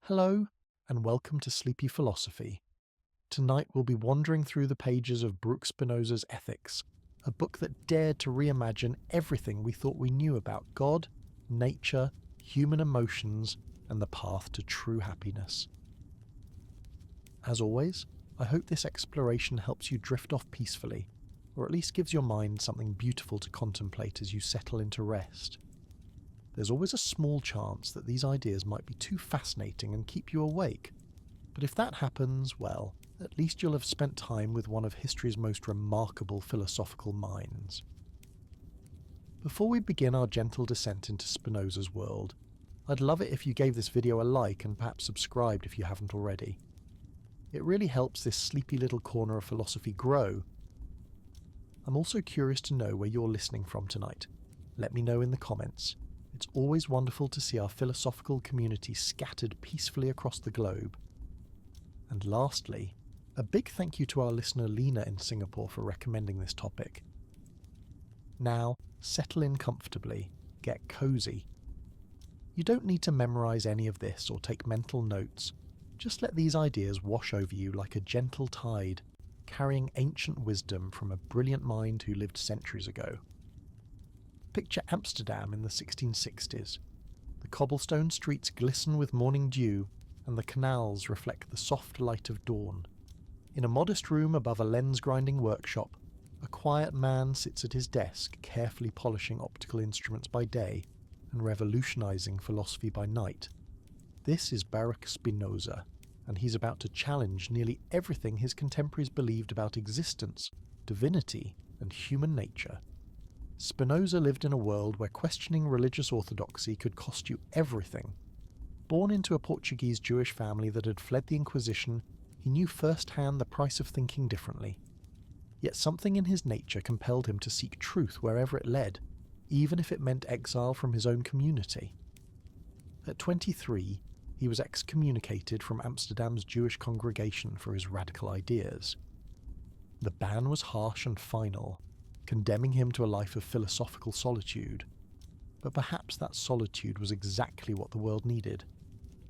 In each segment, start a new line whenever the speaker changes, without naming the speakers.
Hello, and welcome to Sleepy Philosophy. Tonight we'll be wandering through the pages of Baruch Spinoza's Ethics, a book that dared to reimagine everything we thought we knew about God, nature, human emotions, and the path to true happiness. As always, I hope this exploration helps you drift off peacefully, or at least gives your mind something beautiful to contemplate as you settle into rest. There's always a small chance that these ideas might be too fascinating and keep you awake. But if that happens, well, at least you'll have spent time with one of history's most remarkable philosophical minds. Before we begin our gentle descent into Spinoza's world, I'd love it if you gave this video a like and perhaps subscribed if you haven't already. It really helps this sleepy little corner of philosophy grow. I'm also curious to know where you're listening from tonight. Let me know in the comments. It's always wonderful to see our philosophical community scattered peacefully across the globe. And lastly, a big thank you to our listener Lena in Singapore for recommending this topic. Now, settle in comfortably, get cozy. You don't need to memorize any of this or take mental notes. Just let these ideas wash over you like a gentle tide, carrying ancient wisdom from a brilliant mind who lived centuries ago. Picture Amsterdam in the 1660s. The cobblestone streets glisten with morning dew, and the canals reflect the soft light of dawn. In a modest room above a lens-grinding workshop, a quiet man sits at his desk, carefully polishing optical instruments by day and revolutionizing philosophy by night. This is Baruch Spinoza, and he's about to challenge nearly everything his contemporaries believed about existence, divinity, and human nature. Spinoza lived in a world where questioning religious orthodoxy could cost you everything. Born into a Portuguese Jewish family that had fled the Inquisition, he knew firsthand the price of thinking differently. Yet something in his nature compelled him to seek truth wherever it led, even if it meant exile from his own community. At 23, he was excommunicated from Amsterdam's Jewish congregation for his radical ideas. The ban was harsh and final, condemning him to a life of philosophical solitude. But perhaps that solitude was exactly what the world needed.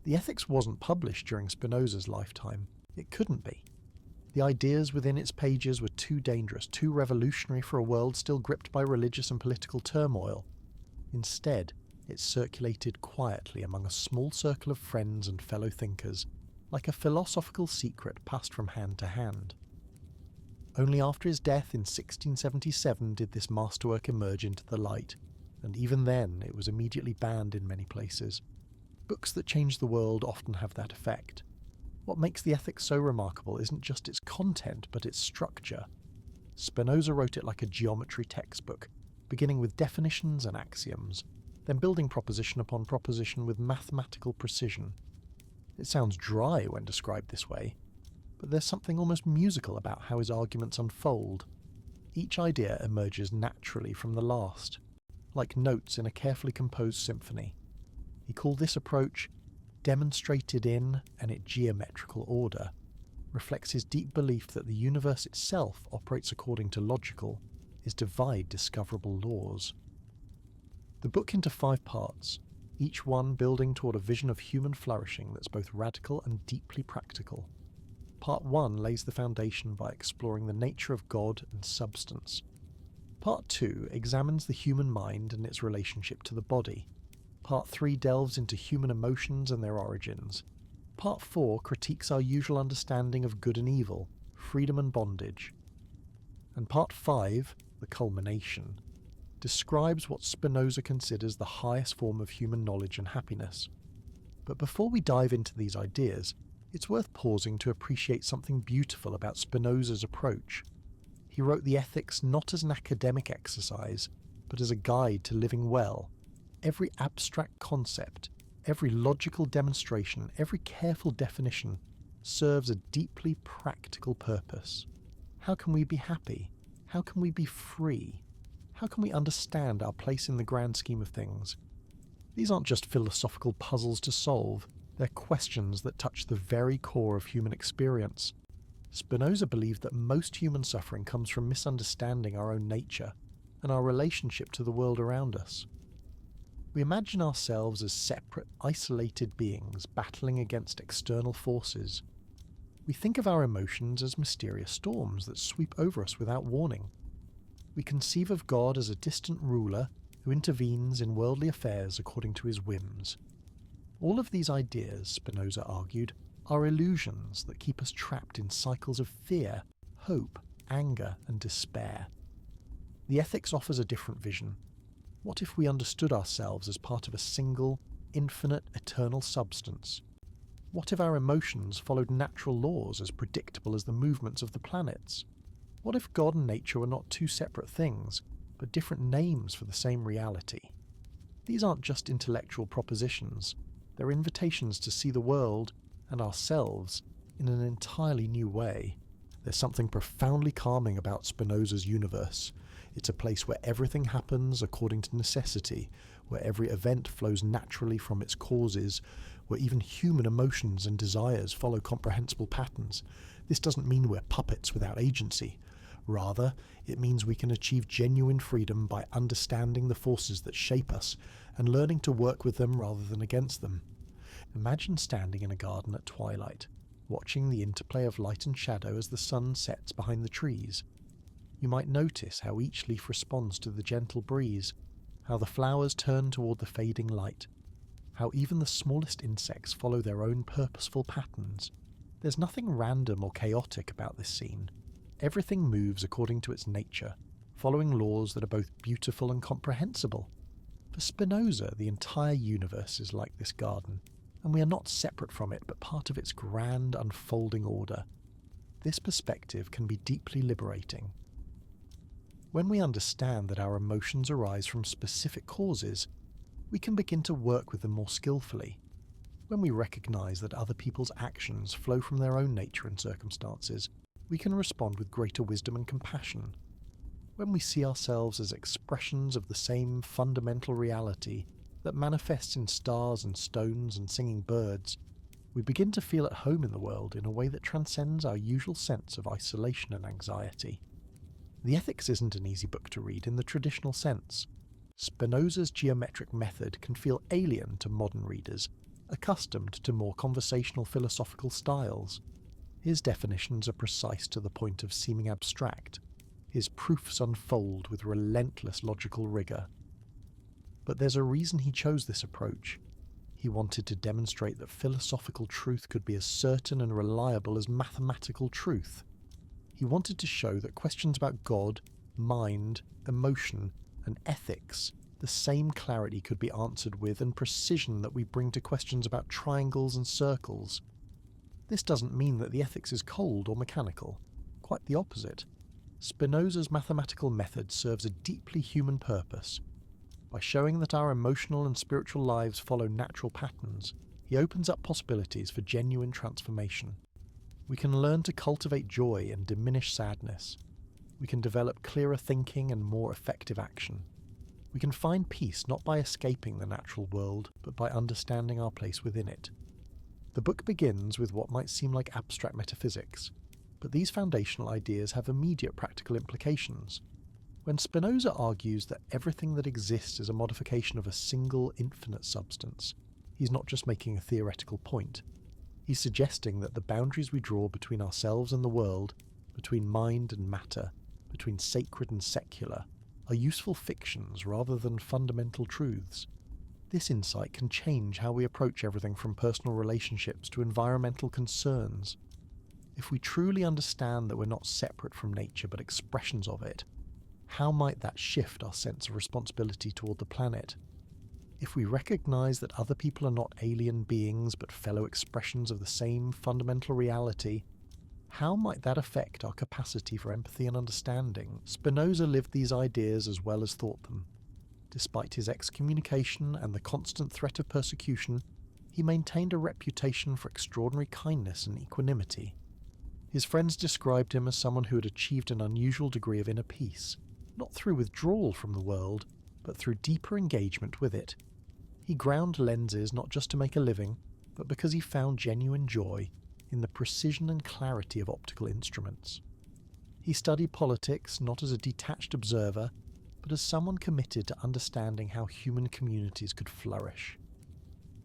The Ethics wasn't published during Spinoza's lifetime. It couldn't be. The ideas within its pages were too dangerous, too revolutionary for a world still gripped by religious and political turmoil. Instead, it circulated quietly among a small circle of friends and fellow thinkers, like a philosophical secret passed from hand to hand. Only after his death in 1677 did this masterwork emerge into the light, and even then it was immediately banned in many places. Books that change the world often have that effect. What makes the Ethics so remarkable isn't just its content, but its structure. Spinoza wrote it like a geometry textbook, beginning with definitions and axioms, then building proposition upon proposition with mathematical precision. It sounds dry when described this way, but there's something almost musical about how his arguments unfold. Each idea emerges naturally from the last, like notes in a carefully composed symphony. He called this approach demonstrated in and in geometrical order, reflects his deep belief that the universe itself operates according to logical, is divide discoverable laws. The book into 5 parts, each one building toward a vision of human flourishing that's both radical and deeply practical. Part 1 lays the foundation by exploring the nature of God and substance. Part 2 examines the human mind and its relationship to the body. Part 3 delves into human emotions and their origins. Part 4 critiques our usual understanding of good and evil, freedom and bondage. And Part 5, the culmination, describes what Spinoza considers the highest form of human knowledge and happiness. But before we dive into these ideas, it's worth pausing to appreciate something beautiful about Spinoza's approach. He wrote the Ethics not as an academic exercise, but as a guide to living well. Every abstract concept, every logical demonstration, every careful definition serves a deeply practical purpose. How can we be happy? How can we be free? How can we understand our place in the grand scheme of things? These aren't just philosophical puzzles to solve. They're questions that touch the very core of human experience. Spinoza believed that most human suffering comes from misunderstanding our own nature and our relationship to the world around us. We imagine ourselves as separate, isolated beings battling against external forces. We think of our emotions as mysterious storms that sweep over us without warning. We conceive of God as a distant ruler who intervenes in worldly affairs according to his whims. All of these ideas, Spinoza argued, are illusions that keep us trapped in cycles of fear, hope, anger, and despair. The Ethics offers a different vision. What if we understood ourselves as part of a single, infinite, eternal substance? What if our emotions followed natural laws as predictable as the movements of the planets? What if God and nature were not two separate things, but different names for the same reality? These aren't just intellectual propositions, they're invitations to see the world and ourselves in an entirely new way. There's something profoundly calming about Spinoza's universe. It's a place where everything happens according to necessity, where every event flows naturally from its causes, where even human emotions and desires follow comprehensible patterns. This doesn't mean we're puppets without agency. Rather, it means we can achieve genuine freedom by understanding the forces that shape us and learning to work with them rather than against them. Imagine standing in a garden at twilight, watching the interplay of light and shadow as the sun sets behind the trees. You might notice how each leaf responds to the gentle breeze, how the flowers turn toward the fading light, how even the smallest insects follow their own purposeful patterns. There's nothing random or chaotic about this scene. Everything moves according to its nature, following laws that are both beautiful and comprehensible. For Spinoza, the entire universe is like this garden, and we are not separate from it but part of its grand unfolding order. This perspective can be deeply liberating. When we understand that our emotions arise from specific causes, we can begin to work with them more skillfully. When we recognize that other people's actions flow from their own nature and circumstances, we can respond with greater wisdom and compassion. When we see ourselves as expressions of the same fundamental reality that manifests in stars and stones and singing birds, we begin to feel at home in the world in a way that transcends our usual sense of isolation and anxiety. The Ethics isn't an easy book to read in the traditional sense. Spinoza's geometric method can feel alien to modern readers, accustomed to more conversational philosophical styles. His definitions are precise to the point of seeming abstract. His proofs unfold with relentless logical rigour. But there's a reason he chose this approach. He wanted to demonstrate that philosophical truth could be as certain and reliable as mathematical truth. He wanted to show that questions about God, mind, emotion, and ethics, the same clarity could be answered with and precision that we bring to questions about triangles and circles. This doesn't mean that the ethics is cold or mechanical. Quite the opposite. Spinoza's mathematical method serves a deeply human purpose. By showing that our emotional and spiritual lives follow natural patterns, he opens up possibilities for genuine transformation. We can learn to cultivate joy and diminish sadness. We can develop clearer thinking and more effective action. We can find peace not by escaping the natural world, but by understanding our place within it. The book begins with what might seem like abstract metaphysics, but these foundational ideas have immediate practical implications. When Spinoza argues that everything that exists is a modification of a single infinite substance, he's not just making a theoretical point. He's suggesting that the boundaries we draw between ourselves and the world, between mind and matter, between sacred and secular, are useful fictions rather than fundamental truths. This insight can change how we approach everything from personal relationships to environmental concerns. If we truly understand that we're not separate from nature but expressions of it, how might that shift our sense of responsibility toward the planet? If we recognize that other people are not alien beings but fellow expressions of the same fundamental reality, how might that affect our capacity for empathy and understanding? Spinoza lived these ideas as well as thought them. Despite his excommunication and the constant threat of persecution, he maintained a reputation for extraordinary kindness and equanimity. His friends described him as someone who had achieved an unusual degree of inner peace, not through withdrawal from the world, but through deeper engagement with it. He ground lenses not just to make a living, but because he found genuine joy in the precision and clarity of optical instruments. He studied politics not as a detached observer, but as someone committed to understanding how human communities could flourish.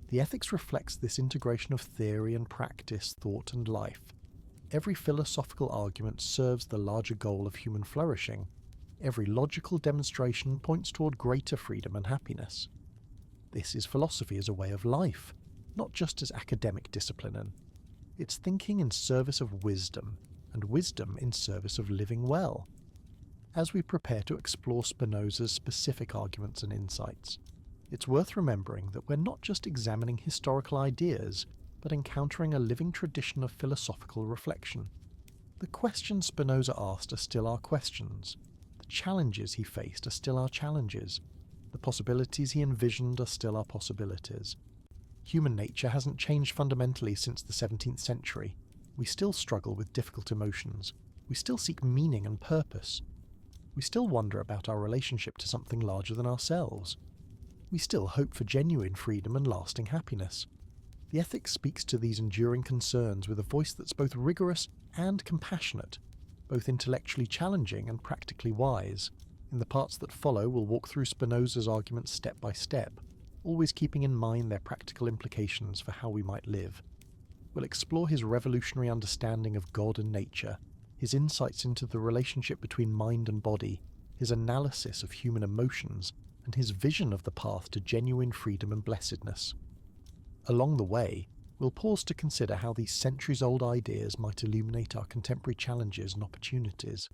The ethics reflects this integration of theory and practice, thought and life. Every philosophical argument serves the larger goal of human flourishing. Every logical demonstration points toward greater freedom and happiness. This is philosophy as a way of life, not just as academic discipline. It's thinking in service of wisdom, and wisdom in service of living well. As we prepare to explore Spinoza's specific arguments and insights, it's worth remembering that we're not just examining historical ideas, but encountering a living tradition of philosophical reflection. The questions Spinoza asked are still our questions. The challenges he faced are still our challenges. The possibilities he envisioned are still our possibilities. Human nature hasn't changed fundamentally since the 17th century. We still struggle with difficult emotions. We still seek meaning and purpose. We still wonder about our relationship to something larger than ourselves. We still hope for genuine freedom and lasting happiness. The ethics speaks to these enduring concerns with a voice that's both rigorous and compassionate, both intellectually challenging and practically wise. In the parts that follow, we'll walk through Spinoza's arguments step by step, always keeping in mind their practical implications for how we might live. We'll explore his revolutionary understanding of God and nature, his insights into the relationship between mind and body, his analysis of human emotions, and his vision of the path to genuine freedom and blessedness. Along the way, we'll pause to consider how these centuries-old ideas might illuminate our contemporary challenges and opportunities.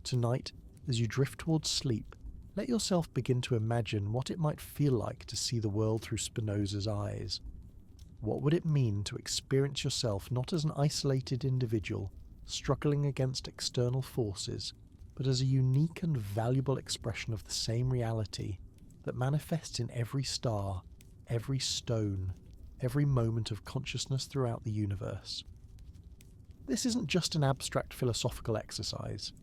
Tonight, as you drift towards sleep, let yourself begin to imagine what it might feel like to see the world through Spinoza's eyes. What would it mean to experience yourself not as an isolated individual, struggling against external forces, but as a unique and valuable expression of the same reality that manifests in every star, every stone, every moment of consciousness throughout the universe? This isn't just an abstract philosophical exercise.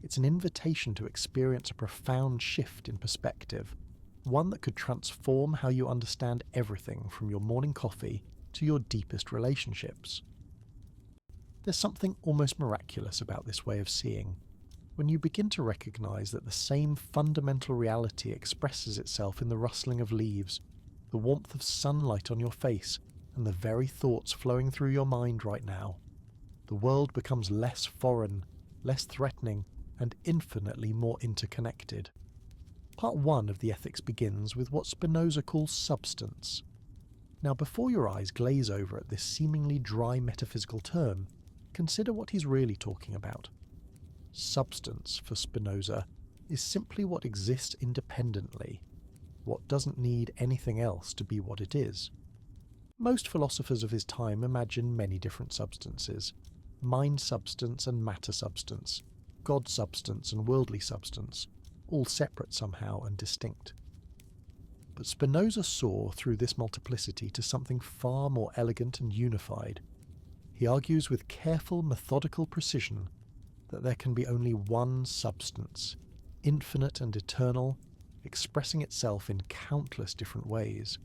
It's an invitation to experience a profound shift in perspective, one that could transform how you understand everything from your morning coffee to your deepest relationships. There's something almost miraculous about this way of seeing. When you begin to recognize that the same fundamental reality expresses itself in the rustling of leaves, the warmth of sunlight on your face, and the very thoughts flowing through your mind right now, the world becomes less foreign, less threatening, and infinitely more interconnected. Part 1 of the ethics begins with what Spinoza calls substance. Now, before your eyes glaze over at this seemingly dry metaphysical term, consider what he's really talking about. Substance, for Spinoza, is simply what exists independently, what doesn't need anything else to be what it is. Most philosophers of his time imagine many different substances: mind substance and matter substance, God substance and worldly substance, all separate somehow and distinct. But Spinoza saw through this multiplicity to something far more elegant and unified. He argues with careful, methodical precision that there can be only one substance, infinite and eternal, expressing itself in countless different ways.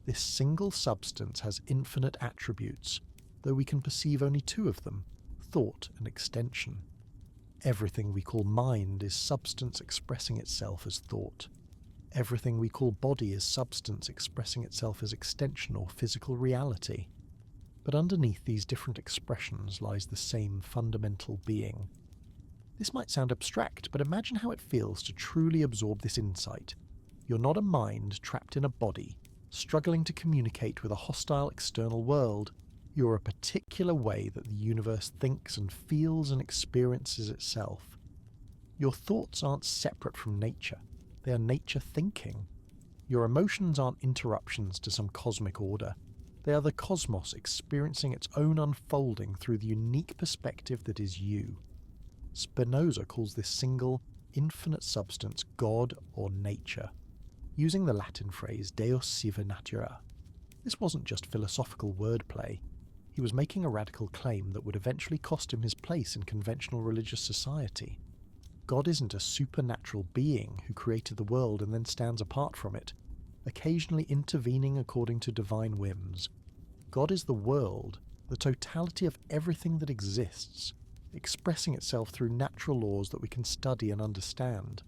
This single substance has infinite attributes, though we can perceive only two of them: thought and extension. Everything we call mind is substance expressing itself as thought. Everything we call body is substance expressing itself as extension or physical reality. But underneath these different expressions lies the same fundamental being. This might sound abstract, but imagine how it feels to truly absorb this insight. You're not a mind trapped in a body, struggling to communicate with a hostile external world. You're a particular way that the universe thinks and feels and experiences itself. Your thoughts aren't separate from nature. They are nature thinking. Your emotions aren't interruptions to some cosmic order. They are the cosmos experiencing its own unfolding through the unique perspective that is you. Spinoza calls this single, infinite substance God or nature, using the Latin phrase Deus sive natura. This wasn't just philosophical wordplay. He was making a radical claim that would eventually cost him his place in conventional religious society. God isn't a supernatural being who created the world and then stands apart from it, occasionally intervening according to divine whims. God is the world, the totality of everything that exists, expressing itself through natural laws that we can study and understand.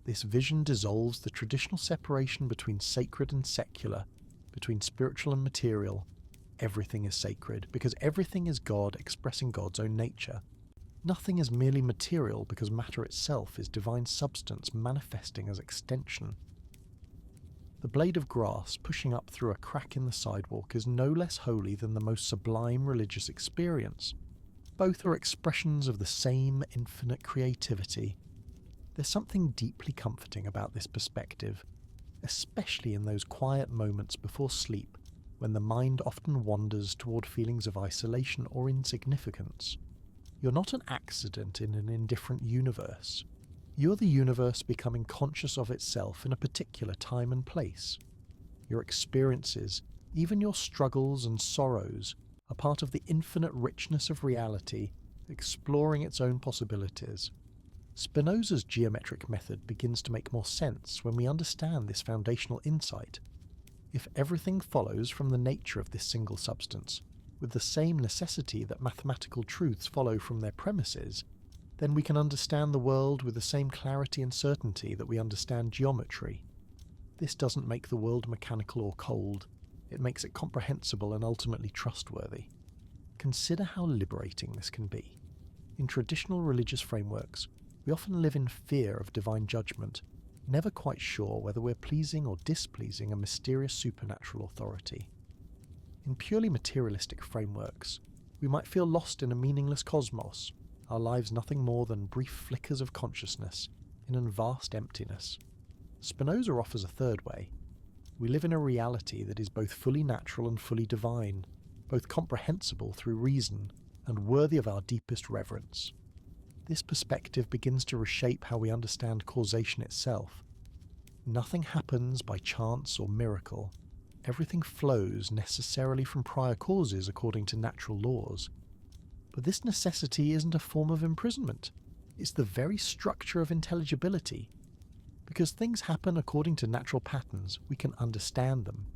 This vision dissolves the traditional separation between sacred and secular, between spiritual and material. Everything is sacred, because everything is God expressing God's own nature. Nothing is merely material, because matter itself is divine substance manifesting as extension. The blade of grass pushing up through a crack in the sidewalk is no less holy than the most sublime religious experience. Both are expressions of the same infinite creativity. There's something deeply comforting about this perspective, especially in those quiet moments before sleep when the mind often wanders toward feelings of isolation or insignificance. You're not an accident in an indifferent universe. You're the universe becoming conscious of itself in a particular time and place. Your experiences, even your struggles and sorrows, are part of the infinite richness of reality, exploring its own possibilities. Spinoza's geometric method begins to make more sense when we understand this foundational insight. If everything follows from the nature of this single substance, with the same necessity that mathematical truths follow from their premises, then we can understand the world with the same clarity and certainty that we understand geometry. This doesn't make the world mechanical or cold, it makes it comprehensible and ultimately trustworthy. Consider how liberating this can be. In traditional religious frameworks, we often live in fear of divine judgment, never quite sure whether we're pleasing or displeasing a mysterious supernatural authority. In purely materialistic frameworks, we might feel lost in a meaningless cosmos, our lives nothing more than brief flickers of consciousness in a vast emptiness. Spinoza offers a third way. We live in a reality that is both fully natural and fully divine, both comprehensible through reason and worthy of our deepest reverence. This perspective begins to reshape how we understand causation itself. Nothing happens by chance or miracle. Everything flows necessarily from prior causes according to natural laws. But this necessity isn't a form of imprisonment. It's the very structure of intelligibility. Because things happen according to natural patterns, we can understand them.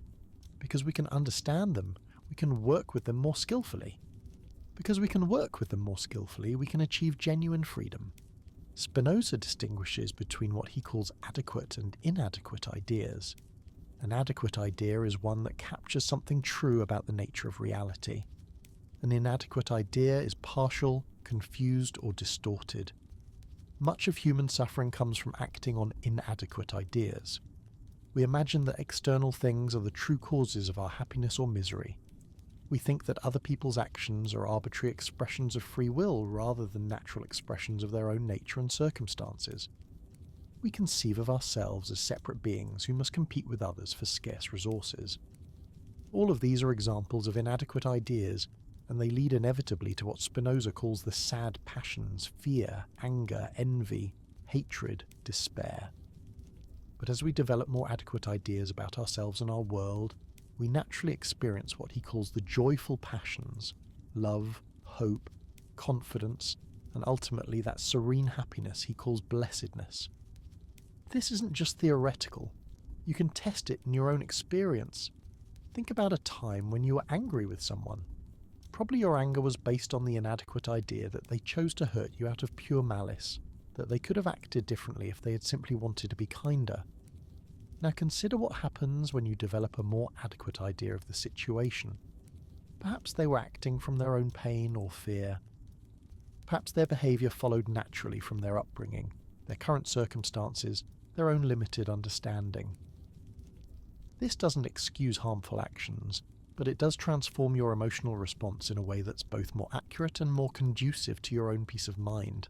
Because we can understand them, we can work with them more skillfully. Because we can work with them more skillfully, we can achieve genuine freedom. Spinoza distinguishes between what he calls adequate and inadequate ideas. An adequate idea is one that captures something true about the nature of reality. An inadequate idea is partial, confused, or distorted. Much of human suffering comes from acting on inadequate ideas. We imagine that external things are the true causes of our happiness or misery. We think that other people's actions are arbitrary expressions of free will rather than natural expressions of their own nature and circumstances. We conceive of ourselves as separate beings who must compete with others for scarce resources. All of these are examples of inadequate ideas, and they lead inevitably to what Spinoza calls the sad passions: fear, anger, envy, hatred, despair. But as we develop more adequate ideas about ourselves and our world, we naturally experience what he calls the joyful passions: love, hope, confidence, and ultimately that serene happiness he calls blessedness. This isn't just theoretical. You can test it in your own experience. Think about a time when you were angry with someone. Probably your anger was based on the inadequate idea that they chose to hurt you out of pure malice, that they could have acted differently if they had simply wanted to be kinder. Now consider what happens when you develop a more adequate idea of the situation. Perhaps they were acting from their own pain or fear. Perhaps their behaviour followed naturally from their upbringing, their current circumstances, their own limited understanding. This doesn't excuse harmful actions, but it does transform your emotional response in a way that's both more accurate and more conducive to your own peace of mind.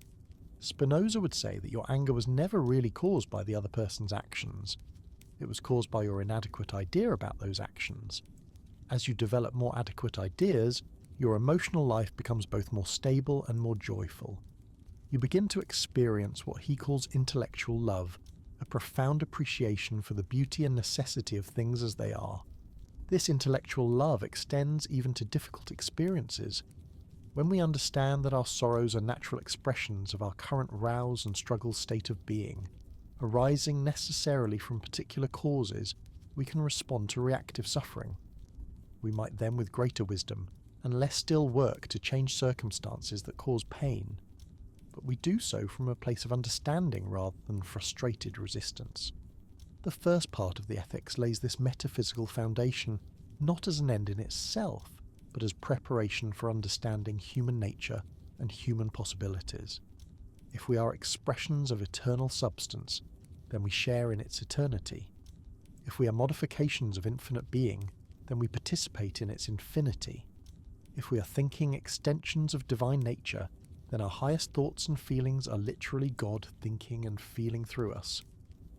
Spinoza would say that your anger was never really caused by the other person's actions. It was caused by your inadequate idea about those actions. As you develop more adequate ideas, your emotional life becomes both more stable and more joyful. You begin to experience what he calls intellectual love, a profound appreciation for the beauty and necessity of things as they are. This intellectual love extends even to difficult experiences. When we understand that our sorrows are natural expressions of our current rouse and struggle state of being, arising necessarily from particular causes, we can respond to reactive suffering. We might then, with greater wisdom and less still work to change circumstances that cause pain. but we do so from a place of understanding rather than frustrated resistance. The first part of the ethics lays this metaphysical foundation not as an end in itself, but as preparation for understanding human nature and human possibilities. If we are expressions of eternal substance, then we share in its eternity. If we are modifications of infinite being, then we participate in its infinity. If we are thinking extensions of divine nature, then our highest thoughts and feelings are literally God thinking and feeling through us.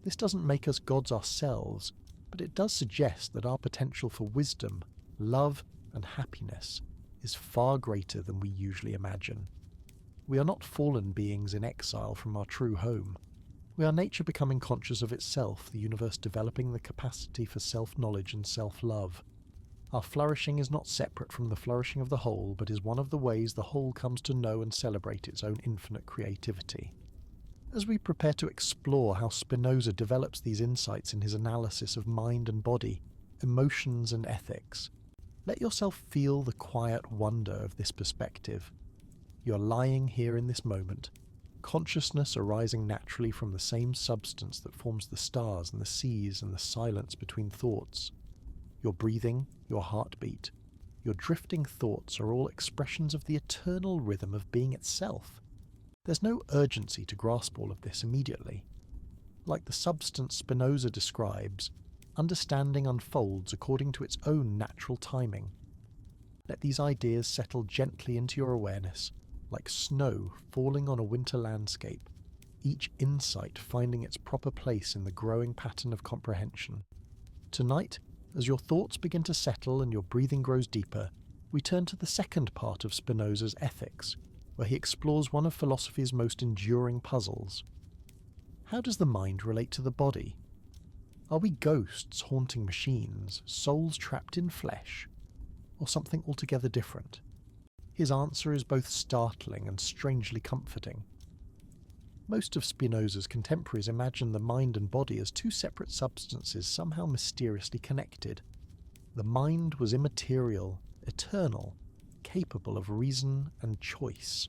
This doesn't make us gods ourselves, but it does suggest that our potential for wisdom, love, and happiness is far greater than we usually imagine. We are not fallen beings in exile from our true home. We are nature becoming conscious of itself, the universe developing the capacity for self-knowledge and self-love. Our flourishing is not separate from the flourishing of the whole, but is one of the ways the whole comes to know and celebrate its own infinite creativity. As we prepare to explore how Spinoza develops these insights in his analysis of mind and body, emotions and ethics, let yourself feel the quiet wonder of this perspective. You are lying here in this moment, consciousness arising naturally from the same substance that forms the stars and the seas and the silence between thoughts. Your breathing, your heartbeat, your drifting thoughts are all expressions of the eternal rhythm of being itself. There's no urgency to grasp all of this immediately. Like the substance Spinoza describes, understanding unfolds according to its own natural timing. Let these ideas settle gently into your awareness, like snow falling on a winter landscape, each insight finding its proper place in the growing pattern of comprehension. Tonight, as your thoughts begin to settle and your breathing grows deeper, we turn to the second part of Spinoza's Ethics, where he explores one of philosophy's most enduring puzzles. How does the mind relate to the body? Are we ghosts haunting machines, souls trapped in flesh, or something altogether different? His answer is both startling and strangely comforting. Most of Spinoza's contemporaries imagine the mind and body as two separate substances somehow mysteriously connected. The mind was immaterial, eternal, capable of reason and choice.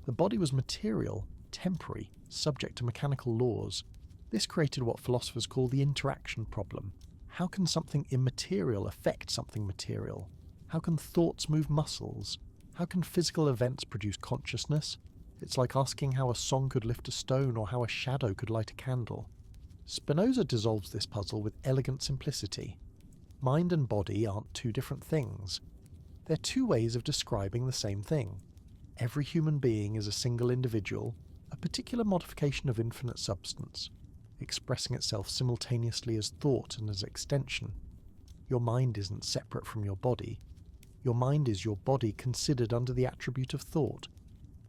The body was material, temporary, subject to mechanical laws. This created what philosophers call the interaction problem. How can something immaterial affect something material? How can thoughts move muscles? How can physical events produce consciousness? It's like asking how a song could lift a stone or how a shadow could light a candle. Spinoza dissolves this puzzle with elegant simplicity. Mind and body aren't two different things. They're two ways of describing the same thing. Every human being is a single individual, a particular modification of infinite substance, expressing itself simultaneously as thought and as extension. Your mind isn't separate from your body. Your mind is your body considered under the attribute of thought.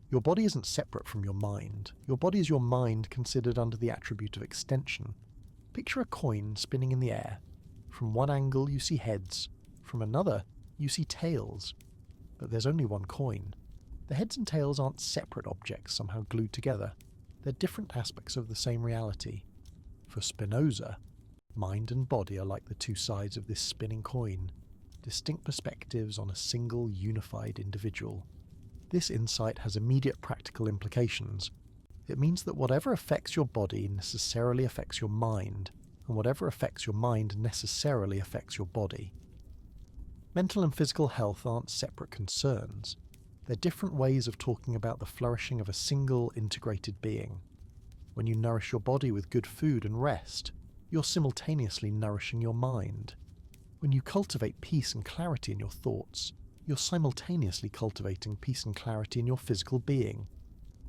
Your body isn't separate from your mind. Your body is your mind considered under the attribute of extension. Picture a coin spinning in the air. From one angle you see heads, from another you see tails. But there's only one coin. The heads and tails aren't separate objects somehow glued together. They're different aspects of the same reality. For Spinoza, mind and body are like the two sides of this spinning coin, distinct perspectives on a single unified individual. This insight has immediate practical implications. It means that whatever affects your body necessarily affects your mind, and whatever affects your mind necessarily affects your body. Mental and physical health aren't separate concerns. They're different ways of talking about the flourishing of a single integrated being. When you nourish your body with good food and rest, you're simultaneously nourishing your mind. When you cultivate peace and clarity in your thoughts, you're simultaneously cultivating peace and clarity in your physical being.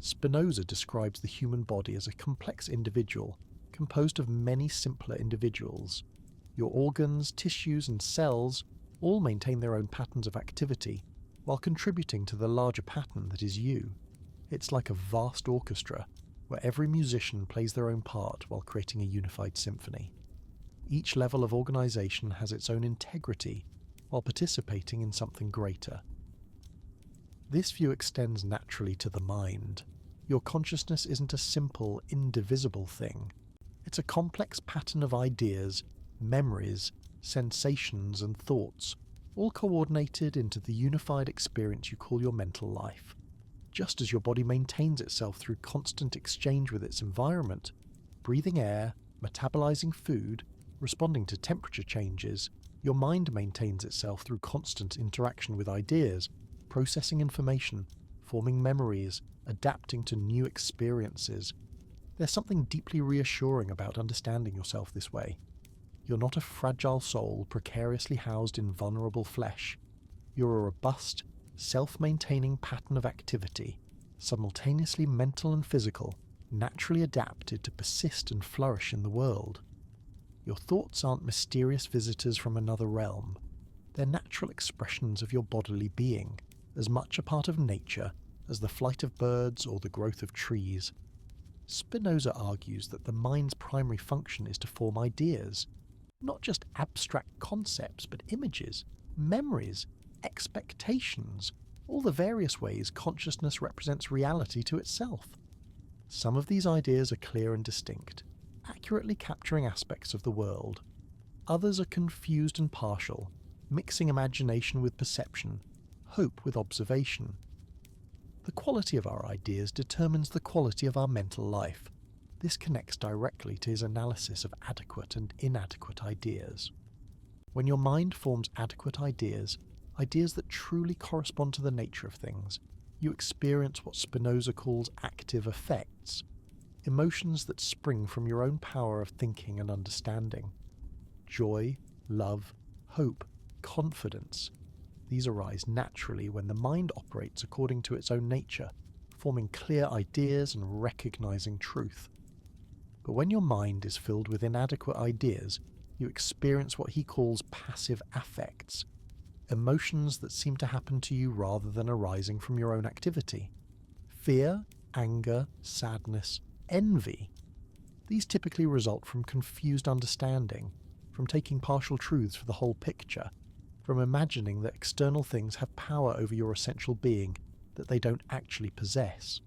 Spinoza describes the human body as a complex individual, composed of many simpler individuals. Your organs, tissues, and cells all maintain their own patterns of activity, while contributing to the larger pattern that is you. It's like a vast orchestra, where every musician plays their own part while creating a unified symphony. Each level of organization has its own integrity, while participating in something greater. This view extends naturally to the mind. Your consciousness isn't a simple, indivisible thing. It's a complex pattern of ideas, memories, sensations, and thoughts, all coordinated into the unified experience you call your mental life. just as your body maintains itself through constant exchange with its environment, breathing air, metabolizing food, responding to temperature changes, your mind maintains itself through constant interaction with ideas, processing information, forming memories, adapting to new experiences. There's something deeply reassuring about understanding yourself this way. You're not a fragile soul precariously housed in vulnerable flesh. You're a robust, self-maintaining pattern of activity, simultaneously mental and physical, naturally adapted to persist and flourish in the world. Your thoughts aren't mysterious visitors from another realm. They're natural expressions of your bodily being, as much a part of nature as the flight of birds or the growth of trees. Spinoza argues that the mind's primary function is to form ideas, not just abstract concepts, but images, memories, expectations, all the various ways consciousness represents reality to itself. Some of these ideas are clear and distinct, accurately capturing aspects of the world. Others are confused and partial, mixing imagination with perception, hope with observation. The quality of our ideas determines the quality of our mental life. This connects directly to his analysis of adequate and inadequate ideas. When your mind forms adequate ideas, ideas that truly correspond to the nature of things, you experience what Spinoza calls active effects, emotions that spring from your own power of thinking and understanding. Joy, love, hope, confidence. These arise naturally when the mind operates according to its own nature, forming clear ideas and recognizing truth. But when your mind is filled with inadequate ideas, you experience what he calls passive affects, emotions that seem to happen to you rather than arising from your own activity. Fear, anger, sadness, envy. These typically result from confused understanding, from taking partial truths for the whole picture, from imagining that external things have power over your essential being that they don't actually possess.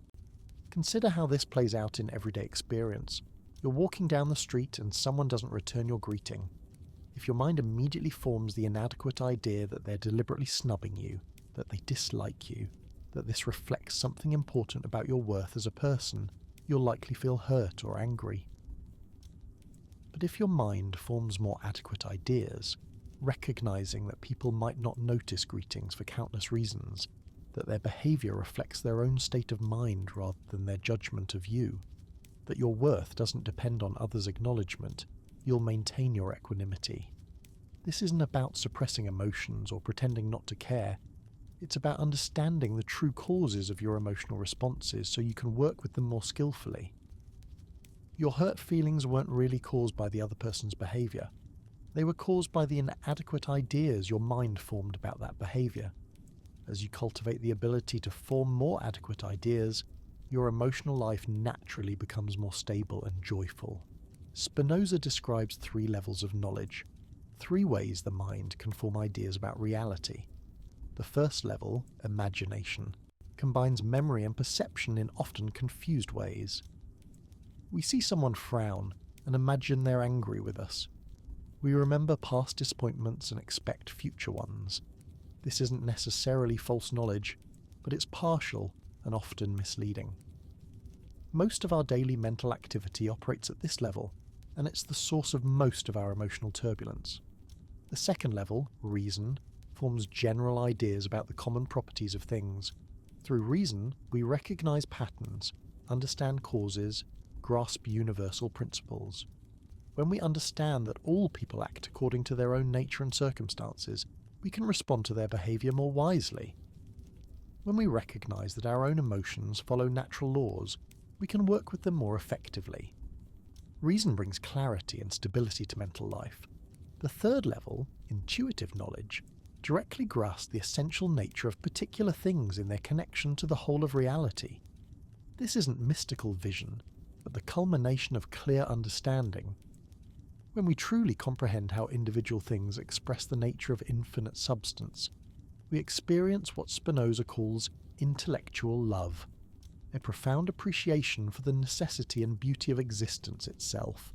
Consider how this plays out in everyday experience. You're walking down the street and someone doesn't return your greeting. If your mind immediately forms the inadequate idea that they're deliberately snubbing you, that they dislike you, that this reflects something important about your worth as a person, you'll likely feel hurt or angry. But if your mind forms more adequate ideas, recognizing that people might not notice greetings for countless reasons, that their behavior reflects their own state of mind rather than their judgment of you, that your worth doesn't depend on others' acknowledgement, you'll maintain your equanimity. This isn't about suppressing emotions or pretending not to care. It's about understanding the true causes of your emotional responses so you can work with them more skillfully. Your hurt feelings weren't really caused by the other person's behavior. They were caused by the inadequate ideas your mind formed about that behavior. As you cultivate the ability to form more adequate ideas, your emotional life naturally becomes more stable and joyful. Spinoza describes 3 levels of knowledge, 3 ways the mind can form ideas about reality. The first level, imagination, combines memory and perception in often confused ways. We see someone frown and imagine they're angry with us. We remember past disappointments and expect future ones. This isn't necessarily false knowledge, but it's partial and often misleading. Most of our daily mental activity operates at this level, and it's the source of most of our emotional turbulence. The second level, reason, forms general ideas about the common properties of things. Through reason, we recognize patterns, understand causes, grasp universal principles. When we understand that all people act according to their own nature and circumstances, we can respond to their behavior more wisely. When we recognize that our own emotions follow natural laws, we can work with them more effectively. Reason brings clarity and stability to mental life. The third level, intuitive knowledge, directly grasps the essential nature of particular things in their connection to the whole of reality. This isn't mystical vision, but the culmination of clear understanding. When we truly comprehend how individual things express the nature of infinite substance, we experience what Spinoza calls intellectual love, a profound appreciation for the necessity and beauty of existence itself.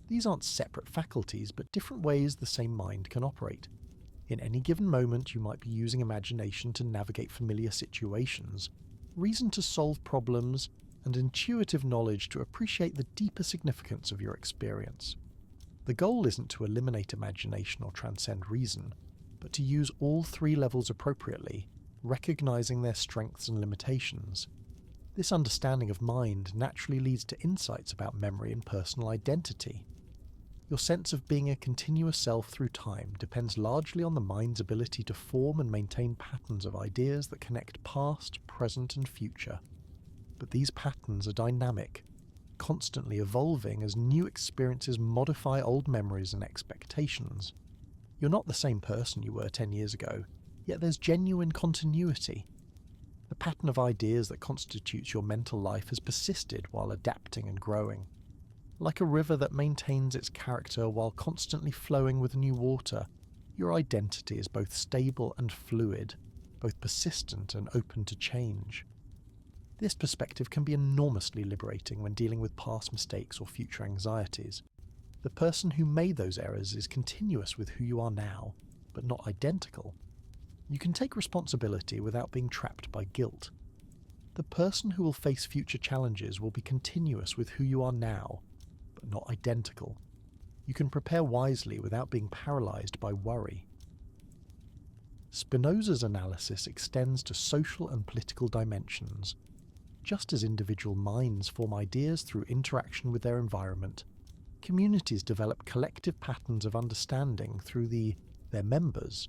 These aren't separate faculties, but different ways the same mind can operate. In any given moment, you might be using imagination to navigate familiar situations, reason to solve problems, and intuitive knowledge to appreciate the deeper significance of your experience. The goal isn't to eliminate imagination or transcend reason, but to use all three levels appropriately, recognizing their strengths and limitations. This understanding of mind naturally leads to insights about memory and personal identity. Your sense of being a continuous self through time depends largely on the mind's ability to form and maintain patterns of ideas that connect past, present, and future. But these patterns are dynamic, constantly evolving as new experiences modify old memories and expectations. You're not the same person you were 10 years ago, yet there's genuine continuity. The pattern of ideas that constitutes your mental life has persisted while adapting and growing. Like a river that maintains its character while constantly flowing with new water, your identity is both stable and fluid, both persistent and open to change. This perspective can be enormously liberating when dealing with past mistakes or future anxieties. The person who made those errors is continuous with who you are now, but not identical. You can take responsibility without being trapped by guilt. The person who will face future challenges will be continuous with who you are now, but not identical. You can prepare wisely without being paralyzed by worry. Spinoza's analysis extends to social and political dimensions. Just as individual minds form ideas through interaction with their environment, communities develop collective patterns of understanding through their members.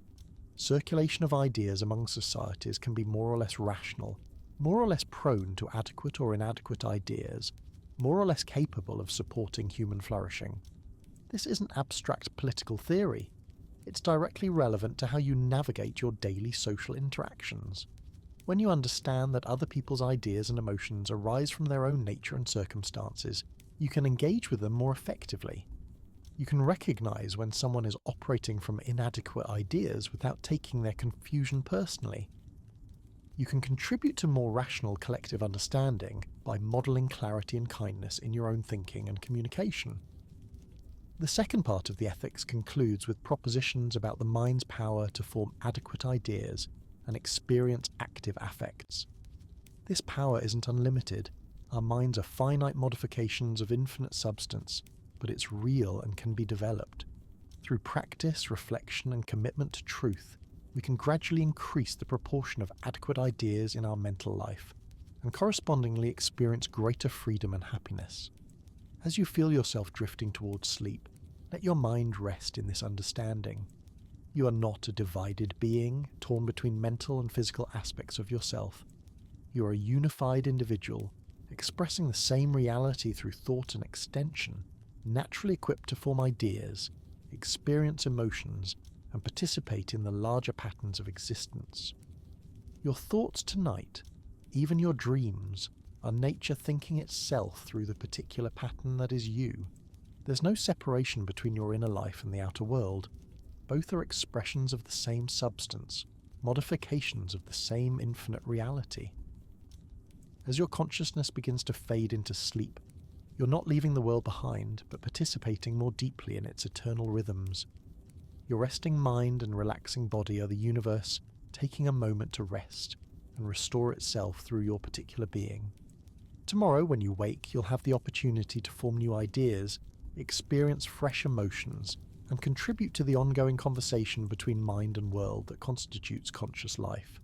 Circulation of ideas among societies can be more or less rational, more or less prone to adequate or inadequate ideas, more or less capable of supporting human flourishing. This isn't abstract political theory. It's directly relevant to how you navigate your daily social interactions. When you understand that other people's ideas and emotions arise from their own nature and circumstances, you can engage with them more effectively. You can recognize when someone is operating from inadequate ideas without taking their confusion personally. You can contribute to more rational collective understanding by modeling clarity and kindness in your own thinking and communication. The second part of the ethics concludes with propositions about the mind's power to form adequate ideas and experience active affects. This power isn't unlimited. Our minds are finite modifications of infinite substance, but it's real and can be developed. Through practice, reflection, and commitment to truth, we can gradually increase the proportion of adequate ideas in our mental life, and correspondingly experience greater freedom and happiness. As you feel yourself drifting towards sleep, let your mind rest in this understanding. You are not a divided being, torn between mental and physical aspects of yourself. You are a unified individual, expressing the same reality through thought and extension, naturally equipped to form ideas, experience emotions, and participate in the larger patterns of existence. Your thoughts tonight, even your dreams, are nature thinking itself through the particular pattern that is you. There's no separation between your inner life and the outer world. Both are expressions of the same substance, modifications of the same infinite reality. As your consciousness begins to fade into sleep, you're not leaving the world behind, but participating more deeply in its eternal rhythms. Your resting mind and relaxing body are the universe taking a moment to rest and restore itself through your particular being. Tomorrow, when you wake, you'll have the opportunity to form new ideas, experience fresh emotions, and contribute to the ongoing conversation between mind and world that constitutes conscious life.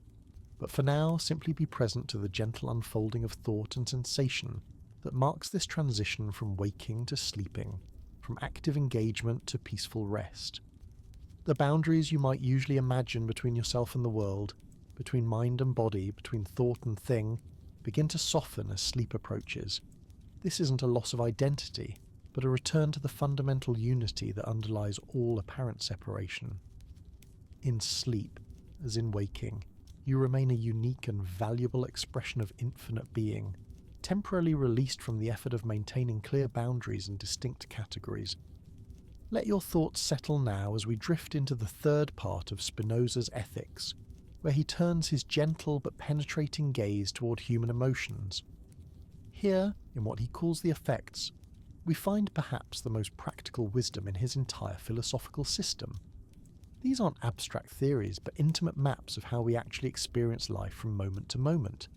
But for now, simply be present to the gentle unfolding of thought and sensation that marks this transition from waking to sleeping, from active engagement to peaceful rest. The boundaries you might usually imagine between yourself and the world, between mind and body, between thought and thing, begin to soften as sleep approaches. This isn't a loss of identity, but a return to the fundamental unity that underlies all apparent separation. In sleep, as in waking, you remain a unique and valuable expression of infinite being, temporarily released from the effort of maintaining clear boundaries and distinct categories. Let your thoughts settle now as we drift into the third part of Spinoza's Ethics, where he turns his gentle but penetrating gaze toward human emotions. Here, in what he calls the effects, we find perhaps the most practical wisdom in his entire philosophical system. These aren't abstract theories, but intimate maps of how we actually experience life from moment to moment.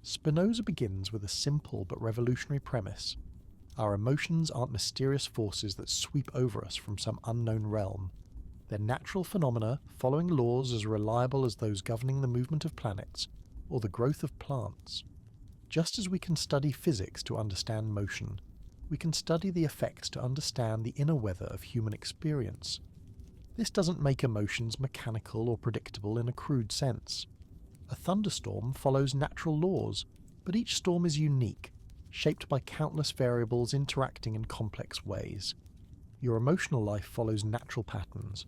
Spinoza begins with a simple but revolutionary premise. Our emotions aren't mysterious forces that sweep over us from some unknown realm. They're natural phenomena following laws as reliable as those governing the movement of planets or the growth of plants. Just as we can study physics to understand motion, we can study the effects to understand the inner weather of human experience. This doesn't make emotions mechanical or predictable in a crude sense. A thunderstorm follows natural laws, but each storm is unique, shaped by countless variables interacting in complex ways. Your emotional life follows natural patterns,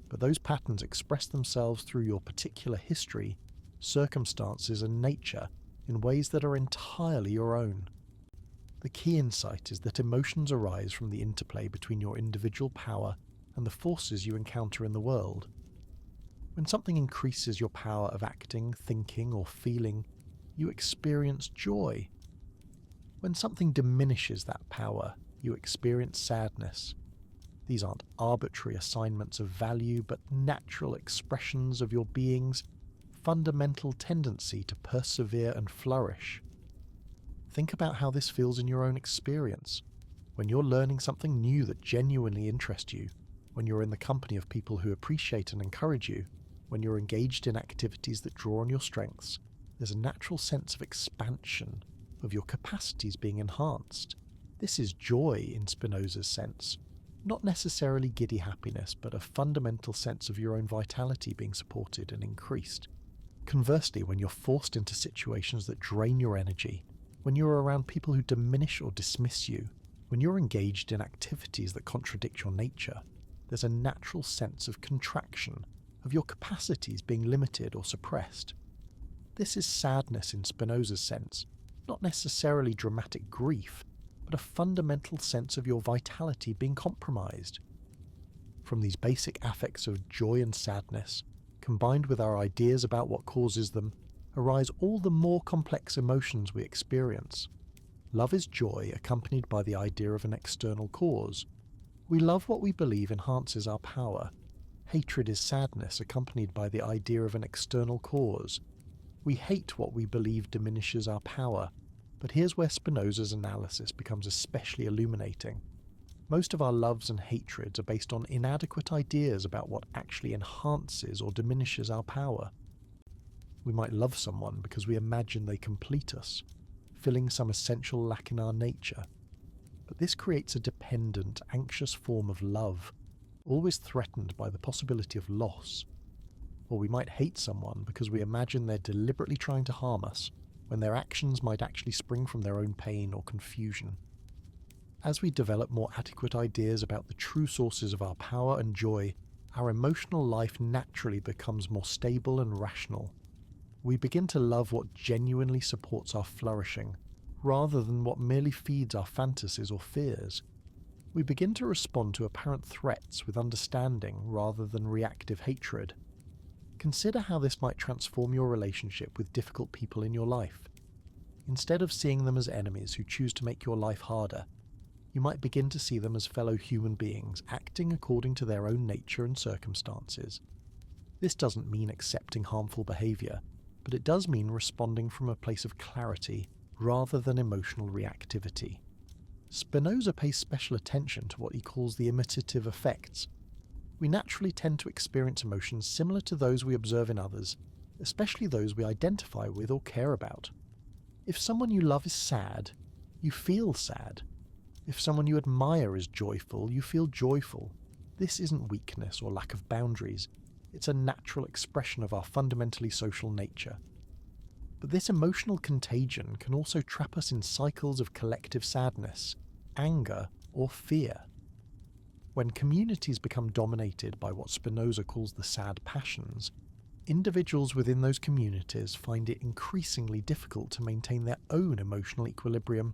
but those patterns express themselves through your particular history, circumstances, and nature in ways that are entirely your own. The key insight is that emotions arise from the interplay between your individual power and the forces you encounter in the world. When something increases your power of acting, thinking, or feeling, you experience joy. When something diminishes that power, you experience sadness. These aren't arbitrary assignments of value, but natural expressions of your being's fundamental tendency to persevere and flourish. Think about how this feels in your own experience. When you're learning something new that genuinely interests you, when you're in the company of people who appreciate and encourage you, when you're engaged in activities that draw on your strengths, there's a natural sense of expansion, of your capacities being enhanced. This is joy in Spinoza's sense, not necessarily giddy happiness, but a fundamental sense of your own vitality being supported and increased. Conversely, when you're forced into situations that drain your energy, when you're around people who diminish or dismiss you, when you're engaged in activities that contradict your nature, there's a natural sense of contraction, of your capacities being limited or suppressed. This is sadness in Spinoza's sense, not necessarily dramatic grief, but a fundamental sense of your vitality being compromised. From these basic affects of joy and sadness, combined with our ideas about what causes them, arise all the more complex emotions we experience. Love is joy accompanied by the idea of an external cause. We love what we believe enhances our power. Hatred is sadness accompanied by the idea of an external cause. We hate what we believe diminishes our power, but here's where Spinoza's analysis becomes especially illuminating. Most of our loves and hatreds are based on inadequate ideas about what actually enhances or diminishes our power. We might love someone because we imagine they complete us, filling some essential lack in our nature. But this creates a dependent, anxious form of love, always threatened by the possibility of loss. Or we might hate someone because we imagine they're deliberately trying to harm us, when their actions might actually spring from their own pain or confusion. As we develop more adequate ideas about the true sources of our power and joy, our emotional life naturally becomes more stable and rational. We begin to love what genuinely supports our flourishing, rather than what merely feeds our fantasies or fears. We begin to respond to apparent threats with understanding rather than reactive hatred. Consider how this might transform your relationship with difficult people in your life. Instead of seeing them as enemies who choose to make your life harder, you might begin to see them as fellow human beings acting according to their own nature and circumstances. This doesn't mean accepting harmful behavior, but it does mean responding from a place of clarity rather than emotional reactivity. Spinoza pays special attention to what he calls the imitative effects. We naturally tend to experience emotions similar to those we observe in others, especially those we identify with or care about. If someone you love is sad, you feel sad. If someone you admire is joyful, you feel joyful. This isn't weakness or lack of boundaries. It's a natural expression of our fundamentally social nature. But this emotional contagion can also trap us in cycles of collective sadness, anger, or fear. When communities become dominated by what Spinoza calls the sad passions, individuals within those communities find it increasingly difficult to maintain their own emotional equilibrium.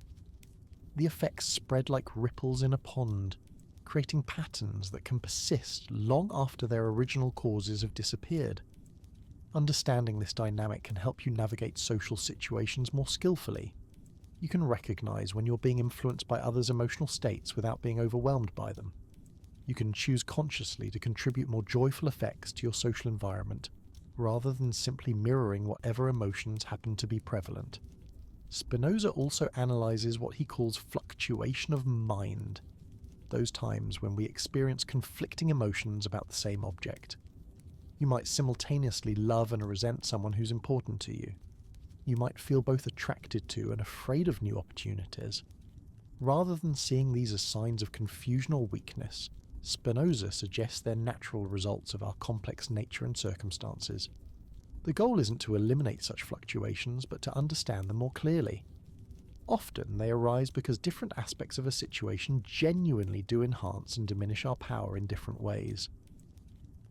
The effects spread like ripples in a pond, creating patterns that can persist long after their original causes have disappeared. Understanding this dynamic can help you navigate social situations more skillfully. You can recognize when you're being influenced by others' emotional states without being overwhelmed by them. You can choose consciously to contribute more joyful effects to your social environment, rather than simply mirroring whatever emotions happen to be prevalent. Spinoza also analyses what he calls fluctuation of mind, those times when we experience conflicting emotions about the same object. You might simultaneously love and resent someone who's important to you. You might feel both attracted to and afraid of new opportunities. Rather than seeing these as signs of confusion or weakness, Spinoza suggests they're natural results of our complex nature and circumstances. The goal isn't to eliminate such fluctuations, but to understand them more clearly. Often they arise because different aspects of a situation genuinely do enhance and diminish our power in different ways.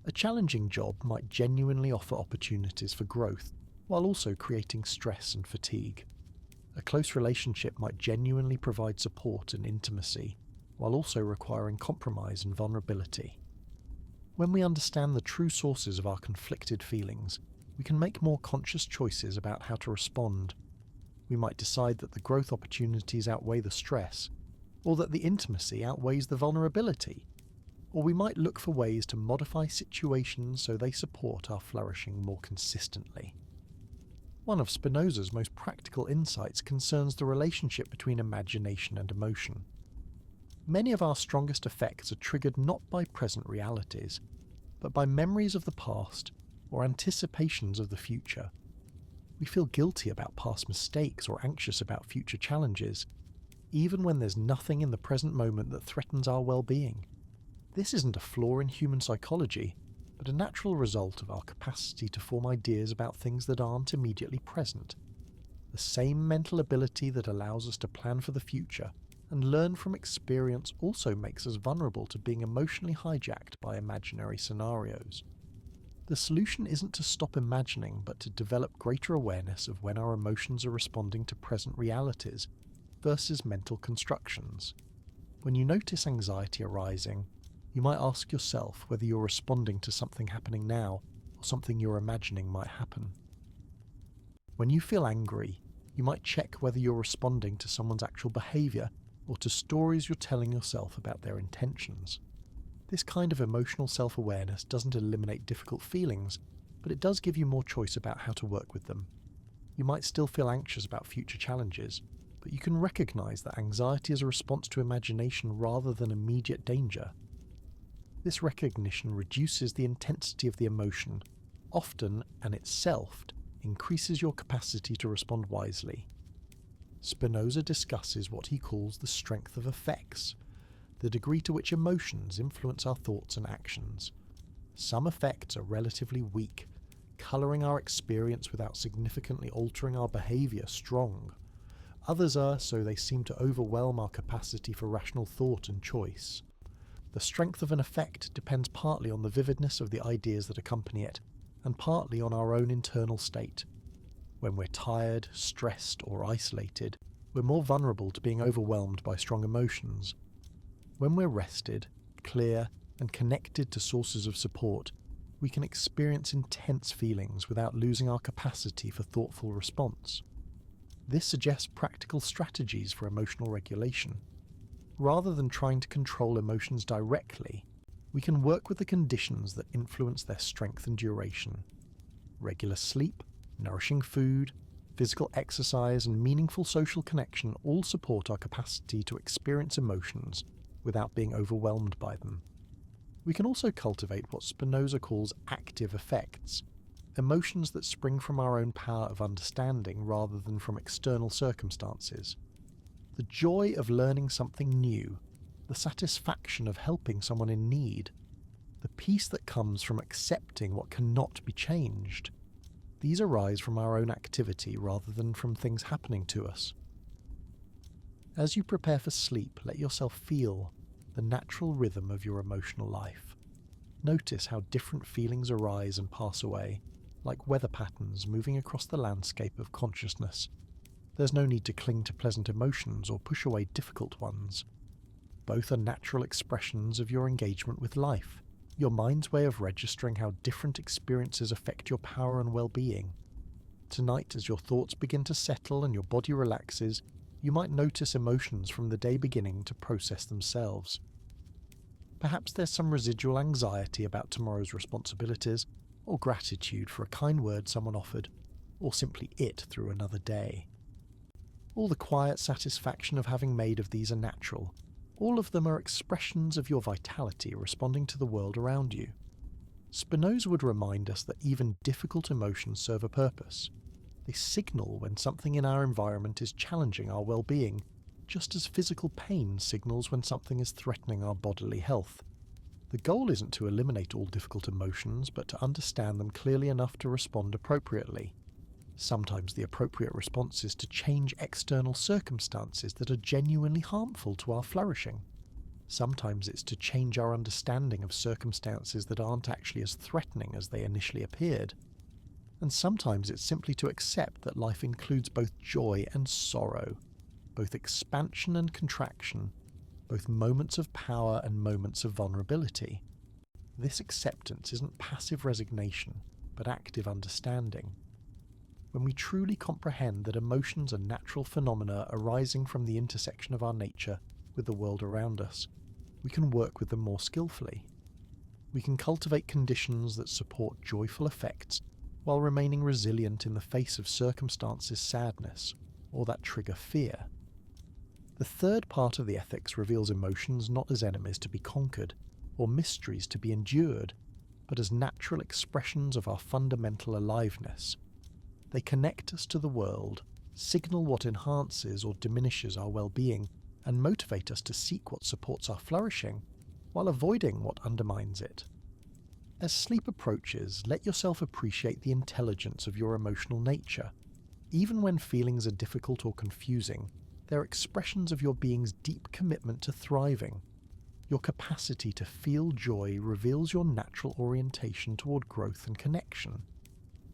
A challenging job might genuinely offer opportunities for growth, while also creating stress and fatigue. A close relationship might genuinely provide support and intimacy, while also requiring compromise and vulnerability. When we understand the true sources of our conflicted feelings, we can make more conscious choices about how to respond. We might decide that the growth opportunities outweigh the stress, or that the intimacy outweighs the vulnerability, or we might look for ways to modify situations so they support our flourishing more consistently. One of Spinoza's most practical insights concerns the relationship between imagination and emotion. Many of our strongest effects are triggered not by present realities, but by memories of the past or anticipations of the future. We feel guilty about past mistakes or anxious about future challenges, even when there's nothing in the present moment that threatens our well-being. This isn't a flaw in human psychology, but a natural result of our capacity to form ideas about things that aren't immediately present. The same mental ability that allows us to plan for the future and learn from experience also makes us vulnerable to being emotionally hijacked by imaginary scenarios. The solution isn't to stop imagining, but to develop greater awareness of when our emotions are responding to present realities versus mental constructions. When you notice anxiety arising, you might ask yourself whether you're responding to something happening now or something you're imagining might happen. When you feel angry, you might check whether you're responding to someone's actual behaviour or to stories you're telling yourself about their intentions. This kind of emotional self-awareness doesn't eliminate difficult feelings, but it does give you more choice about how to work with them. You might still feel anxious about future challenges, but you can recognise that anxiety is a response to imagination rather than immediate danger. This recognition reduces the intensity of the emotion, often, and itself, increases your capacity to respond wisely. Spinoza discusses what he calls the strength of effects, the degree to which emotions influence our thoughts and actions. Some effects are relatively weak, colouring our experience without significantly altering our behaviour strong. Others are so they seem to overwhelm our capacity for rational thought and choice. The strength of an effect depends partly on the vividness of the ideas that accompany it, and partly on our own internal state. When we're tired, stressed, or isolated, we're more vulnerable to being overwhelmed by strong emotions. When we're rested, clear, and connected to sources of support, we can experience intense feelings without losing our capacity for thoughtful response. This suggests practical strategies for emotional regulation. Rather than trying to control emotions directly, we can work with the conditions that influence their strength and duration. Regular sleep, nourishing food, physical exercise, and meaningful social connection all support our capacity to experience emotions without being overwhelmed by them. We can also cultivate what Spinoza calls active effects, emotions that spring from our own power of understanding rather than from external circumstances. The joy of learning something new, the satisfaction of helping someone in need, the peace that comes from accepting what cannot be changed. These arise from our own activity rather than from things happening to us. As you prepare for sleep, let yourself feel the natural rhythm of your emotional life. Notice how different feelings arise and pass away, like weather patterns moving across the landscape of consciousness. There's no need to cling to pleasant emotions or push away difficult ones. Both are natural expressions of your engagement with life, your mind's way of registering how different experiences affect your power and well-being. Tonight, as your thoughts begin to settle and your body relaxes, you might notice emotions from the day beginning to process themselves. Perhaps there's some residual anxiety about tomorrow's responsibilities, or gratitude for a kind word someone offered, or simply it through another day. All the quiet satisfaction of having made of these are natural. All of them are expressions of your vitality responding to the world around you. Spinoza would remind us that even difficult emotions serve a purpose. They signal when something in our environment is challenging our well-being, just as physical pain signals when something is threatening our bodily health. The goal isn't to eliminate all difficult emotions, but to understand them clearly enough to respond appropriately. Sometimes the appropriate response is to change external circumstances that are genuinely harmful to our flourishing. Sometimes it's to change our understanding of circumstances that aren't actually as threatening as they initially appeared. And sometimes it's simply to accept that life includes both joy and sorrow, both expansion and contraction, both moments of power and moments of vulnerability. This acceptance isn't passive resignation, but active understanding. When we truly comprehend that emotions are natural phenomena arising from the intersection of our nature with the world around us, we can work with them more skillfully. We can cultivate conditions that support joyful effects while remaining resilient in the face of circumstances' sadness or that trigger fear. The third part of the ethics reveals emotions not as enemies to be conquered or mysteries to be endured, but as natural expressions of our fundamental aliveness. They connect us to the world, signal what enhances or diminishes our well-being, and motivate us to seek what supports our flourishing, while avoiding what undermines it. As sleep approaches, let yourself appreciate the intelligence of your emotional nature. Even when feelings are difficult or confusing, they're expressions of your being's deep commitment to thriving. Your capacity to feel joy reveals your natural orientation toward growth and connection.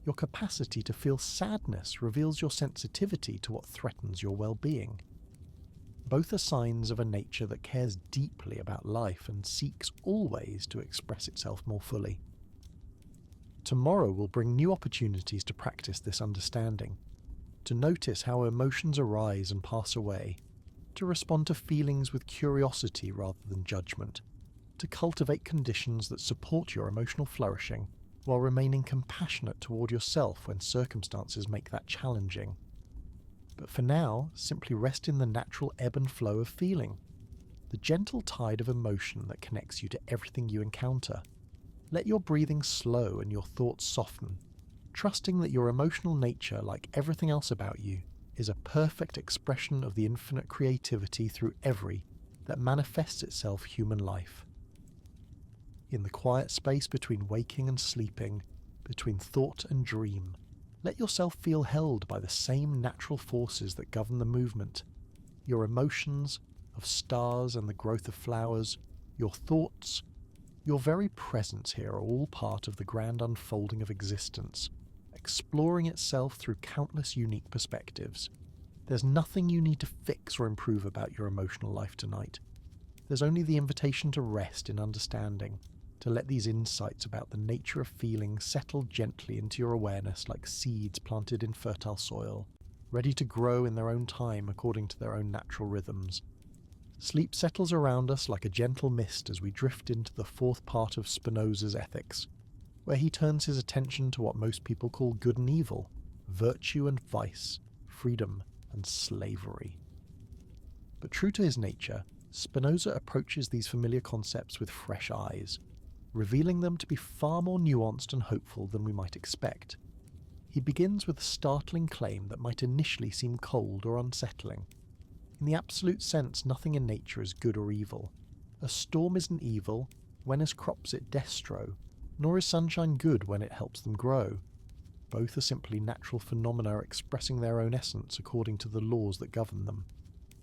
Your capacity to feel sadness reveals your sensitivity to what threatens your well-being. Both are signs of a nature that cares deeply about life and seeks always to express itself more fully. Tomorrow will bring new opportunities to practice this understanding, to notice how emotions arise and pass away, to respond to feelings with curiosity rather than judgment, to cultivate conditions that support your emotional flourishing, while remaining compassionate toward yourself when circumstances make that challenging. But for now, simply rest in the natural ebb and flow of feeling, the gentle tide of emotion that connects you to everything you encounter. Let your breathing slow and your thoughts soften, trusting that your emotional nature, like everything else about you, is a perfect expression of the infinite creativity through every that manifests itself human life. In the quiet space between waking and sleeping, between thought and dream, let yourself feel held by the same natural forces that govern the movement. Your emotions, of stars and the growth of flowers, your thoughts, your very presence here are all part of the grand unfolding of existence, exploring itself through countless unique perspectives. There's nothing you need to fix or improve about your emotional life tonight. There's only the invitation to rest in understanding, to let these insights about the nature of feeling settle gently into your awareness like seeds planted in fertile soil, ready to grow in their own time according to their own natural rhythms. Sleep settles around us like a gentle mist as we drift into the fourth part of Spinoza's Ethics, where he turns his attention to what most people call good and evil, virtue and vice, freedom and slavery. But true to his nature, Spinoza approaches these familiar concepts with fresh eyes, revealing them to be far more nuanced and hopeful than we might expect. He begins with a startling claim that might initially seem cold or unsettling. In the absolute sense, nothing in nature is good or evil. A storm isn't evil when as crops it destro, nor is sunshine good when it helps them grow. Both are simply natural phenomena expressing their own essence according to the laws that govern them.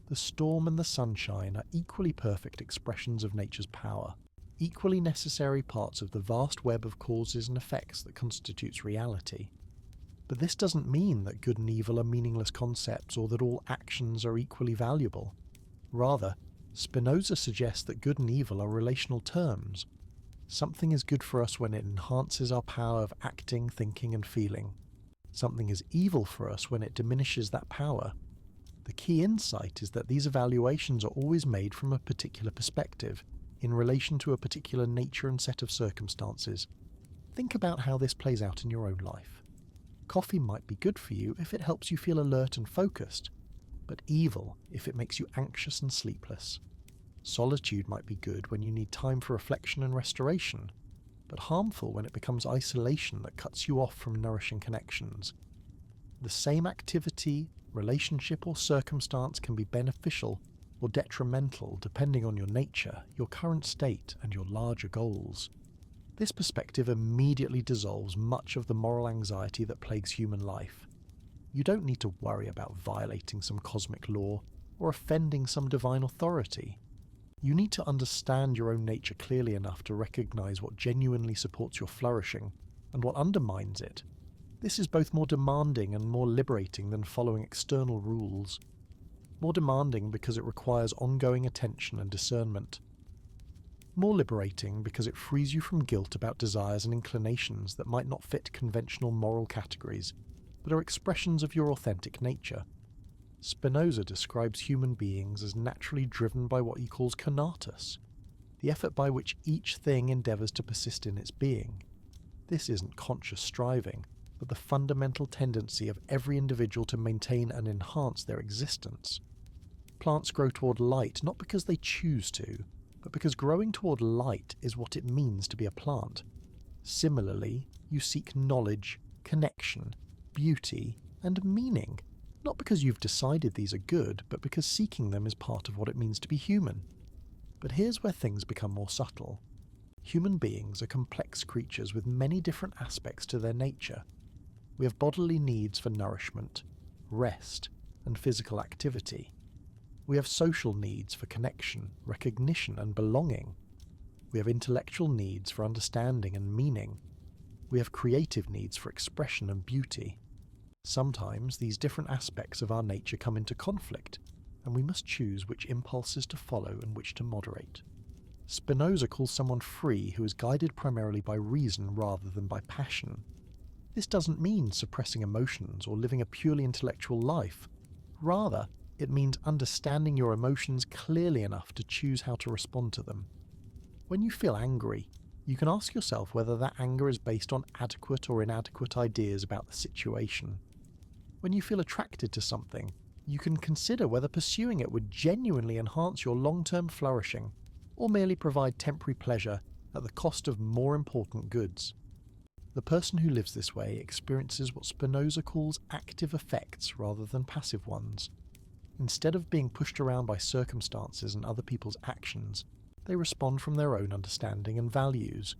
The storm and the sunshine are equally perfect expressions of nature's power, equally necessary parts of the vast web of causes and effects that constitutes reality. But this doesn't mean that good and evil are meaningless concepts or that all actions are equally valuable. Rather, Spinoza suggests that good and evil are relational terms. Something is good for us when it enhances our power of acting, thinking, and feeling. Something is evil for us when it diminishes that power. The key insight is that these evaluations are always made from a particular perspective, in relation to a particular nature and set of circumstances. Think about how this plays out in your own life. Coffee might be good for you if it helps you feel alert and focused, but evil if it makes you anxious and sleepless. Solitude might be good when you need time for reflection and restoration, but harmful when it becomes isolation that cuts you off from nourishing connections. The same activity, relationship, or circumstance can be beneficial or detrimental depending on your nature, your current state, and your larger goals. This perspective immediately dissolves much of the moral anxiety that plagues human life. You don't need to worry about violating some cosmic law or offending some divine authority. You need to understand your own nature clearly enough to recognize what genuinely supports your flourishing and what undermines it. This is both more demanding and more liberating than following external rules. More demanding because it requires ongoing attention and discernment. More liberating because it frees you from guilt about desires and inclinations that might not fit conventional moral categories, but are expressions of your authentic nature. Spinoza describes human beings as naturally driven by what he calls conatus, the effort by which each thing endeavours to persist in its being. This isn't conscious striving, but the fundamental tendency of every individual to maintain and enhance their existence. Plants grow toward light not because they choose to, but because growing toward light is what it means to be a plant. Similarly, you seek knowledge, connection, beauty, and meaning, not because you've decided these are good, but because seeking them is part of what it means to be human. But here's where things become more subtle. Human beings are complex creatures with many different aspects to their nature. We have bodily needs for nourishment, rest, and physical activity. We have social needs for connection, recognition, and belonging. We have intellectual needs for understanding and meaning. We have creative needs for expression and beauty. Sometimes these different aspects of our nature come into conflict, and we must choose which impulses to follow and which to moderate. Spinoza calls someone free who is guided primarily by reason rather than by passion. This doesn't mean suppressing emotions or living a purely intellectual life. Rather, it means understanding your emotions clearly enough to choose how to respond to them. When you feel angry, you can ask yourself whether that anger is based on adequate or inadequate ideas about the situation. When you feel attracted to something, you can consider whether pursuing it would genuinely enhance your long-term flourishing, or merely provide temporary pleasure at the cost of more important goods. The person who lives this way experiences what Spinoza calls active effects rather than passive ones. Instead of being pushed around by circumstances and other people's actions, they respond from their own understanding and values.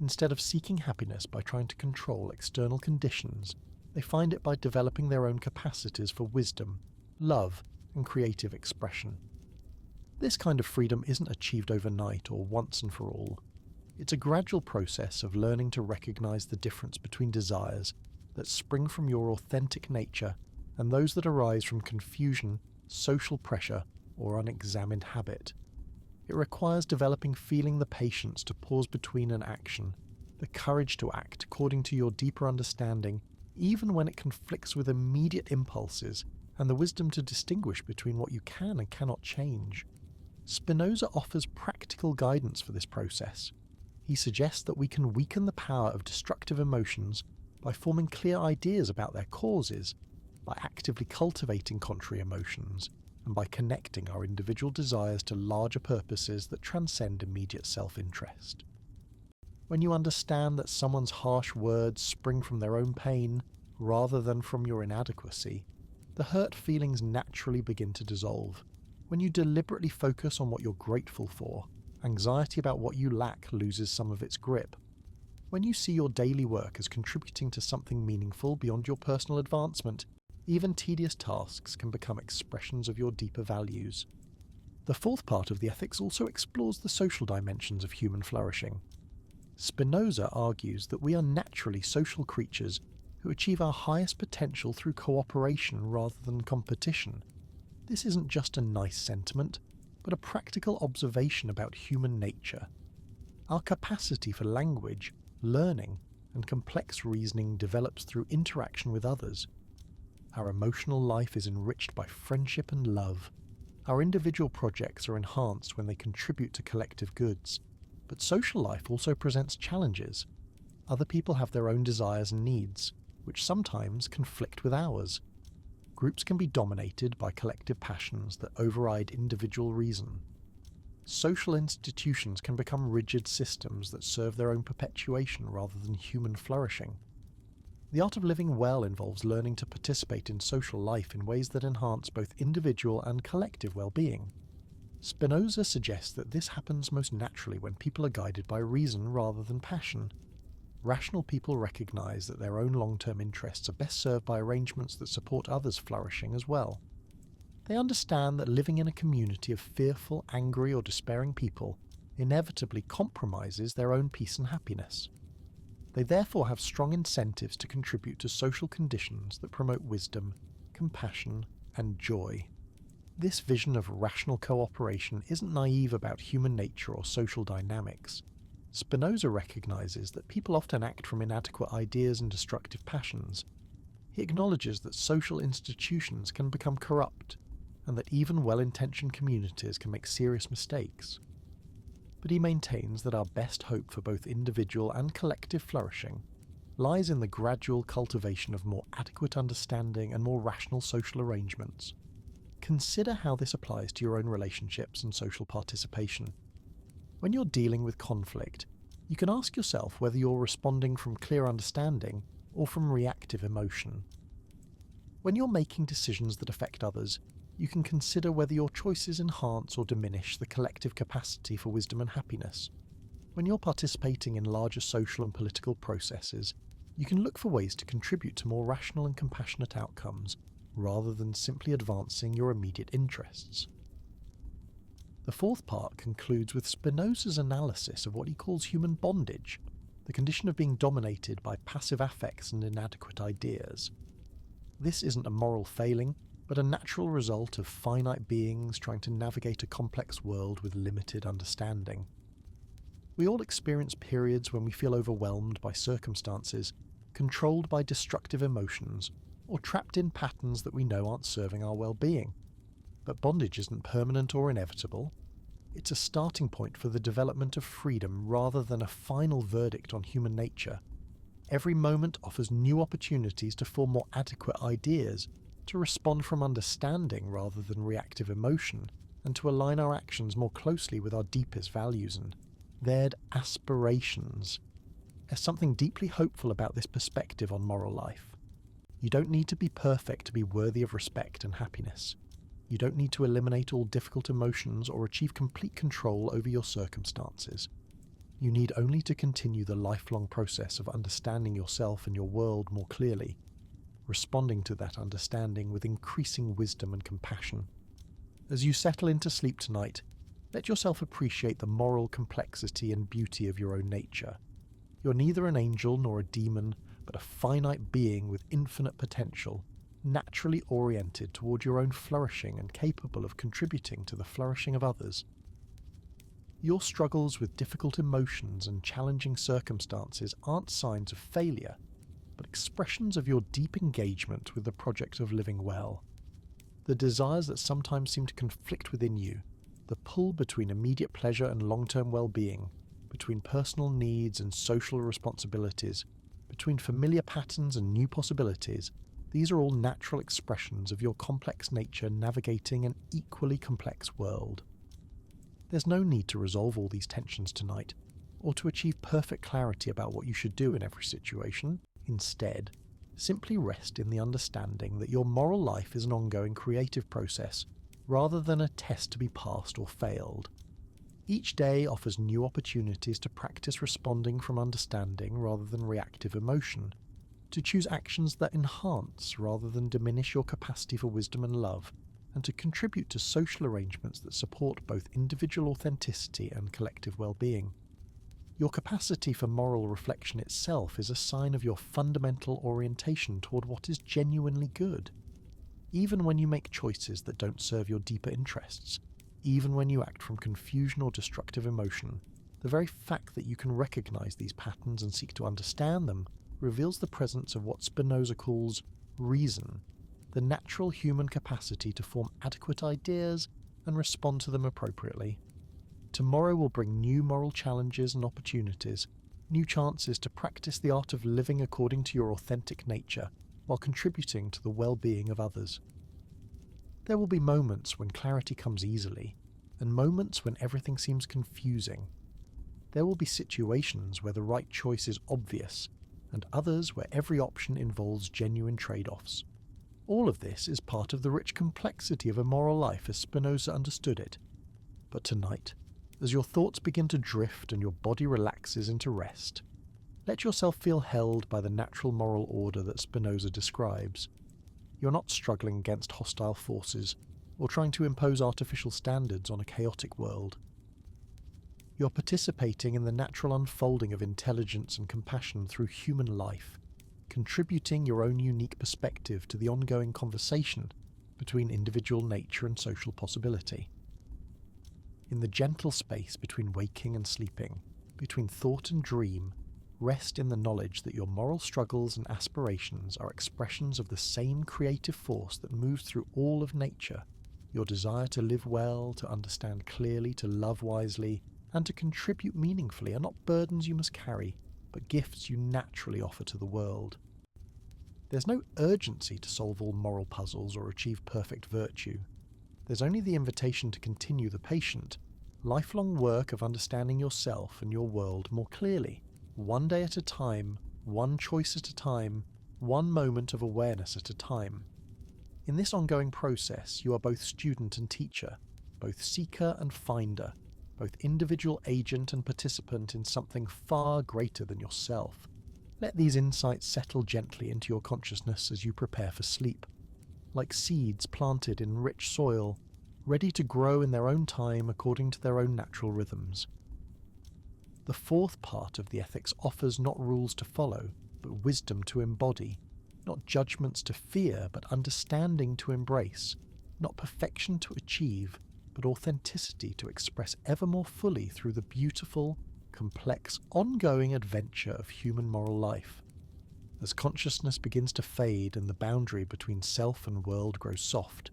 Instead of seeking happiness by trying to control external conditions, they find it by developing their own capacities for wisdom, love, and creative expression. This kind of freedom isn't achieved overnight or once and for all. It's a gradual process of learning to recognize the difference between desires that spring from your authentic nature and those that arise from confusion, social pressure, or unexamined habit. It requires developing the patience to pause between an action, the courage to act according to your deeper understanding, even when it conflicts with immediate impulses, and the wisdom to distinguish between what you can and cannot change. Spinoza offers practical guidance for this process. He suggests that we can weaken the power of destructive emotions by forming clear ideas about their causes, by actively cultivating contrary emotions, and by connecting our individual desires to larger purposes that transcend immediate self-interest. When you understand that someone's harsh words spring from their own pain rather than from your inadequacy, the hurt feelings naturally begin to dissolve. When you deliberately focus on what you're grateful for, anxiety about what you lack loses some of its grip. When you see your daily work as contributing to something meaningful beyond your personal advancement, even tedious tasks can become expressions of your deeper values. The fourth part of the ethics also explores the social dimensions of human flourishing. Spinoza argues that we are naturally social creatures who achieve our highest potential through cooperation rather than competition. This isn't just a nice sentiment, but a practical observation about human nature. Our capacity for language, learning, and complex reasoning develops through interaction with others. Our emotional life is enriched by friendship and love. Our individual projects are enhanced when they contribute to collective goods. But social life also presents challenges. Other people have their own desires and needs, which sometimes conflict with ours. Groups can be dominated by collective passions that override individual reason. Social institutions can become rigid systems that serve their own perpetuation rather than human flourishing. The art of living well involves learning to participate in social life in ways that enhance both individual and collective well-being. Spinoza suggests that this happens most naturally when people are guided by reason rather than passion. Rational people recognize that their own long-term interests are best served by arrangements that support others' flourishing as well. They understand that living in a community of fearful, angry, or despairing people inevitably compromises their own peace and happiness. They therefore have strong incentives to contribute to social conditions that promote wisdom, compassion, and joy. This vision of rational cooperation isn't naive about human nature or social dynamics. Spinoza recognizes that people often act from inadequate ideas and destructive passions. He acknowledges that social institutions can become corrupt, and that even well-intentioned communities can make serious mistakes. But he maintains that our best hope for both individual and collective flourishing lies in the gradual cultivation of more adequate understanding and more rational social arrangements. Consider how this applies to your own relationships and social participation. When you're dealing with conflict, you can ask yourself whether you're responding from clear understanding or from reactive emotion. When you're making decisions that affect others, you can consider whether your choices enhance or diminish the collective capacity for wisdom and happiness. When you're participating in larger social and political processes, you can look for ways to contribute to more rational and compassionate outcomes, rather than simply advancing your immediate interests. The fourth part concludes with Spinoza's analysis of what he calls human bondage, the condition of being dominated by passive affects and inadequate ideas. This isn't a moral failing, but a natural result of finite beings trying to navigate a complex world with limited understanding. We all experience periods when we feel overwhelmed by circumstances, controlled by destructive emotions, or trapped in patterns that we know aren't serving our well-being. But bondage isn't permanent or inevitable. It's a starting point for the development of freedom rather than a final verdict on human nature. Every moment offers new opportunities to form more adequate ideas, to respond from understanding rather than reactive emotion, and to align our actions more closely with our deepest values and their aspirations. There's something deeply hopeful about this perspective on moral life. You don't need to be perfect to be worthy of respect and happiness. You don't need to eliminate all difficult emotions or achieve complete control over your circumstances. You need only to continue the lifelong process of understanding yourself and your world more clearly, responding to that understanding with increasing wisdom and compassion. As you settle into sleep tonight, let yourself appreciate the moral complexity and beauty of your own nature. You're neither an angel nor a demon, but a finite being with infinite potential, naturally oriented toward your own flourishing and capable of contributing to the flourishing of others. Your struggles with difficult emotions and challenging circumstances aren't signs of failure, but expressions of your deep engagement with the project of living well. The desires that sometimes seem to conflict within you, the pull between immediate pleasure and long-term well-being, between personal needs and social responsibilities, between familiar patterns and new possibilities, these are all natural expressions of your complex nature navigating an equally complex world. There's no need to resolve all these tensions tonight, or to achieve perfect clarity about what you should do in every situation. Instead, simply rest in the understanding that your moral life is an ongoing creative process, rather than a test to be passed or failed. Each day offers new opportunities to practice responding from understanding rather than reactive emotion, to choose actions that enhance rather than diminish your capacity for wisdom and love, and to contribute to social arrangements that support both individual authenticity and collective well-being. Your capacity for moral reflection itself is a sign of your fundamental orientation toward what is genuinely good. Even when you make choices that don't serve your deeper interests, even when you act from confusion or destructive emotion, the very fact that you can recognize these patterns and seek to understand them reveals the presence of what Spinoza calls reason, the natural human capacity to form adequate ideas and respond to them appropriately. Tomorrow will bring new moral challenges and opportunities, new chances to practice the art of living according to your authentic nature, while contributing to the well-being of others. There will be moments when clarity comes easily, and moments when everything seems confusing. There will be situations where the right choice is obvious, and others where every option involves genuine trade-offs. All of this is part of the rich complexity of a moral life as Spinoza understood it. But tonight, as your thoughts begin to drift and your body relaxes into rest, let yourself feel held by the natural moral order that Spinoza describes. You're not struggling against hostile forces or trying to impose artificial standards on a chaotic world. You're participating in the natural unfolding of intelligence and compassion through human life, contributing your own unique perspective to the ongoing conversation between individual nature and social possibility. In the gentle space between waking and sleeping, between thought and dream, rest in the knowledge that your moral struggles and aspirations are expressions of the same creative force that moves through all of nature, your desire to live well, to understand clearly, to love wisely, and to contribute meaningfully are not burdens you must carry, but gifts you naturally offer to the world. There's no urgency to solve all moral puzzles or achieve perfect virtue. There's only the invitation to continue the patient, lifelong work of understanding yourself and your world more clearly, one day at a time, one choice at a time, one moment of awareness at a time. In this ongoing process, you are both student and teacher, both seeker and finder, both individual agent and participant in something far greater than yourself. Let these insights settle gently into your consciousness as you prepare for sleep, like seeds planted in rich soil, ready to grow in their own time according to their own natural rhythms. The fourth part of the ethics offers not rules to follow, but wisdom to embody, not judgments to fear, but understanding to embrace, not perfection to achieve, but authenticity to express ever more fully through the beautiful, complex, ongoing adventure of human moral life. As consciousness begins to fade and the boundary between self and world grows soft,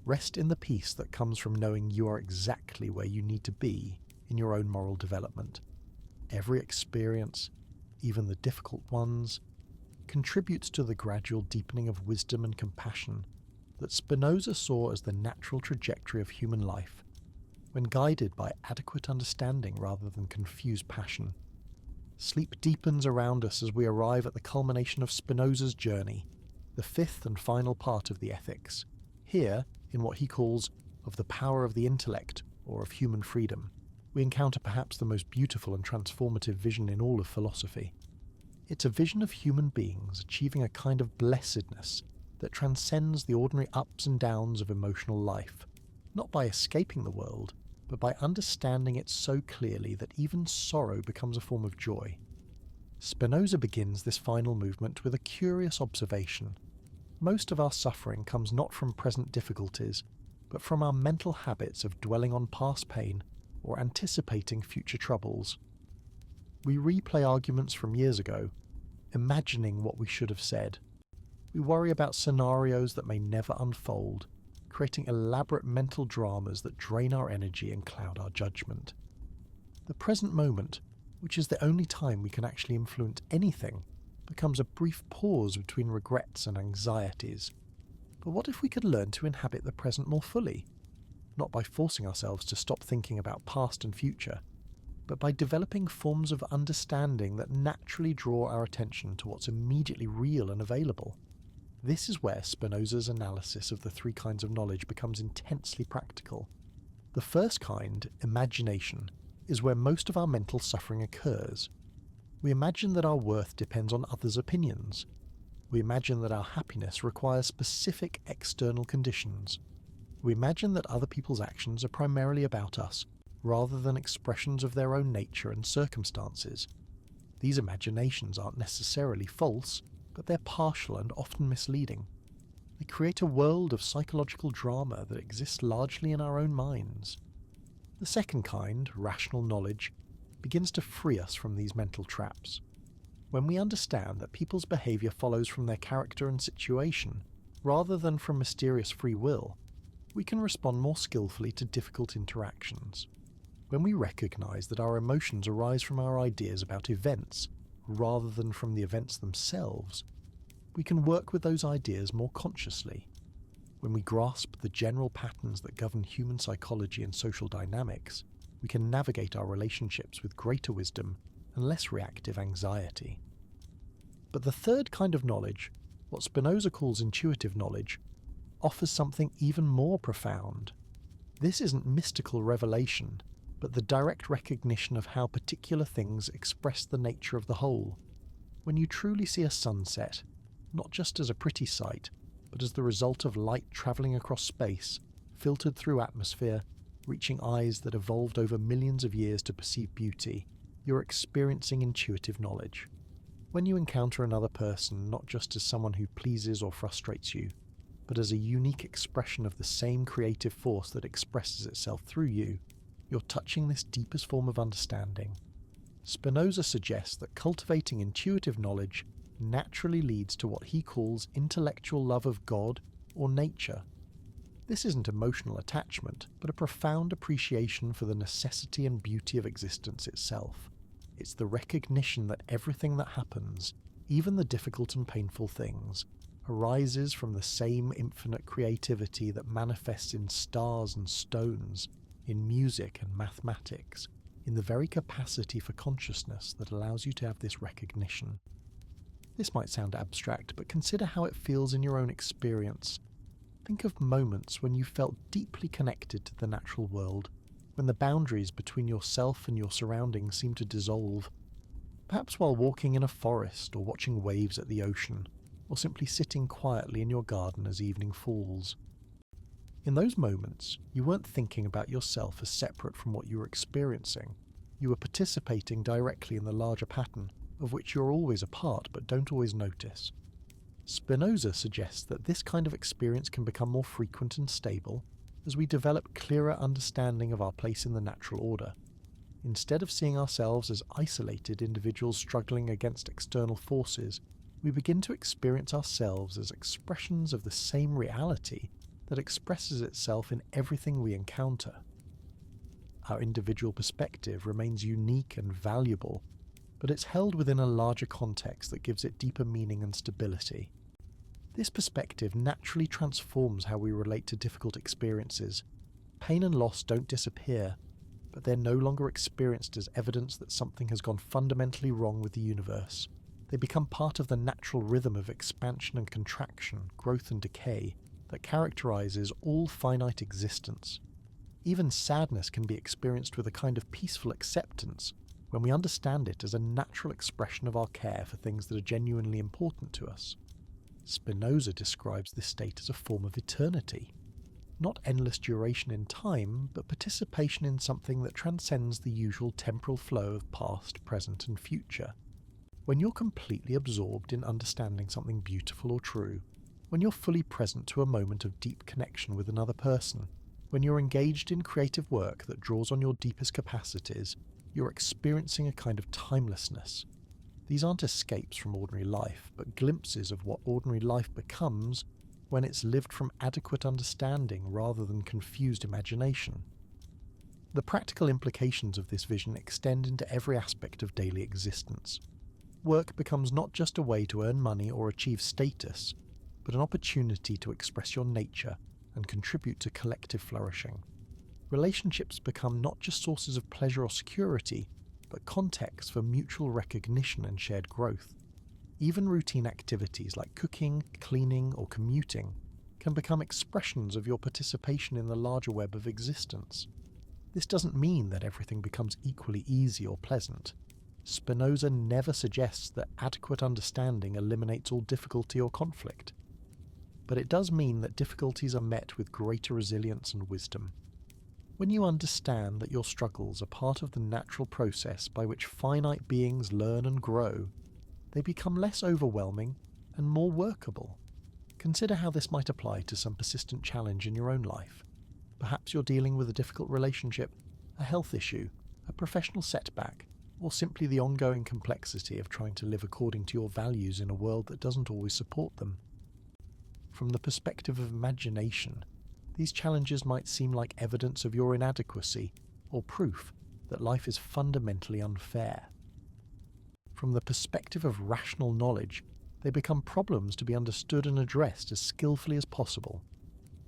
rest in the peace that comes from knowing you are exactly where you need to be in your own moral development. Every experience, even the difficult ones, contributes to the gradual deepening of wisdom and compassion that Spinoza saw as the natural trajectory of human life, when guided by adequate understanding rather than confused passion. Sleep deepens around us as we arrive at the culmination of Spinoza's journey, the fifth and final part of the ethics, here in what he calls of the power of the intellect, or of human freedom. We encounter perhaps the most beautiful and transformative vision in all of philosophy. It's a vision of human beings achieving a kind of blessedness that transcends the ordinary ups and downs of emotional life, not by escaping the world, but by understanding it so clearly that even sorrow becomes a form of joy. Spinoza begins this final movement with a curious observation. Most of our suffering comes not from present difficulties, but from our mental habits of dwelling on past pain or anticipating future troubles. We replay arguments from years ago, imagining what we should have said. We worry about scenarios that may never unfold, creating elaborate mental dramas that drain our energy and cloud our judgment. The present moment, which is the only time we can actually influence anything, becomes a brief pause between regrets and anxieties. But what if we could learn to inhabit the present more fully? Not by forcing ourselves to stop thinking about past and future, but by developing forms of understanding that naturally draw our attention to what's immediately real and available. This is where Spinoza's analysis of the three kinds of knowledge becomes intensely practical. The first kind, imagination, is where most of our mental suffering occurs. We imagine that our worth depends on others' opinions. We imagine that our happiness requires specific external conditions. We imagine that other people's actions are primarily about us, rather than expressions of their own nature and circumstances. These imaginations aren't necessarily false, but they're partial and often misleading. They create a world of psychological drama that exists largely in our own minds. The second kind, rational knowledge, begins to free us from these mental traps. When we understand that people's behaviour follows from their character and situation, rather than from mysterious free will, we can respond more skillfully to difficult interactions. When we recognise that our emotions arise from our ideas about events, rather than from the events themselves, we can work with those ideas more consciously. When we grasp the general patterns that govern human psychology and social dynamics, we can navigate our relationships with greater wisdom and less reactive anxiety. But the third kind of knowledge, what Spinoza calls intuitive knowledge, offers something even more profound. This isn't mystical revelation, but the direct recognition of how particular things express the nature of the whole. When you truly see a sunset, not just as a pretty sight, but as the result of light travelling across space, filtered through atmosphere, reaching eyes that evolved over millions of years to perceive beauty, you're experiencing intuitive knowledge. When you encounter another person not just as someone who pleases or frustrates you, but as a unique expression of the same creative force that expresses itself through you, you're touching this deepest form of understanding. Spinoza suggests that cultivating intuitive knowledge naturally leads to what he calls intellectual love of God or nature. This isn't emotional attachment, but a profound appreciation for the necessity and beauty of existence itself. It's the recognition that everything that happens, even the difficult and painful things, arises from the same infinite creativity that manifests in stars and stones, in music and mathematics, in the very capacity for consciousness that allows you to have this recognition. This might sound abstract, but consider how it feels in your own experience. Think of moments when you felt deeply connected to the natural world, when the boundaries between yourself and your surroundings seem to dissolve. Perhaps while walking in a forest or watching waves at the ocean, or simply sitting quietly in your garden as evening falls. In those moments, you weren't thinking about yourself as separate from what you were experiencing. You were participating directly in the larger pattern, of which you're always a part but don't always notice. Spinoza suggests that this kind of experience can become more frequent and stable as we develop clearer understanding of our place in the natural order. Instead of seeing ourselves as isolated individuals struggling against external forces, we begin to experience ourselves as expressions of the same reality that expresses itself in everything we encounter. Our individual perspective remains unique and valuable, but it's held within a larger context that gives it deeper meaning and stability. This perspective naturally transforms how we relate to difficult experiences. Pain and loss don't disappear, but they're no longer experienced as evidence that something has gone fundamentally wrong with the universe. They become part of the natural rhythm of expansion and contraction, growth and decay, that characterizes all finite existence. Even sadness can be experienced with a kind of peaceful acceptance when we understand it as a natural expression of our care for things that are genuinely important to us. Spinoza describes this state as a form of eternity. Not endless duration in time, but participation in something that transcends the usual temporal flow of past, present, and future. When you're completely absorbed in understanding something beautiful or true, when you're fully present to a moment of deep connection with another person, when you're engaged in creative work that draws on your deepest capacities, you're experiencing a kind of timelessness. These aren't escapes from ordinary life, but glimpses of what ordinary life becomes when it's lived from adequate understanding rather than confused imagination. The practical implications of this vision extend into every aspect of daily existence. Work becomes not just a way to earn money or achieve status, but an opportunity to express your nature and contribute to collective flourishing. Relationships become not just sources of pleasure or security, but contexts for mutual recognition and shared growth. Even routine activities like cooking, cleaning, or commuting can become expressions of your participation in the larger web of existence. This doesn't mean that everything becomes equally easy or pleasant. Spinoza never suggests that adequate understanding eliminates all difficulty or conflict. But it does mean that difficulties are met with greater resilience and wisdom. When you understand that your struggles are part of the natural process by which finite beings learn and grow, they become less overwhelming and more workable. Consider how this might apply to some persistent challenge in your own life. Perhaps you're dealing with a difficult relationship, a health issue, a professional setback, or simply the ongoing complexity of trying to live according to your values in a world that doesn't always support them. From the perspective of imagination, these challenges might seem like evidence of your inadequacy or proof that life is fundamentally unfair. From the perspective of rational knowledge, They become problems to be understood and addressed as skillfully as possible.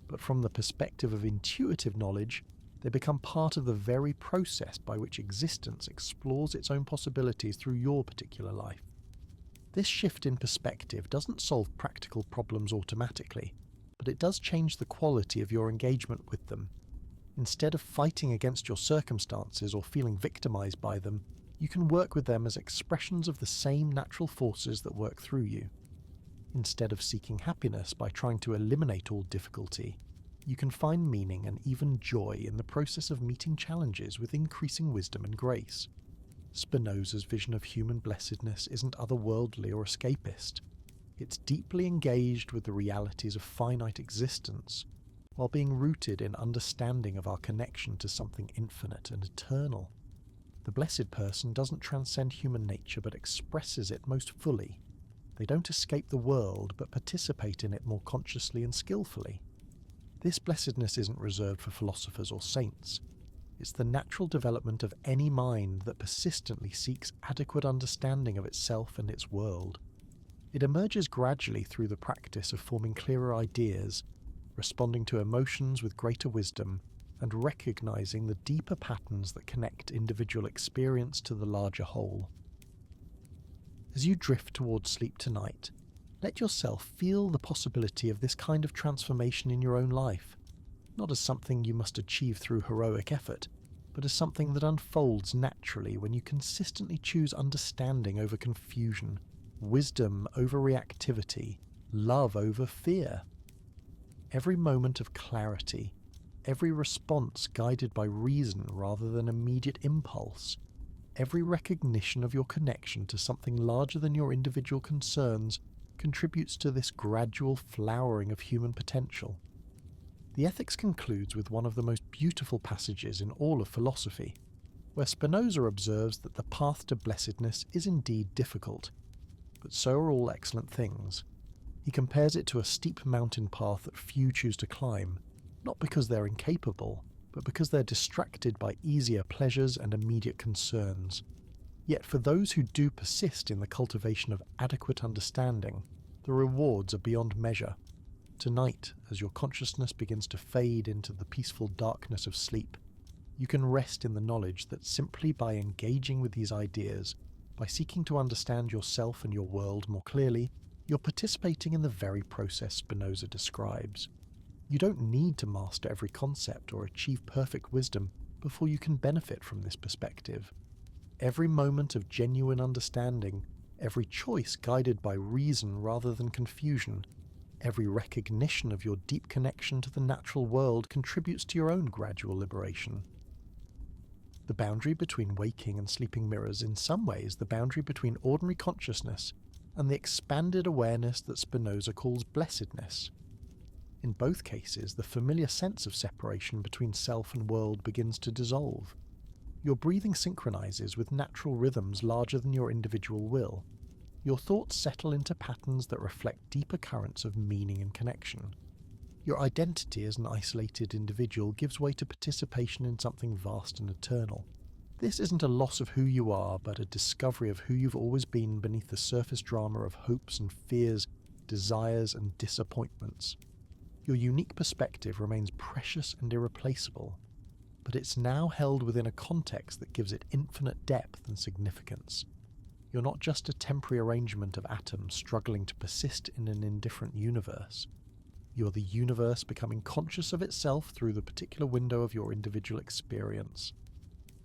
But from the perspective of intuitive knowledge, they become part of the very process by which existence explores its own possibilities through your particular life. This shift in perspective doesn't solve practical problems automatically, but it does change the quality of your engagement with them. Instead of fighting against your circumstances or feeling victimized by them, you can work with them as expressions of the same natural forces that work through you. Instead of seeking happiness by trying to eliminate all difficulty, you can find meaning and even joy in the process of meeting challenges with increasing wisdom and grace. Spinoza's vision of human blessedness isn't otherworldly or escapist. It's deeply engaged with the realities of finite existence, while being rooted in understanding of our connection to something infinite and eternal. The blessed person doesn't transcend human nature but expresses it most fully. They don't escape the world but participate in it more consciously and skillfully. This blessedness isn't reserved for philosophers or saints. It's the natural development of any mind that persistently seeks adequate understanding of itself and its world. It emerges gradually through the practice of forming clearer ideas, responding to emotions with greater wisdom, and recognizing the deeper patterns that connect individual experience to the larger whole. As you drift towards sleep tonight, let yourself feel the possibility of this kind of transformation in your own life, not as something you must achieve through heroic effort, but as something that unfolds naturally when you consistently choose understanding over confusion, wisdom over reactivity, love over fear. Every moment of clarity, every response guided by reason rather than immediate impulse, every recognition of your connection to something larger than your individual concerns contributes to this gradual flowering of human potential. The Ethics concludes with one of the most beautiful passages in all of philosophy, where Spinoza observes that the path to blessedness is indeed difficult, but so are all excellent things. He compares it to a steep mountain path that few choose to climb, not because they're incapable, but because they're distracted by easier pleasures and immediate concerns. Yet for those who do persist in the cultivation of adequate understanding, the rewards are beyond measure. Tonight, as your consciousness begins to fade into the peaceful darkness of sleep, you can rest in the knowledge that simply by engaging with these ideas, by seeking to understand yourself and your world more clearly, you're participating in the very process Spinoza describes. You don't need to master every concept or achieve perfect wisdom before you can benefit from this perspective. Every moment of genuine understanding, every choice guided by reason rather than confusion, every recognition of your deep connection to the natural world contributes to your own gradual liberation. The boundary between waking and sleeping mirrors in some ways the boundary between ordinary consciousness and the expanded awareness that Spinoza calls blessedness. In both cases, the familiar sense of separation between self and world begins to dissolve. Your breathing synchronizes with natural rhythms larger than your individual will. Your thoughts settle into patterns that reflect deeper currents of meaning and connection. Your identity as an isolated individual gives way to participation in something vast and eternal. This isn't a loss of who you are, but a discovery of who you've always been beneath the surface drama of hopes and fears, desires and disappointments. Your unique perspective remains precious and irreplaceable, but it's now held within a context that gives it infinite depth and significance. You're not just a temporary arrangement of atoms struggling to persist in an indifferent universe. You're the universe becoming conscious of itself through the particular window of your individual experience.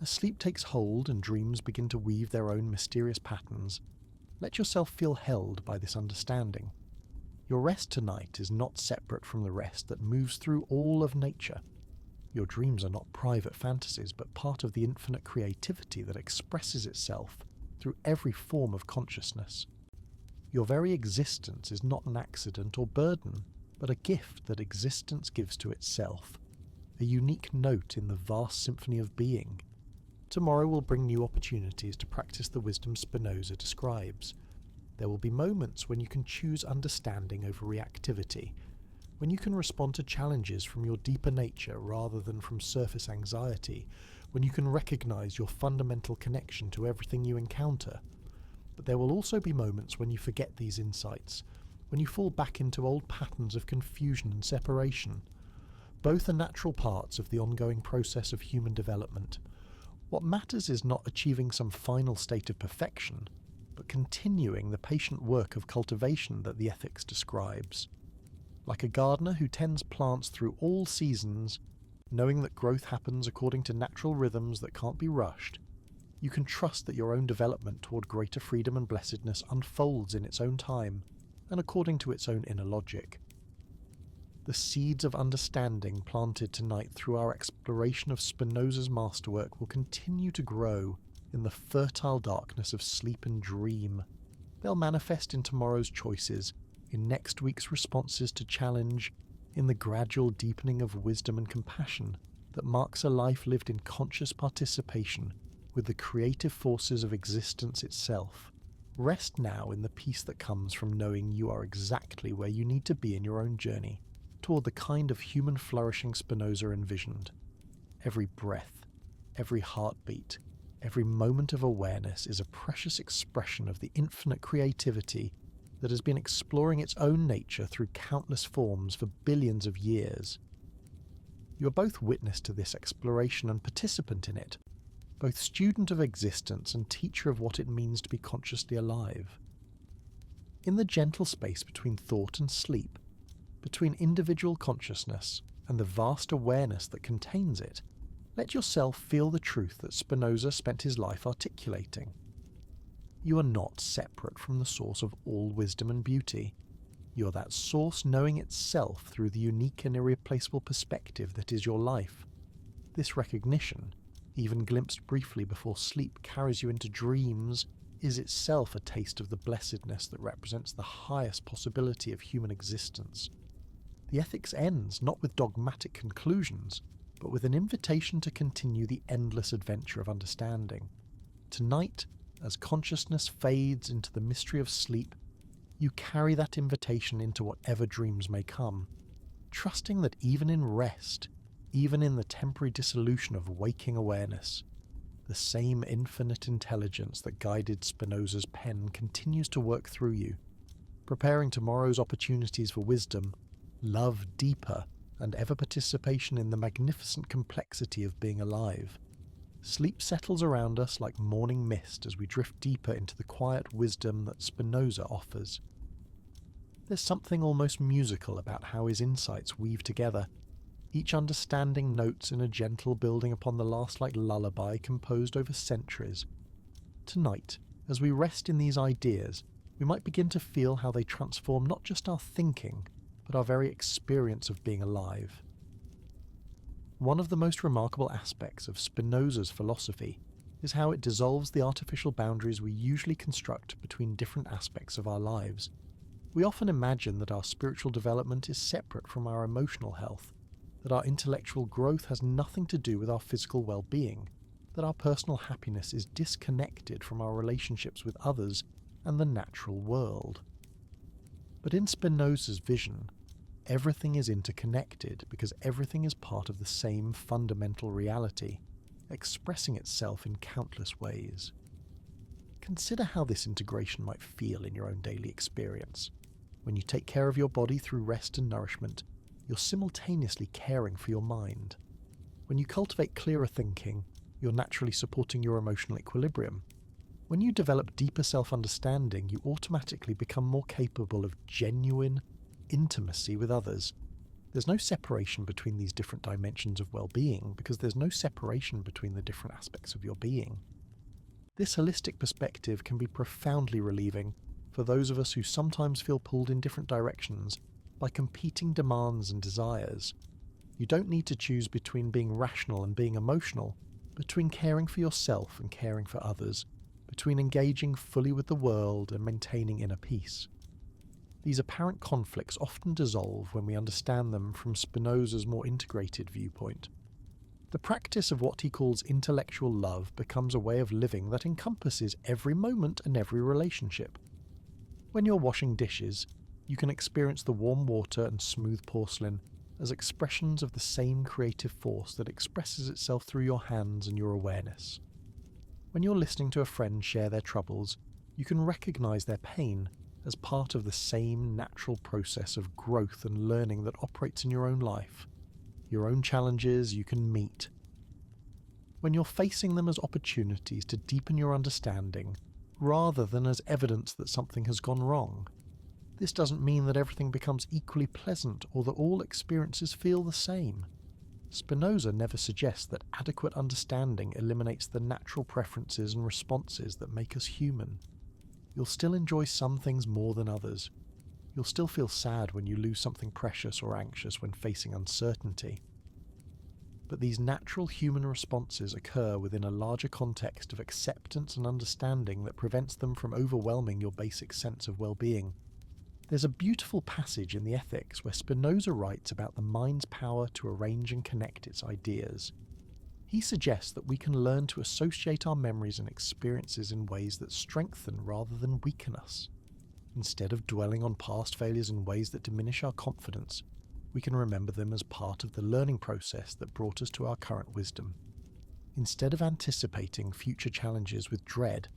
As sleep takes hold and dreams begin to weave their own mysterious patterns, let yourself feel held by this understanding. Your rest tonight is not separate from the rest that moves through all of nature. Your dreams are not private fantasies, but part of the infinite creativity that expresses itself through every form of consciousness. Your very existence is not an accident or burden, but a gift that existence gives to itself, a unique note in the vast symphony of being. Tomorrow will bring new opportunities to practice the wisdom Spinoza describes. There will be moments when you can choose understanding over reactivity, when you can respond to challenges from your deeper nature rather than from surface anxiety, when you can recognize your fundamental connection to everything you encounter. But there will also be moments when you forget these insights, when you fall back into old patterns of confusion and separation. Both are natural parts of the ongoing process of human development. What matters is not achieving some final state of perfection, but continuing the patient work of cultivation that the ethics describes. Like a gardener who tends plants through all seasons, knowing that growth happens according to natural rhythms that can't be rushed, you can trust that your own development toward greater freedom and blessedness unfolds in its own time and according to its own inner logic. The seeds of understanding planted tonight through our exploration of Spinoza's masterwork will continue to grow in the fertile darkness of sleep and dream. They'll manifest in tomorrow's choices, in next week's responses to challenge, in the gradual deepening of wisdom and compassion that marks a life lived in conscious participation with the creative forces of existence itself. Rest now in the peace that comes from knowing you are exactly where you need to be in your own journey toward the kind of human flourishing Spinoza envisioned. Every breath, every heartbeat, every moment of awareness is a precious expression of the infinite creativity that has been exploring its own nature through countless forms for billions of years. You are both witness to this exploration and participant in it, both student of existence and teacher of what it means to be consciously alive. In the gentle space between thought and sleep, between individual consciousness and the vast awareness that contains it, let yourself feel the truth that Spinoza spent his life articulating. You are not separate from the source of all wisdom and beauty. You are that source knowing itself through the unique and irreplaceable perspective that is your life. This recognition, even glimpsed briefly before sleep carries you into dreams, is itself a taste of the blessedness that represents the highest possibility of human existence. The ethics ends not with dogmatic conclusions, but with an invitation to continue the endless adventure of understanding. Tonight, as consciousness fades into the mystery of sleep, you carry that invitation into whatever dreams may come, trusting that even in rest, even in the temporary dissolution of waking awareness, the same infinite intelligence that guided Spinoza's pen continues to work through you, preparing tomorrow's opportunities for wisdom, love deeper, and ever participation in the magnificent complexity of being alive. Sleep settles around us like morning mist as we drift deeper into the quiet wisdom that Spinoza offers. There's something almost musical about how his insights weave together, each understanding notes in a gentle building upon the last like lullaby composed over centuries. Tonight, as we rest in these ideas, we might begin to feel how they transform not just our thinking, but our very experience of being alive. One of the most remarkable aspects of Spinoza's philosophy is how it dissolves the artificial boundaries we usually construct between different aspects of our lives. We often imagine that our spiritual development is separate from our emotional health, that our intellectual growth has nothing to do with our physical well-being, that our personal happiness is disconnected from our relationships with others and the natural world. But in Spinoza's vision, everything is interconnected because everything is part of the same fundamental reality, expressing itself in countless ways. Consider how this integration might feel in your own daily experience. When you take care of your body through rest and nourishment, you're simultaneously caring for your mind. When you cultivate clearer thinking, you're naturally supporting your emotional equilibrium. When you develop deeper self-understanding, you automatically become more capable of genuine intimacy with others. There's no separation between these different dimensions of well-being because there's no separation between the different aspects of your being. This holistic perspective can be profoundly relieving for those of us who sometimes feel pulled in different directions by competing demands and desires. You don't need to choose between being rational and being emotional, between caring for yourself and caring for others, between engaging fully with the world and maintaining inner peace. These apparent conflicts often dissolve when we understand them from Spinoza's more integrated viewpoint. The practice of what he calls intellectual love becomes a way of living that encompasses every moment and every relationship. When you're washing dishes, you can experience the warm water and smooth porcelain as expressions of the same creative force that expresses itself through your hands and your awareness. When you're listening to a friend share their troubles, You can recognize their pain as part of the same natural process of growth and learning that operates in your own life, your own challenges you can meet. When you're facing them as opportunities to deepen your understanding, rather than as evidence that something has gone wrong. This doesn't mean that everything becomes equally pleasant or that all experiences feel the same. Spinoza never suggests that adequate understanding eliminates the natural preferences and responses that make us human. You'll still enjoy some things more than others. You'll still feel sad when you lose something precious or anxious when facing uncertainty. But these natural human responses occur within a larger context of acceptance and understanding that prevents them from overwhelming your basic sense of well-being. There's a beautiful passage in the Ethics where Spinoza writes about the mind's power to arrange and connect its ideas. He suggests that we can learn to associate our memories and experiences in ways that strengthen rather than weaken us. Instead of dwelling on past failures in ways that diminish our confidence, we can remember them as part of the learning process that brought us to our current wisdom. Instead of anticipating future challenges with dread,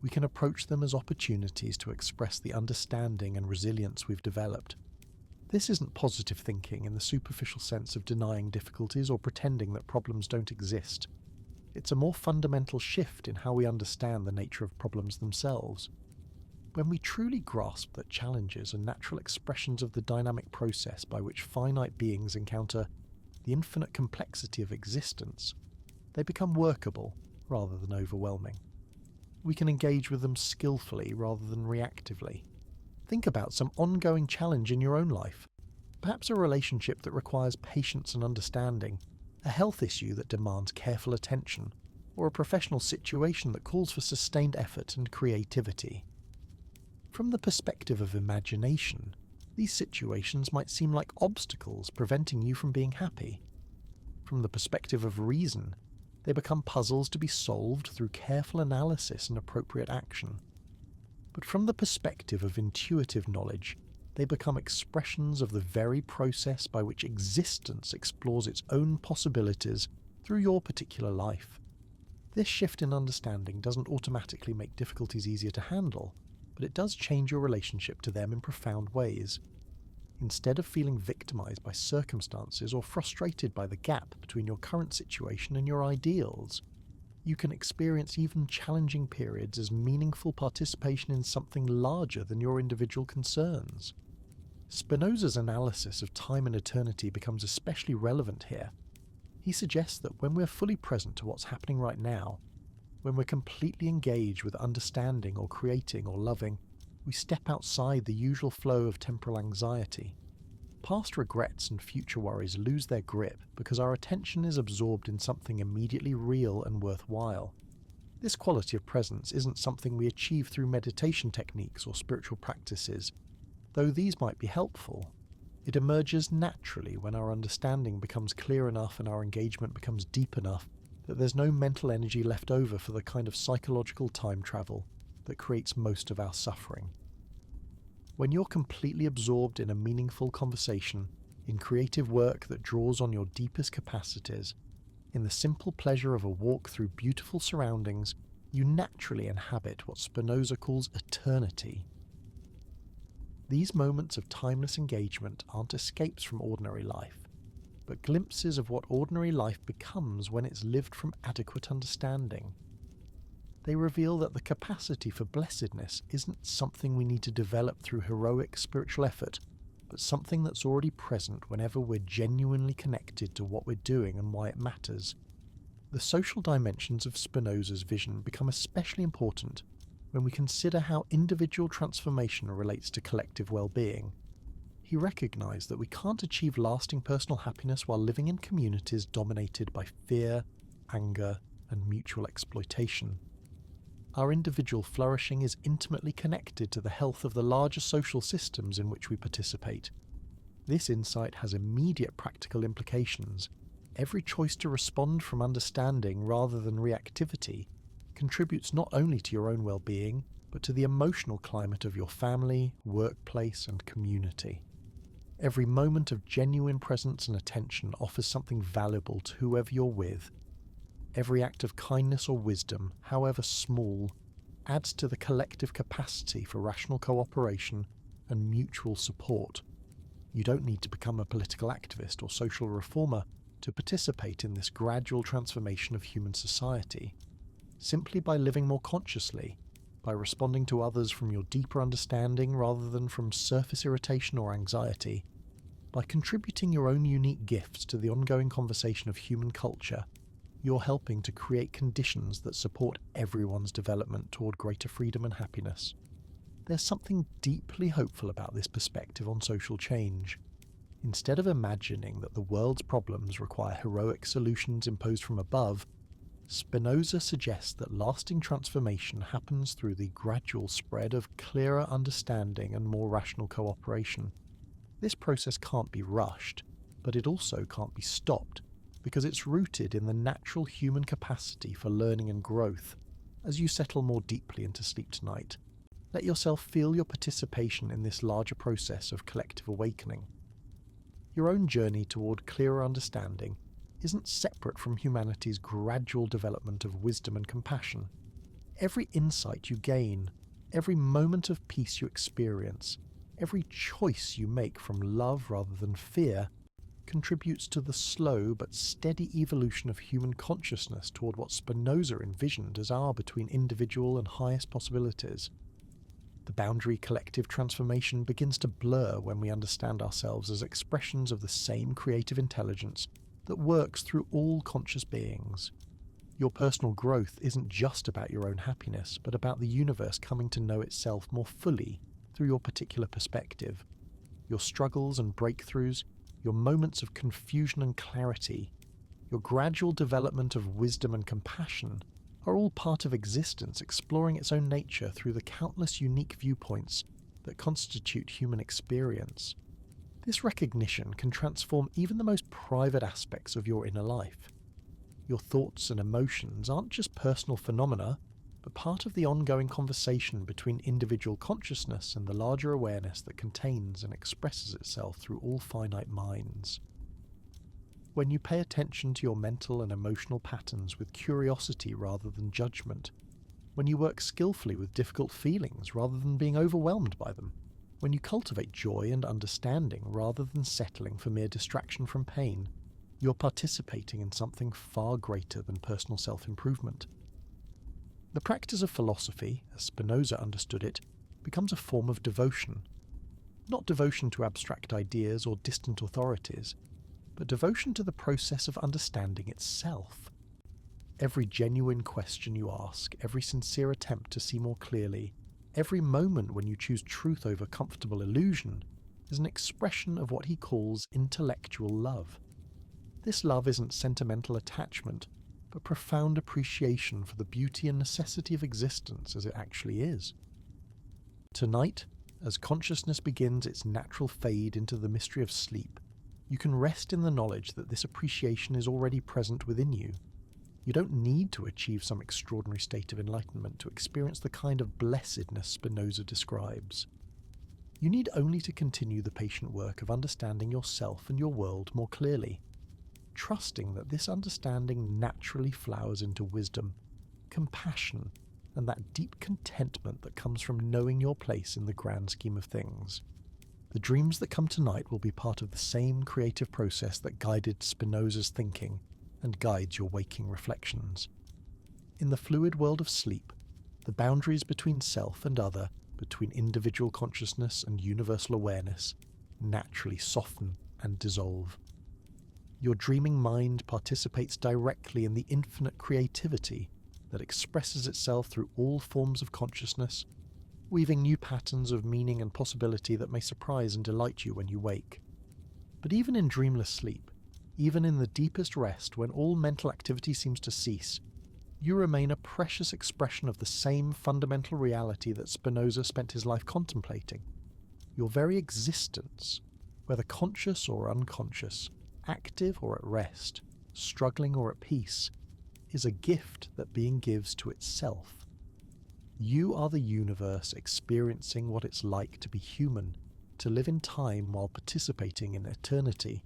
we can approach them as opportunities to express the understanding and resilience we've developed. This isn't positive thinking in the superficial sense of denying difficulties or pretending that problems don't exist. It's a more fundamental shift in how we understand the nature of problems themselves. When we truly grasp that challenges are natural expressions of the dynamic process by which finite beings encounter the infinite complexity of existence, they become workable rather than overwhelming. We can engage with them skillfully rather than reactively. Think about some ongoing challenge in your own life. Perhaps a relationship that requires patience and understanding, a health issue that demands careful attention, or a professional situation that calls for sustained effort and creativity. From the perspective of imagination, these situations might seem like obstacles preventing you from being happy. From the perspective of reason, they become puzzles to be solved through careful analysis and appropriate action. But from the perspective of intuitive knowledge, they become expressions of the very process by which existence explores its own possibilities through your particular life. This shift in understanding doesn't automatically make difficulties easier to handle, but it does change your relationship to them in profound ways. Instead of feeling victimized by circumstances or frustrated by the gap between your current situation and your ideals, you can experience even challenging periods as meaningful participation in something larger than your individual concerns. Spinoza's analysis of time and eternity becomes especially relevant here. He suggests that when we're fully present to what's happening right now, when we're completely engaged with understanding or creating or loving, we step outside the usual flow of temporal anxiety. Past regrets and future worries lose their grip because our attention is absorbed in something immediately real and worthwhile. This quality of presence isn't something we achieve through meditation techniques or spiritual practices, though these might be helpful. It emerges naturally when our understanding becomes clear enough and our engagement becomes deep enough that there's no mental energy left over for the kind of psychological time travel that creates most of our suffering. When you're completely absorbed in a meaningful conversation, in creative work that draws on your deepest capacities, in the simple pleasure of a walk through beautiful surroundings, you naturally inhabit what Spinoza calls eternity. These moments of timeless engagement aren't escapes from ordinary life, but glimpses of what ordinary life becomes when it's lived from adequate understanding. They reveal that the capacity for blessedness isn't something we need to develop through heroic spiritual effort, but something that's already present whenever we're genuinely connected to what we're doing and why it matters. The social dimensions of Spinoza's vision become especially important when we consider how individual transformation relates to collective well-being. He recognized that we can't achieve lasting personal happiness while living in communities dominated by fear, anger, and mutual exploitation. Our individual flourishing is intimately connected to the health of the larger social systems in which we participate. This insight has immediate practical implications. Every choice to respond from understanding rather than reactivity contributes not only to your own well-being, but to the emotional climate of your family, workplace, and community. Every moment of genuine presence and attention offers something valuable to whoever you're with. Every act of kindness or wisdom, however small, adds to the collective capacity for rational cooperation and mutual support. You don't need to become a political activist or social reformer to participate in this gradual transformation of human society. Simply by living more consciously, by responding to others from your deeper understanding rather than from surface irritation or anxiety, by contributing your own unique gifts to the ongoing conversation of human culture, you're helping to create conditions that support everyone's development toward greater freedom and happiness. There's something deeply hopeful about this perspective on social change. Instead of imagining that the world's problems require heroic solutions imposed from above, Spinoza suggests that lasting transformation happens through the gradual spread of clearer understanding and more rational cooperation. This process can't be rushed, but it also can't be stopped, because it's rooted in the natural human capacity for learning and growth. As you settle more deeply into sleep tonight, let yourself feel your participation in this larger process of collective awakening. Your own journey toward clearer understanding isn't separate from humanity's gradual development of wisdom and compassion. Every insight you gain, every moment of peace you experience, every choice you make from love rather than fear contributes to the slow but steady evolution of human consciousness toward what Spinoza envisioned as our between individual and highest possibilities. The boundary collective transformation begins to blur when we understand ourselves as expressions of the same creative intelligence that works through all conscious beings. Your personal growth isn't just about your own happiness, but about the universe coming to know itself more fully through your particular perspective. Your struggles and breakthroughs, your moments of confusion and clarity, your gradual development of wisdom and compassion are all part of existence exploring its own nature through the countless unique viewpoints that constitute human experience. This recognition can transform even the most private aspects of your inner life. Your thoughts and emotions aren't just personal phenomena, but part of the ongoing conversation between individual consciousness and the larger awareness that contains and expresses itself through all finite minds. When you pay attention to your mental and emotional patterns with curiosity rather than judgment, when you work skillfully with difficult feelings rather than being overwhelmed by them, when you cultivate joy and understanding rather than settling for mere distraction from pain, you're participating in something far greater than personal self-improvement. The practice of philosophy, as Spinoza understood it, becomes a form of devotion. Not devotion to abstract ideas or distant authorities, but devotion to the process of understanding itself. Every genuine question you ask, every sincere attempt to see more clearly, every moment when you choose truth over comfortable illusion, is an expression of what he calls intellectual love. This love isn't sentimental attachment, but profound appreciation for the beauty and necessity of existence as it actually is. Tonight, as consciousness begins its natural fade into the mystery of sleep, you can rest in the knowledge that this appreciation is already present within you. You don't need to achieve some extraordinary state of enlightenment to experience the kind of blessedness Spinoza describes. You need only to continue the patient work of understanding yourself and your world more clearly, trusting that this understanding naturally flowers into wisdom, compassion, and that deep contentment that comes from knowing your place in the grand scheme of things. The dreams that come tonight will be part of the same creative process that guided Spinoza's thinking and guides your waking reflections. In the fluid world of sleep, the boundaries between self and other, between individual consciousness and universal awareness, naturally soften and dissolve. Your dreaming mind participates directly in the infinite creativity that expresses itself through all forms of consciousness, weaving new patterns of meaning and possibility that may surprise and delight you when you wake. But even in dreamless sleep, even in the deepest rest when all mental activity seems to cease, you remain a precious expression of the same fundamental reality that Spinoza spent his life contemplating. Your very existence, whether conscious or unconscious, active or at rest, struggling or at peace, is a gift that being gives to itself. You are the universe experiencing what it's like to be human, to live in time while participating in eternity,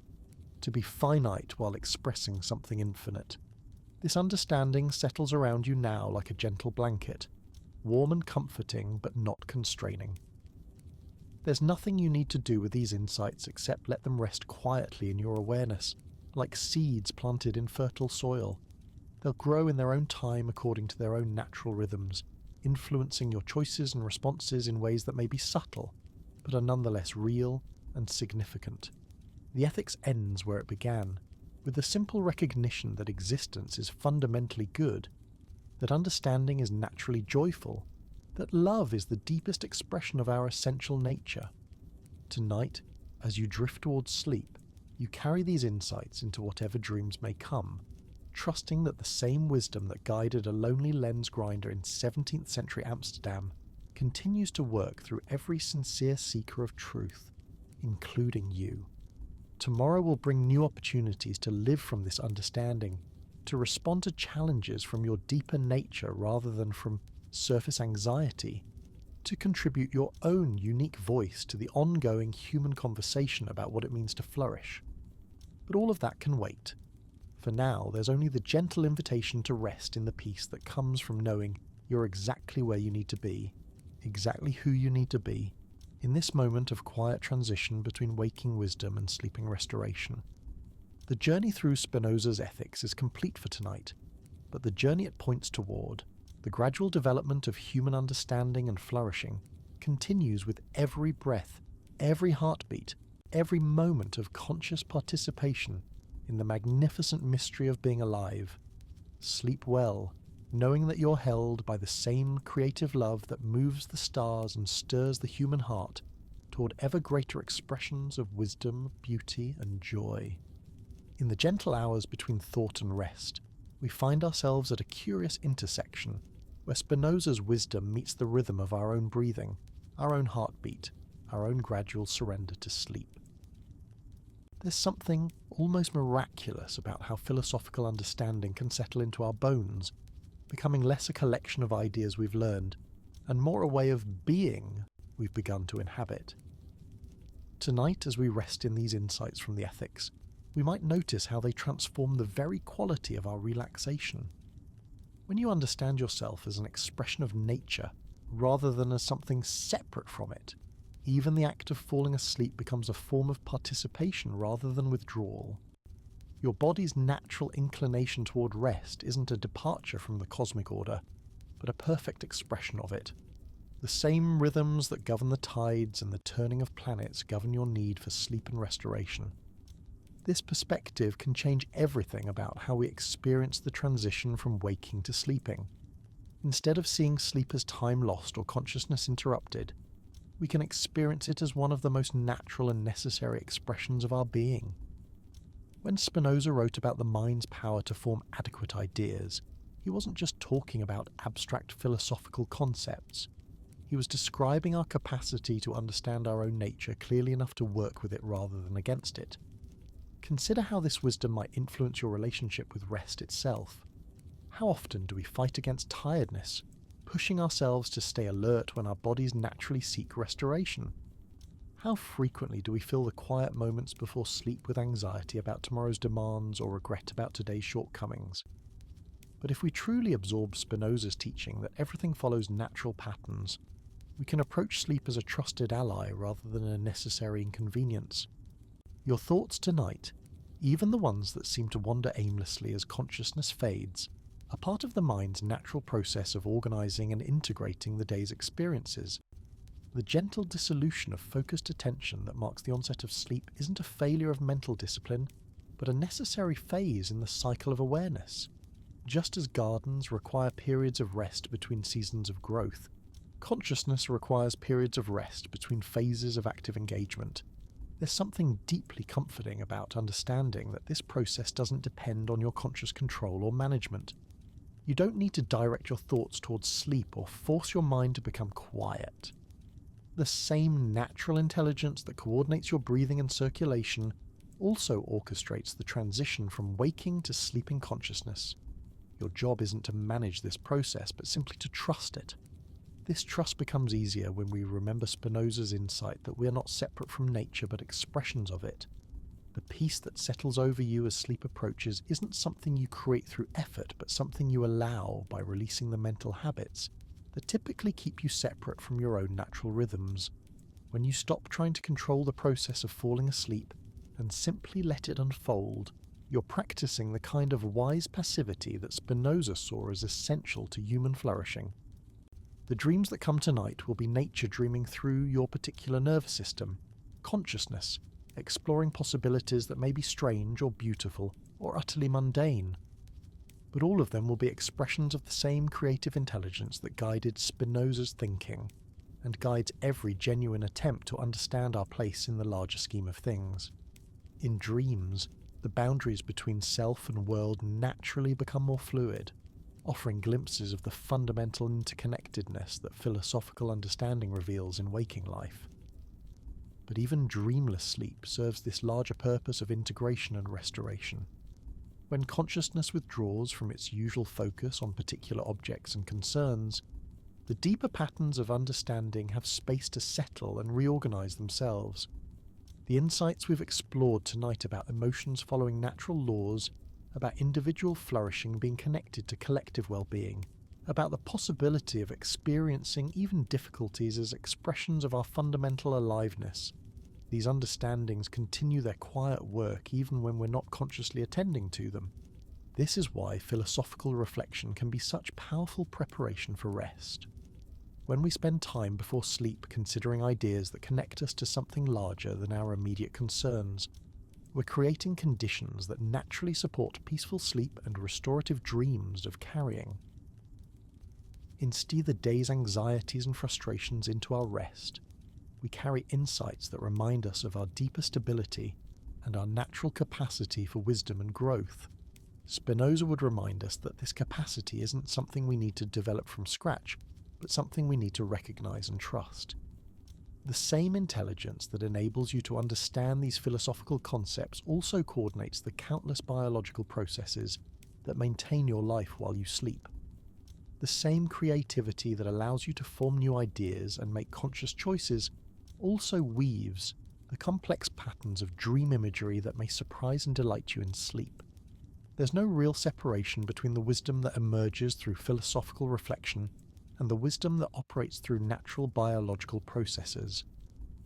to be finite while expressing something infinite. This understanding settles around you now like a gentle blanket. warm and comforting but not constraining. There's nothing you need to do with these insights except let them rest quietly in your awareness, like seeds planted in fertile soil. They'll grow in their own time according to their own natural rhythms, influencing your choices and responses in ways that may be subtle, but are nonetheless real and significant. The ethics ends where it began, with the simple recognition that existence is fundamentally good, that understanding is naturally joyful, that love is the deepest expression of our essential nature. Tonight, as you drift towards sleep, you carry these insights into whatever dreams may come, trusting that the same wisdom that guided a lonely lens grinder in 17th century Amsterdam continues to work through every sincere seeker of truth, including you. Tomorrow will bring new opportunities to live from this understanding, to respond to challenges from your deeper nature rather than from surface anxiety, to contribute your own unique voice to the ongoing human conversation about what it means to flourish. But all of that can wait. For now, there's only the gentle invitation to rest in the peace that comes from knowing you're exactly where you need to be, exactly who you need to be, in this moment of quiet transition between waking wisdom and sleeping restoration. The journey through Spinoza's ethics is complete for tonight, but the journey it points toward, the gradual development of human understanding and flourishing, continues with every breath, every heartbeat, every moment of conscious participation in the magnificent mystery of being alive. Sleep well, knowing that you're held by the same creative love that moves the stars and stirs the human heart toward ever greater expressions of wisdom, beauty, and joy. In the gentle hours between thought and rest, we find ourselves at a curious intersection where Spinoza's wisdom meets the rhythm of our own breathing, our own heartbeat, our own gradual surrender to sleep. There's something almost miraculous about how philosophical understanding can settle into our bones, becoming less a collection of ideas we've learned, and more a way of being we've begun to inhabit. Tonight, as we rest in these insights from the ethics, we might notice how they transform the very quality of our relaxation. When you understand yourself as an expression of nature, rather than as something separate from it, even the act of falling asleep becomes a form of participation rather than withdrawal. Your body's natural inclination toward rest isn't a departure from the cosmic order, but a perfect expression of it. The same rhythms that govern the tides and the turning of planets govern your need for sleep and restoration. This perspective can change everything about how we experience the transition from waking to sleeping. Instead of seeing sleep as time lost or consciousness interrupted, we can experience it as one of the most natural and necessary expressions of our being. When Spinoza wrote about the mind's power to form adequate ideas, he wasn't just talking about abstract philosophical concepts. He was describing our capacity to understand our own nature clearly enough to work with it rather than against it. Consider how this wisdom might influence your relationship with rest itself. How often do we fight against tiredness, pushing ourselves to stay alert when our bodies naturally seek restoration? How frequently do we fill the quiet moments before sleep with anxiety about tomorrow's demands or regret about today's shortcomings? But if we truly absorb Spinoza's teaching that everything follows natural patterns, we can approach sleep as a trusted ally rather than a necessary inconvenience. Your thoughts tonight, even the ones that seem to wander aimlessly as consciousness fades, are part of the mind's natural process of organizing and integrating the day's experiences. The gentle dissolution of focused attention that marks the onset of sleep isn't a failure of mental discipline, but a necessary phase in the cycle of awareness. Just as gardens require periods of rest between seasons of growth, consciousness requires periods of rest between phases of active engagement. There's something deeply comforting about understanding that this process doesn't depend on your conscious control or management. You don't need to direct your thoughts towards sleep or force your mind to become quiet. The same natural intelligence that coordinates your breathing and circulation also orchestrates the transition from waking to sleeping consciousness. Your job isn't to manage this process, but simply to trust it. This trust becomes easier when we remember Spinoza's insight that we are not separate from nature but expressions of it. The peace that settles over you as sleep approaches isn't something you create through effort, but something you allow by releasing the mental habits, that typically keep you separate from your own natural rhythms. When you stop trying to control the process of falling asleep and simply let it unfold, you're practicing the kind of wise passivity that Spinoza saw as essential to human flourishing. The dreams that come tonight will be nature dreaming through your particular nervous system, consciousness, exploring possibilities that may be strange or beautiful or utterly mundane. But all of them will be expressions of the same creative intelligence that guided Spinoza's thinking and guides every genuine attempt to understand our place in the larger scheme of things. In dreams, the boundaries between self and world naturally become more fluid, offering glimpses of the fundamental interconnectedness that philosophical understanding reveals in waking life. But even dreamless sleep serves this larger purpose of integration and restoration. When consciousness withdraws from its usual focus on particular objects and concerns, the deeper patterns of understanding have space to settle and reorganize themselves. The insights we've explored tonight about emotions following natural laws, about individual flourishing being connected to collective well-being, about the possibility of experiencing even difficulties as expressions of our fundamental aliveness. These understandings continue their quiet work even when we're not consciously attending to them. This is why philosophical reflection can be such powerful preparation for rest. When we spend time before sleep considering ideas that connect us to something larger than our immediate concerns, we're creating conditions that naturally support peaceful sleep and restorative dreams of carrying. Instead, the day's anxieties and frustrations into our rest, we carry insights that remind us of our deeper stability and our natural capacity for wisdom and growth. Spinoza would remind us that this capacity isn't something we need to develop from scratch, but something we need to recognize and trust. The same intelligence that enables you to understand these philosophical concepts also coordinates the countless biological processes that maintain your life while you sleep. The same creativity that allows you to form new ideas and make conscious choices also weaves the complex patterns of dream imagery that may surprise and delight you in sleep. There's no real separation between the wisdom that emerges through philosophical reflection and the wisdom that operates through natural biological processes.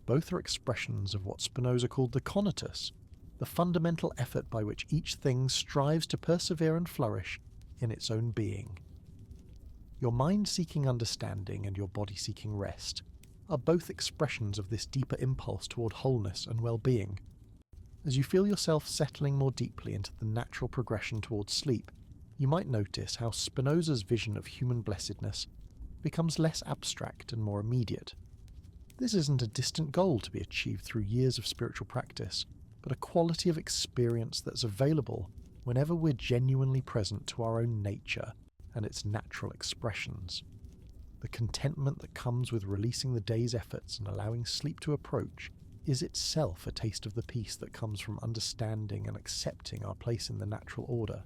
Both are expressions of what Spinoza called the conatus, the fundamental effort by which each thing strives to persevere and flourish in its own being. Your mind seeking understanding and your body seeking rest are both expressions of this deeper impulse toward wholeness and well-being. As you feel yourself settling more deeply into the natural progression towards sleep, you might notice how Spinoza's vision of human blessedness becomes less abstract and more immediate. This isn't a distant goal to be achieved through years of spiritual practice, but a quality of experience that's available whenever we're genuinely present to our own nature and its natural expressions. The contentment that comes with releasing the day's efforts and allowing sleep to approach is itself a taste of the peace that comes from understanding and accepting our place in the natural order.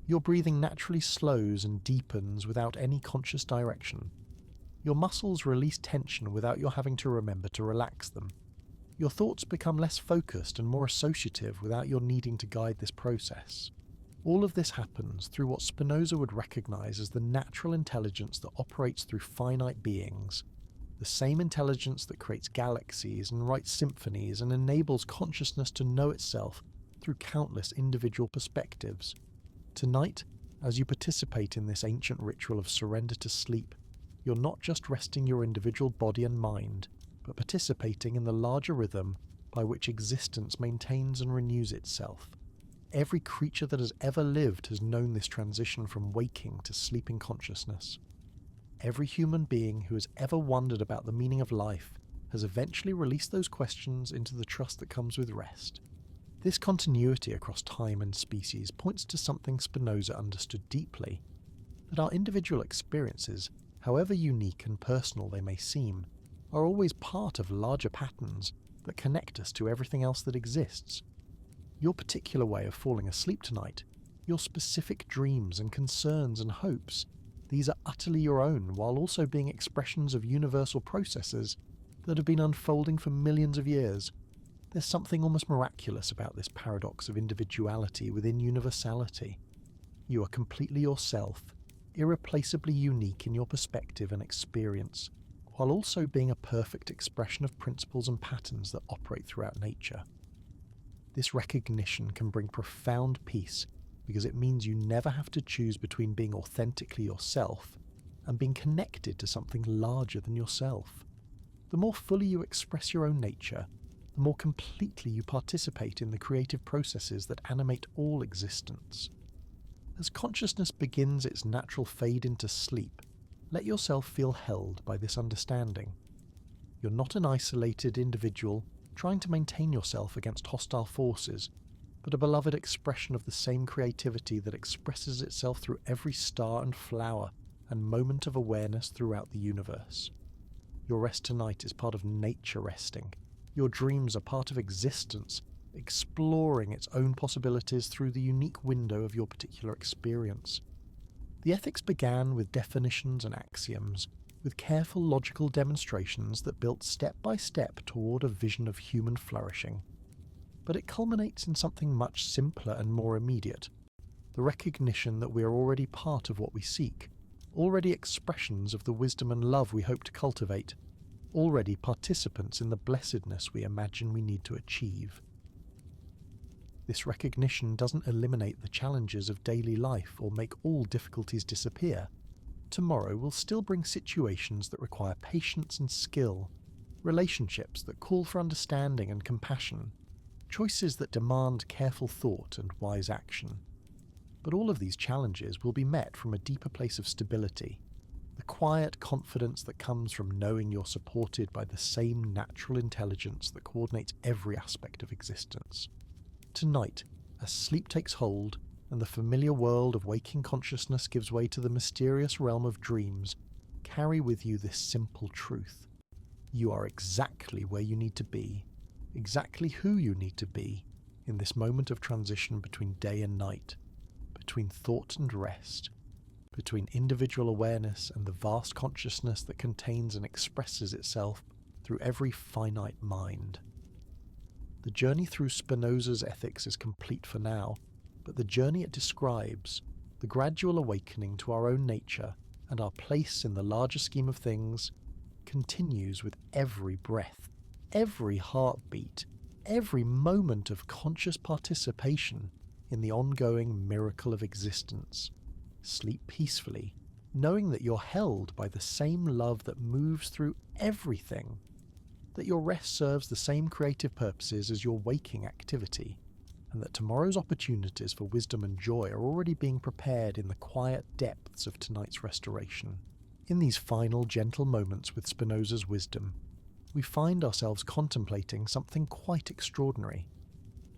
Your breathing naturally slows and deepens without any conscious direction. Your muscles release tension without your having to remember to relax them. Your thoughts become less focused and more associative without your needing to guide this process. All of this happens through what Spinoza would recognize as the natural intelligence that operates through finite beings, the same intelligence that creates galaxies and writes symphonies and enables consciousness to know itself through countless individual perspectives. Tonight, as you participate in this ancient ritual of surrender to sleep, you're not just resting your individual body and mind, but participating in the larger rhythm by which existence maintains and renews itself. Every creature that has ever lived has known this transition from waking to sleeping consciousness. Every human being who has ever wondered about the meaning of life has eventually released those questions into the trust that comes with rest. This continuity across time and species points to something Spinoza understood deeply, that our individual experiences, however unique and personal they may seem, are always part of larger patterns that connect us to everything else that exists. Your particular way of falling asleep tonight, your specific dreams and concerns and hopes, these are utterly your own while also being expressions of universal processes that have been unfolding for millions of years. There's something almost miraculous about this paradox of individuality within universality. You are completely yourself, irreplaceably unique in your perspective and experience, while also being a perfect expression of principles and patterns that operate throughout nature. This recognition can bring profound peace because it means you never have to choose between being authentically yourself and being connected to something larger than yourself. The more fully you express your own nature, the more completely you participate in the creative processes that animate all existence. As consciousness begins its natural fade into sleep, let yourself feel held by this understanding. You're not an isolated individual trying to maintain yourself against hostile forces, but a beloved expression of the same creativity that expresses itself through every star and flower and moment of awareness throughout the universe. Your rest tonight is part of nature resting. Your dreams are part of existence, exploring its own possibilities through the unique window of your particular experience. The ethics began with definitions and axioms, with careful logical demonstrations that built step by step toward a vision of human flourishing. But it culminates in something much simpler and more immediate, the recognition that we are already part of what we seek, already expressions of the wisdom and love we hope to cultivate, already participants in the blessedness we imagine we need to achieve. This recognition doesn't eliminate the challenges of daily life or make all difficulties disappear. Tomorrow will still bring situations that require patience and skill, relationships that call for understanding and compassion, choices that demand careful thought and wise action. But all of these challenges will be met from a deeper place of stability, the quiet confidence that comes from knowing you're supported by the same natural intelligence that coordinates every aspect of existence. Tonight, as sleep takes hold and the familiar world of waking consciousness gives way to the mysterious realm of dreams, carry with you this simple truth. You are exactly where you need to be, exactly who you need to be, in this moment of transition between day and night, between thought and rest, between individual awareness and the vast consciousness that contains and expresses itself through every finite mind. The journey through Spinoza's ethics is complete for now, but the journey it describes, the gradual awakening to our own nature and our place in the larger scheme of things, continues with every breath, every heartbeat, every moment of conscious participation in the ongoing miracle of existence. Sleep peacefully, knowing that you're held by the same love that moves through everything, that your rest serves the same creative purposes as your waking activity, and that tomorrow's opportunities for wisdom and joy are already being prepared in the quiet depths of tonight's restoration. In these final gentle moments with Spinoza's wisdom, we find ourselves contemplating something quite extraordinary.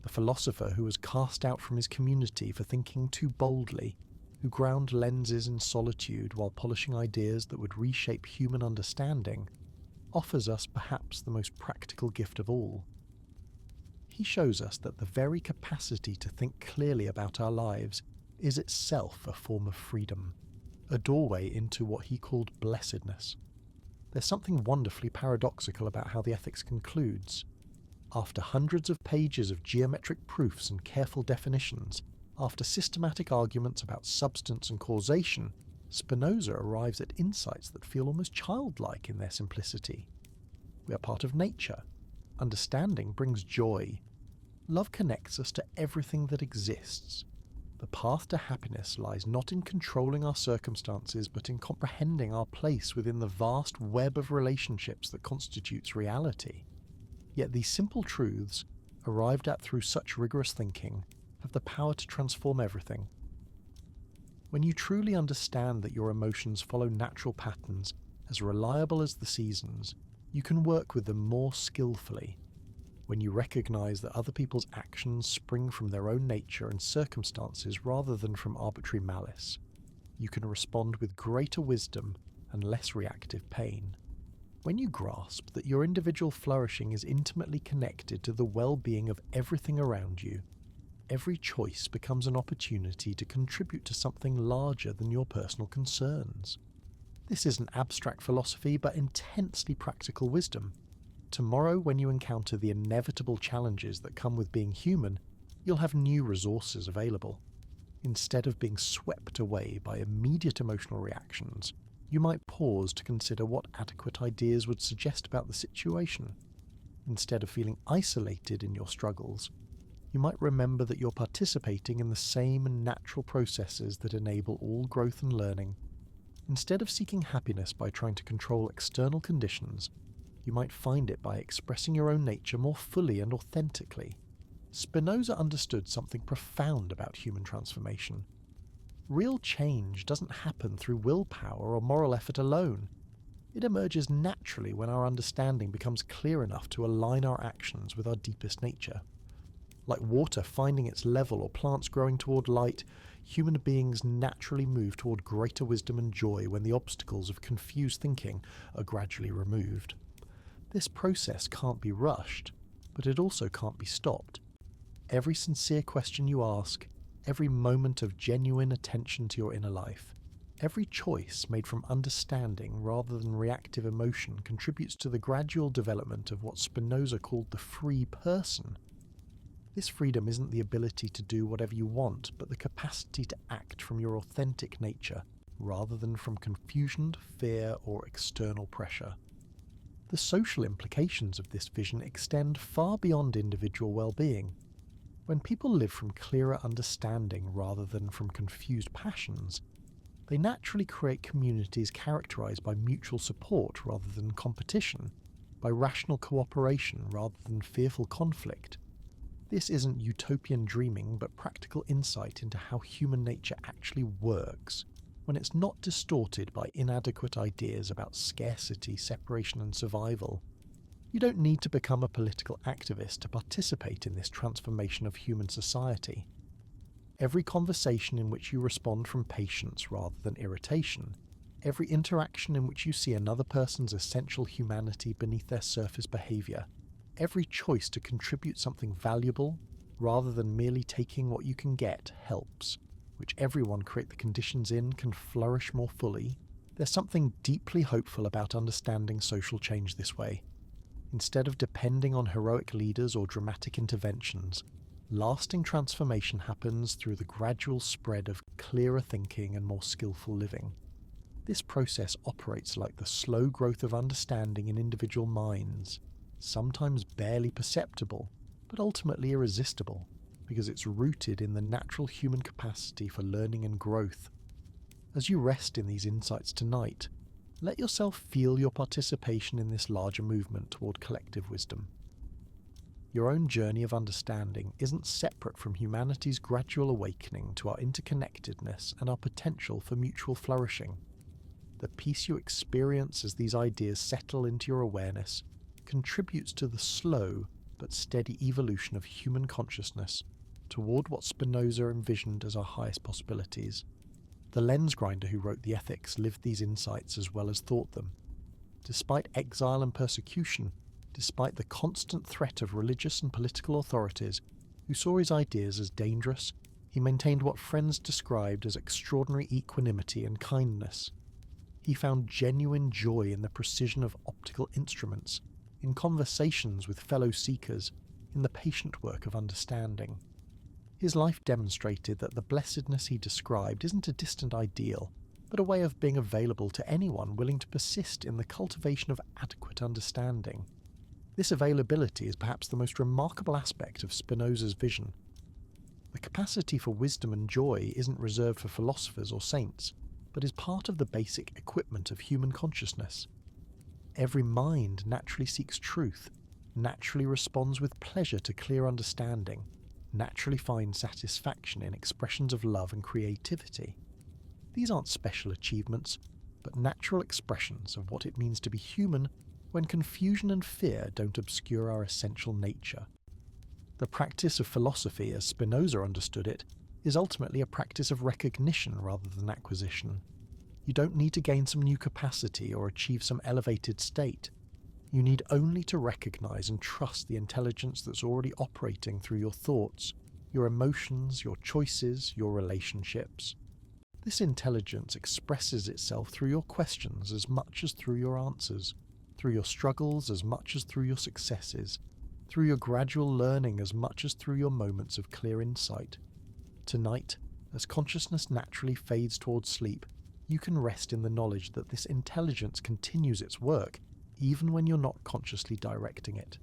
The philosopher who was cast out from his community for thinking too boldly, who ground lenses in solitude while polishing ideas that would reshape human understanding, offers us perhaps the most practical gift of all. He shows us that the very capacity to think clearly about our lives is itself a form of freedom, a doorway into what he called blessedness. There's something wonderfully paradoxical about how the ethics concludes. After hundreds of pages of geometric proofs and careful definitions, after systematic arguments about substance and causation, Spinoza arrives at insights that feel almost childlike in their simplicity. We are part of nature. Understanding brings joy. Love connects us to everything that exists. The path to happiness lies not in controlling our circumstances, but in comprehending our place within the vast web of relationships that constitutes reality. Yet these simple truths, arrived at through such rigorous thinking, have the power to transform everything. When you truly understand that your emotions follow natural patterns as reliable as the seasons, you can work with them more skillfully. When you recognize that other people's actions spring from their own nature and circumstances rather than from arbitrary malice, you can respond with greater wisdom and less reactive pain. When you grasp that your individual flourishing is intimately connected to the well-being of everything around you, every choice becomes an opportunity to contribute to something larger than your personal concerns. This isn't abstract philosophy, but intensely practical wisdom. Tomorrow, when you encounter the inevitable challenges that come with being human, you'll have new resources available. Instead of being swept away by immediate emotional reactions, you might pause to consider what adequate ideas would suggest about the situation. Instead of feeling isolated in your struggles, you might remember that you're participating in the same natural processes that enable all growth and learning. Instead of seeking happiness by trying to control external conditions, you might find it by expressing your own nature more fully and authentically. Spinoza understood something profound about human transformation. Real change doesn't happen through willpower or moral effort alone. It emerges naturally when our understanding becomes clear enough to align our actions with our deepest nature. Like water finding its level or plants growing toward light, human beings naturally move toward greater wisdom and joy when the obstacles of confused thinking are gradually removed. This process can't be rushed, but it also can't be stopped. Every sincere question you ask, every moment of genuine attention to your inner life, every choice made from understanding rather than reactive emotion contributes to the gradual development of what Spinoza called the free person. This freedom isn't the ability to do whatever you want, but the capacity to act from your authentic nature, rather than from confusion, fear, or external pressure. The social implications of this vision extend far beyond individual well-being. When people live from clearer understanding rather than from confused passions, they naturally create communities characterized by mutual support rather than competition, by rational cooperation rather than fearful conflict. This isn't utopian dreaming, but practical insight into how human nature actually works, when it's not distorted by inadequate ideas about scarcity, separation, and survival. You don't need to become a political activist to participate in this transformation of human society. Every conversation in which you respond from patience rather than irritation, every interaction in which you see another person's essential humanity beneath their surface behavior, every choice to contribute something valuable, rather than merely taking what you can get, helps. Which everyone create the conditions in can flourish more fully. There's something deeply hopeful about understanding social change this way. Instead of depending on heroic leaders or dramatic interventions, lasting transformation happens through the gradual spread of clearer thinking and more skillful living. This process operates like the slow growth of understanding in individual minds, sometimes barely perceptible, but ultimately irresistible, because it's rooted in the natural human capacity for learning and growth. As you rest in these insights tonight, let yourself feel your participation in this larger movement toward collective wisdom. Your own journey of understanding isn't separate from humanity's gradual awakening to our interconnectedness and our potential for mutual flourishing. The peace you experience as these ideas settle into your awareness contributes to the slow but steady evolution of human consciousness toward what Spinoza envisioned as our highest possibilities. The lens grinder who wrote the Ethics lived these insights as well as thought them. Despite exile and persecution, despite the constant threat of religious and political authorities who saw his ideas as dangerous, he maintained what friends described as extraordinary equanimity and kindness. He found genuine joy in the precision of optical instruments, in conversations with fellow seekers, in the patient work of understanding. His life demonstrated that the blessedness he described isn't a distant ideal, but a way of being available to anyone willing to persist in the cultivation of adequate understanding. This availability is perhaps the most remarkable aspect of Spinoza's vision. The capacity for wisdom and joy isn't reserved for philosophers or saints, but is part of the basic equipment of human consciousness. Every mind naturally seeks truth, naturally responds with pleasure to clear understanding, naturally finds satisfaction in expressions of love and creativity. These aren't special achievements, but natural expressions of what it means to be human when confusion and fear don't obscure our essential nature. The practice of philosophy, as Spinoza understood it, is ultimately a practice of recognition rather than acquisition. You don't need to gain some new capacity or achieve some elevated state. You need only to recognize and trust the intelligence that's already operating through your thoughts, your emotions, your choices, your relationships. This intelligence expresses itself through your questions as much as through your answers, through your struggles as much as through your successes, through your gradual learning as much as through your moments of clear insight. Tonight, As consciousness naturally fades towards sleep, you can rest in the knowledge that this intelligence continues its work even when you're not consciously directing it.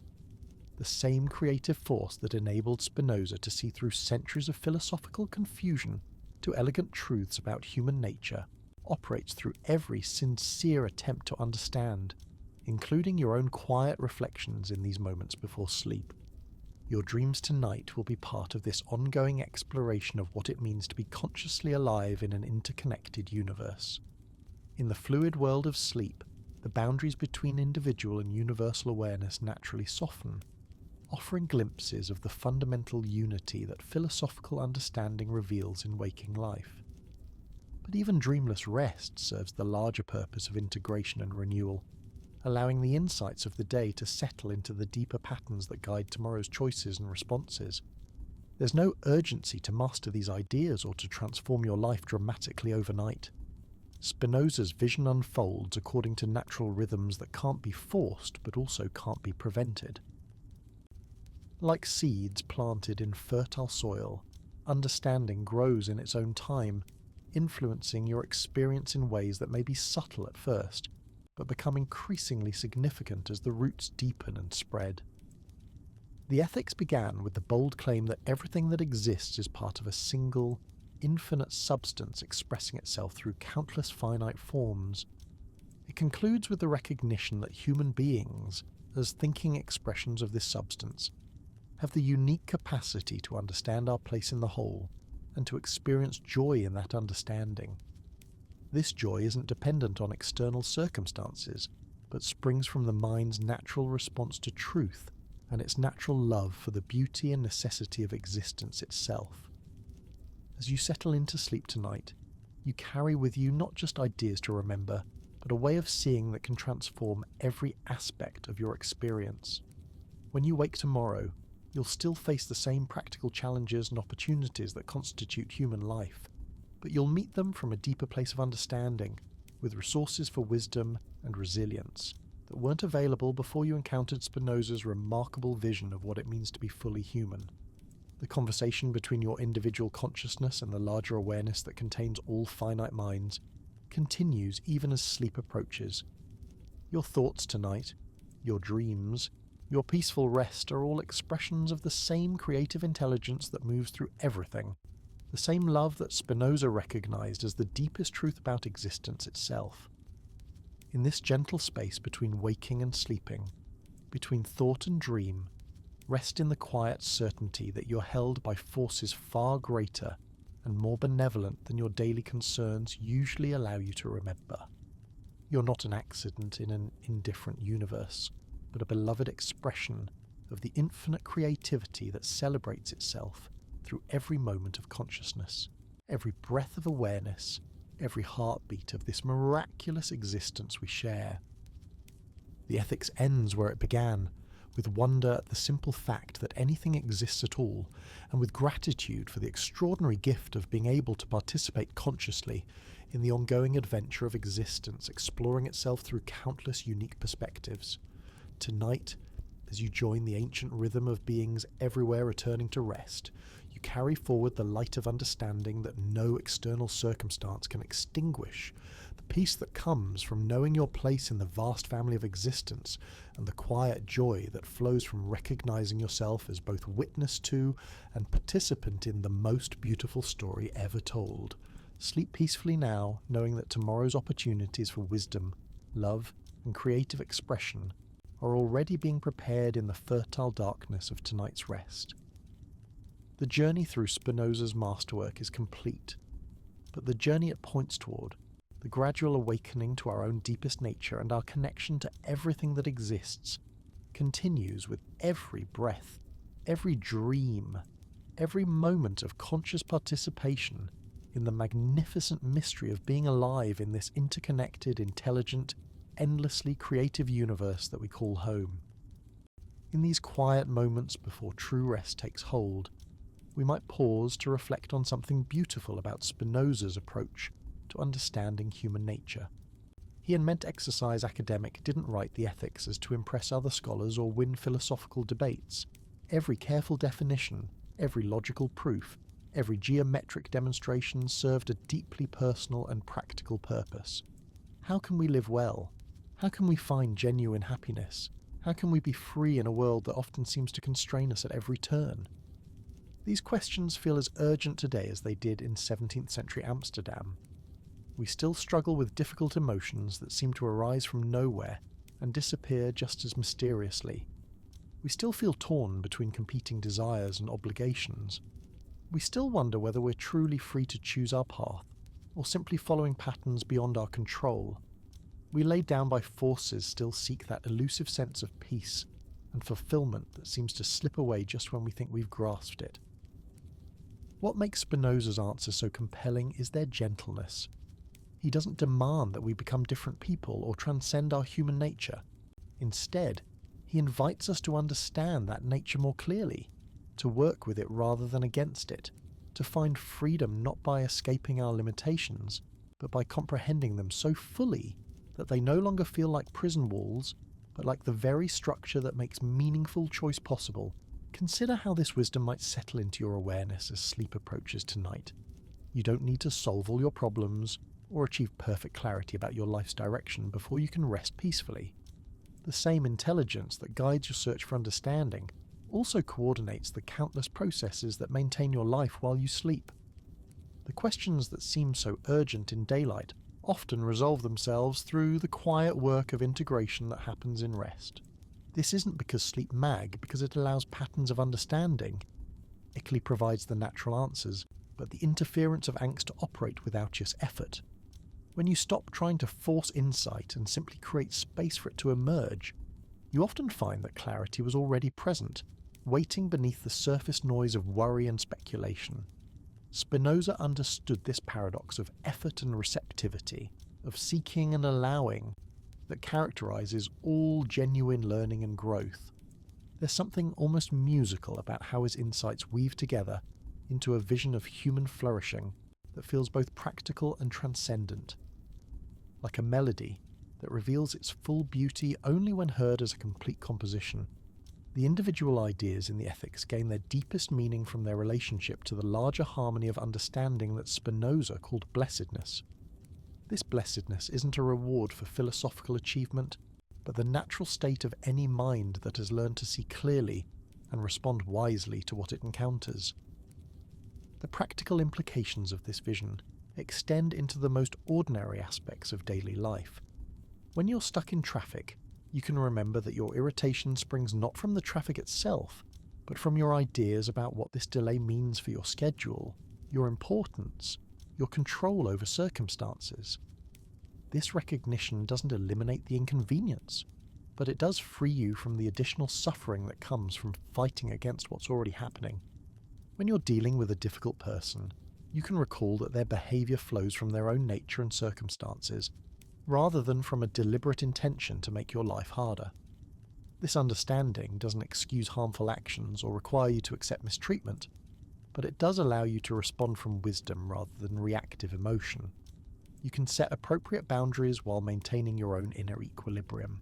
The same creative force that enabled Spinoza to see through centuries of philosophical confusion to elegant truths about human nature operates through every sincere attempt to understand, including your own quiet reflections in these moments before sleep. Your dreams tonight will be part of this ongoing exploration of what it means to be consciously alive in an interconnected universe. In the fluid world of sleep, the boundaries between individual and universal awareness naturally soften, offering glimpses of the fundamental unity that philosophical understanding reveals in waking life. But even dreamless rest serves the larger purpose of integration and renewal, allowing the insights of the day to settle into the deeper patterns that guide tomorrow's choices and responses. There's no urgency to master these ideas or to transform your life dramatically overnight. Spinoza's vision unfolds according to natural rhythms that can't be forced but also can't be prevented. Like seeds planted in fertile soil, understanding grows in its own time, influencing your experience in ways that may be subtle at first, but become increasingly significant as the roots deepen and spread. The ethics began with the bold claim that everything that exists is part of a single, infinite substance expressing itself through countless finite forms. It concludes with the recognition that human beings, as thinking expressions of this substance, have the unique capacity to understand our place in the whole and to experience joy in that understanding. This joy isn't dependent on external circumstances, but springs from the mind's natural response to truth and its natural love for the beauty and necessity of existence itself. As you settle into sleep tonight, you carry with you not just ideas to remember, but a way of seeing that can transform every aspect of your experience. When you wake tomorrow, you'll still face the same practical challenges and opportunities that constitute human life, but you'll meet them from a deeper place of understanding, with resources for wisdom and resilience that weren't available before you encountered Spinoza's remarkable vision of what it means to be fully human. The conversation between your individual consciousness and the larger awareness that contains all finite minds continues even as sleep approaches. Your thoughts tonight, your dreams, your peaceful rest are all expressions of the same creative intelligence that moves through everything, the same love that Spinoza recognized as the deepest truth about existence itself. In this gentle space between waking and sleeping, between thought and dream, rest in the quiet certainty that you're held by forces far greater and more benevolent than your daily concerns usually allow you to remember. You're not an accident in an indifferent universe, but a beloved expression of the infinite creativity that celebrates itself through every moment of consciousness, every breath of awareness, every heartbeat of this miraculous existence we share. The ethics ends where it began, with wonder at the simple fact that anything exists at all, and with gratitude for the extraordinary gift of being able to participate consciously in the ongoing adventure of existence, exploring itself through countless unique perspectives. Tonight, as you join the ancient rhythm of beings everywhere returning to rest, you carry forward the light of understanding that no external circumstance can extinguish, the peace that comes from knowing your place in the vast family of existence, and the quiet joy that flows from recognizing yourself as both witness to and participant in the most beautiful story ever told. Sleep peacefully now, knowing that tomorrow's opportunities for wisdom, love, and creative expression are already being prepared in the fertile darkness of tonight's rest. The journey through Spinoza's masterwork is complete, but the journey it points toward, the gradual awakening to our own deepest nature and our connection to everything that exists, continues with every breath, every dream, every moment of conscious participation in the magnificent mystery of being alive in this interconnected, intelligent, endlessly creative universe that we call home. In these quiet moments before true rest takes hold, we might pause to reflect on something beautiful about Spinoza's approach to understanding human nature. He and meant exercise academic didn't write the ethics as to impress other scholars or win philosophical debates. Every careful definition, every logical proof, Every geometric demonstration served a deeply personal and practical purpose. How can we live well? How can we find genuine happiness? How can we be free in a world that often seems to constrain us at every turn? These questions feel as urgent today as they did in 17th century Amsterdam. We still struggle with difficult emotions that seem to arise from nowhere and disappear just as mysteriously. We still feel torn between competing desires and obligations. We still wonder whether we're truly free to choose our path, or simply following patterns beyond our control. We laid down by forces still seek that elusive sense of peace and fulfillment that seems to slip away just when we think we've grasped it. What makes Spinoza's answer so compelling is their gentleness. He doesn't demand that we become different people or transcend our human nature. Instead, he invites us to understand that nature more clearly, to work with it rather than against it, to find freedom not by escaping our limitations, but by comprehending them so fully that they no longer feel like prison walls, but like the very structure that makes meaningful choice possible. Consider how this wisdom might settle into your awareness as sleep approaches tonight. You don't need to solve all your problems or achieve perfect clarity about your life's direction before you can rest peacefully. The same intelligence that guides your search for understanding also coordinates the countless processes that maintain your life while you sleep. The questions that seem so urgent in daylight often resolve themselves through the quiet work of integration that happens in rest. This isn't because sleep because it allows patterns of understanding. Ickley provides the natural answers, but the interference of angst to operate without its effort. When you stop trying to force insight and simply create space for it to emerge, you often find that clarity was already present, waiting beneath the surface noise of worry and speculation. Spinoza understood this paradox of effort and receptivity, of seeking and allowing, that characterizes all genuine learning and growth. There's something almost musical about how his insights weave together into a vision of human flourishing that feels both practical and transcendent, like a melody that reveals its full beauty only when heard as a complete composition. The individual ideas in the ethics gain their deepest meaning from their relationship to the larger harmony of understanding that Spinoza called blessedness. This blessedness isn't a reward for philosophical achievement, but the natural state of any mind that has learned to see clearly and respond wisely to what it encounters. The practical implications of this vision extend into the most ordinary aspects of daily life. When you're stuck in traffic, you can remember that your irritation springs not from the traffic itself, but from your ideas about what this delay means for your schedule, your importance, your control over circumstances. This recognition doesn't eliminate the inconvenience, but it does free you from the additional suffering that comes from fighting against what's already happening. When you're dealing with a difficult person, you can recall that their behavior flows from their own nature and circumstances, rather than from a deliberate intention to make your life harder. This understanding doesn't excuse harmful actions or require you to accept mistreatment, but it does allow you to respond from wisdom rather than reactive emotion. You can set appropriate boundaries while maintaining your own inner equilibrium.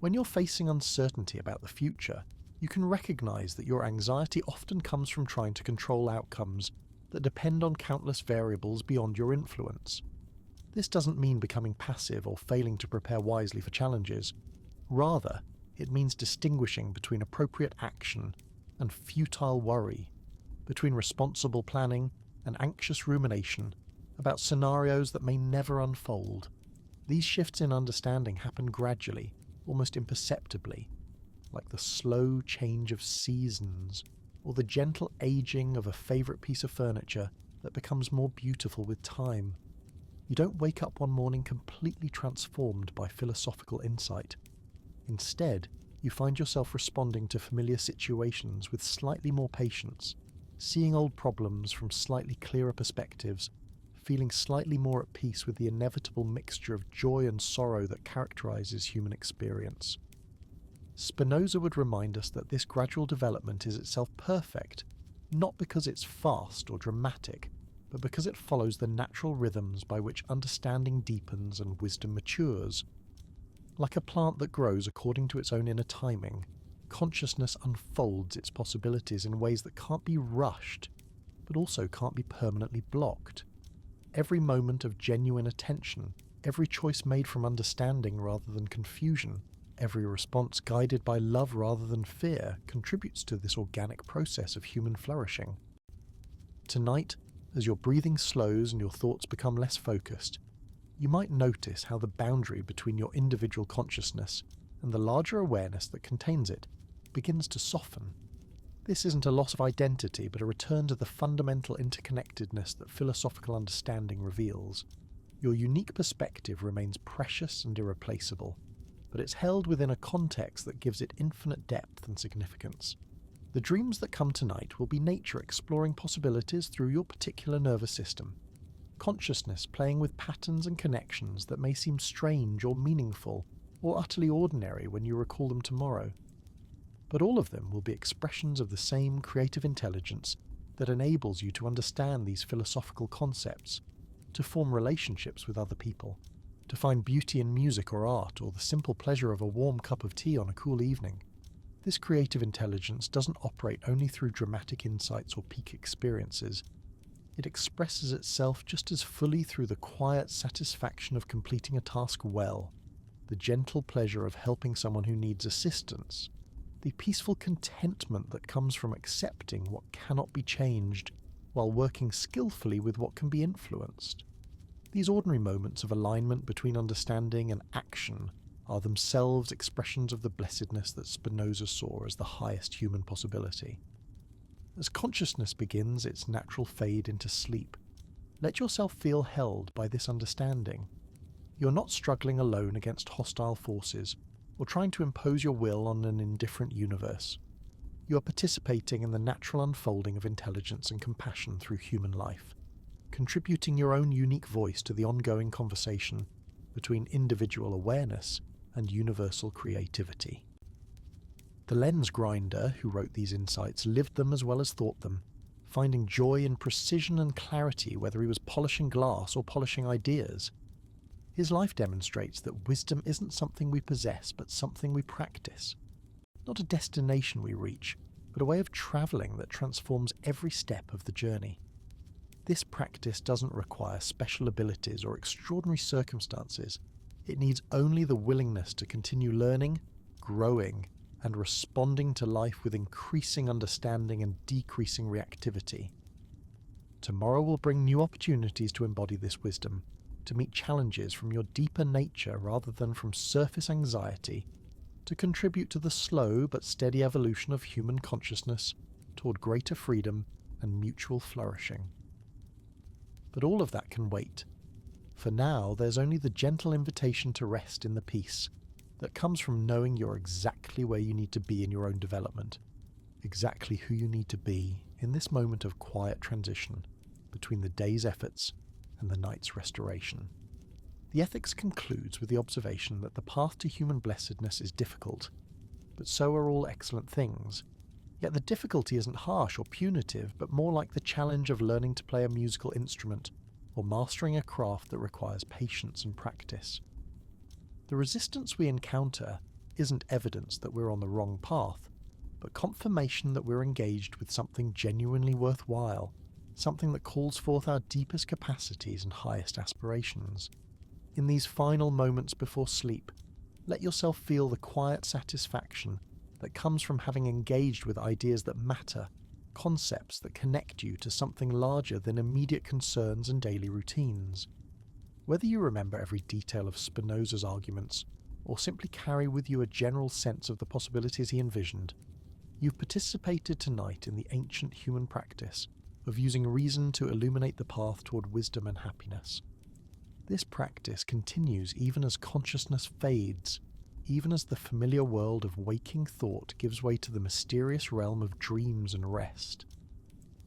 When you're facing uncertainty about the future, you can recognize that your anxiety often comes from trying to control outcomes that depend on countless variables beyond your influence. This doesn't mean becoming passive or failing to prepare wisely for challenges. Rather, it means distinguishing between appropriate action and futile worry, between responsible planning and anxious rumination about scenarios that may never unfold. These shifts in understanding happen gradually, almost imperceptibly, like the slow change of seasons or the gentle aging of a favorite piece of furniture that becomes more beautiful with time. You don't wake up one morning completely transformed by philosophical insight. Instead, you find yourself responding to familiar situations with slightly more patience, seeing old problems from slightly clearer perspectives, feeling slightly more at peace with the inevitable mixture of joy and sorrow that characterizes human experience. Spinoza would remind us that this gradual development is itself perfect, not because it's fast or dramatic, but because it follows the natural rhythms by which understanding deepens and wisdom matures. Like a plant that grows according to its own inner timing, consciousness unfolds its possibilities in ways that can't be rushed, but also can't be permanently blocked. Every moment of genuine attention, every choice made from understanding rather than confusion, every response guided by love rather than fear contributes to this organic process of human flourishing. Tonight, as your breathing slows and your thoughts become less focused, you might notice how the boundary between your individual consciousness and the larger awareness that contains it begins to soften. This isn't a loss of identity, but a return to the fundamental interconnectedness that philosophical understanding reveals. Your unique perspective remains precious and irreplaceable, but it's held within a context that gives it infinite depth and significance. The dreams that come tonight will be nature exploring possibilities through your particular nervous system, consciousness playing with patterns and connections that may seem strange or meaningful or utterly ordinary when you recall them tomorrow. But all of them will be expressions of the same creative intelligence that enables you to understand these philosophical concepts, to form relationships with other people, to find beauty in music or art, or the simple pleasure of a warm cup of tea on a cool evening. This creative intelligence doesn't operate only through dramatic insights or peak experiences. It expresses itself just as fully through the quiet satisfaction of completing a task well, the gentle pleasure of helping someone who needs assistance, the peaceful contentment that comes from accepting what cannot be changed while working skillfully with what can be influenced. These ordinary moments of alignment between understanding and action are themselves expressions of the blessedness that Spinoza saw as the highest human possibility. As consciousness begins its natural fade into sleep, let yourself feel held by this understanding. You're not struggling alone against hostile forces or trying to impose your will on an indifferent universe. You are participating in the natural unfolding of intelligence and compassion through human life, contributing your own unique voice to the ongoing conversation between individual awareness and universal creativity. The lens grinder who wrote these insights lived them as well as thought them, finding joy in precision and clarity whether he was polishing glass or polishing ideas. His life demonstrates that wisdom isn't something we possess, but something we practice. Not a destination we reach, but a way of travelling that transforms every step of the journey. This practice doesn't require special abilities or extraordinary circumstances. It needs only the willingness to continue learning, growing, and responding to life with increasing understanding and decreasing reactivity. Tomorrow will bring new opportunities to embody this wisdom, to meet challenges from your deeper nature rather than from surface anxiety, to contribute to the slow but steady evolution of human consciousness toward greater freedom and mutual flourishing. But all of that can wait. For now, there's only the gentle invitation to rest in the peace that comes from knowing you're exactly where you need to be in your own development, exactly who you need to be in this moment of quiet transition between the day's efforts and the night's restoration. The ethics concludes with the observation that the path to human blessedness is difficult, but so are all excellent things. Yet the difficulty isn't harsh or punitive, but more like the challenge of learning to play a musical instrument or mastering a craft that requires patience and practice. The resistance we encounter isn't evidence that we're on the wrong path, but confirmation that we're engaged with something genuinely worthwhile, something that calls forth our deepest capacities and highest aspirations. In these final moments before sleep, let yourself feel the quiet satisfaction that comes from having engaged with ideas that matter, concepts that connect you to something larger than immediate concerns and daily routines. Whether you remember every detail of Spinoza's arguments, or simply carry with you a general sense of the possibilities he envisioned, you've participated tonight in the ancient human practice of using reason to illuminate the path toward wisdom and happiness. This practice continues even as consciousness fades, even as the familiar world of waking thought gives way to the mysterious realm of dreams and rest.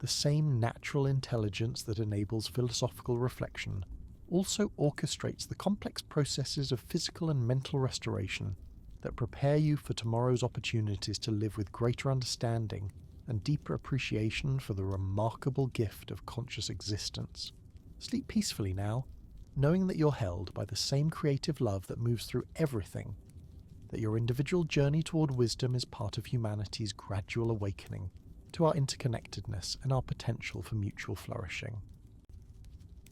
The same natural intelligence that enables philosophical reflection also orchestrates the complex processes of physical and mental restoration that prepare you for tomorrow's opportunities to live with greater understanding and deeper appreciation for the remarkable gift of conscious existence. Sleep peacefully now, knowing that you're held by the same creative love that moves through everything, that your individual journey toward wisdom is part of humanity's gradual awakening to our interconnectedness and our potential for mutual flourishing.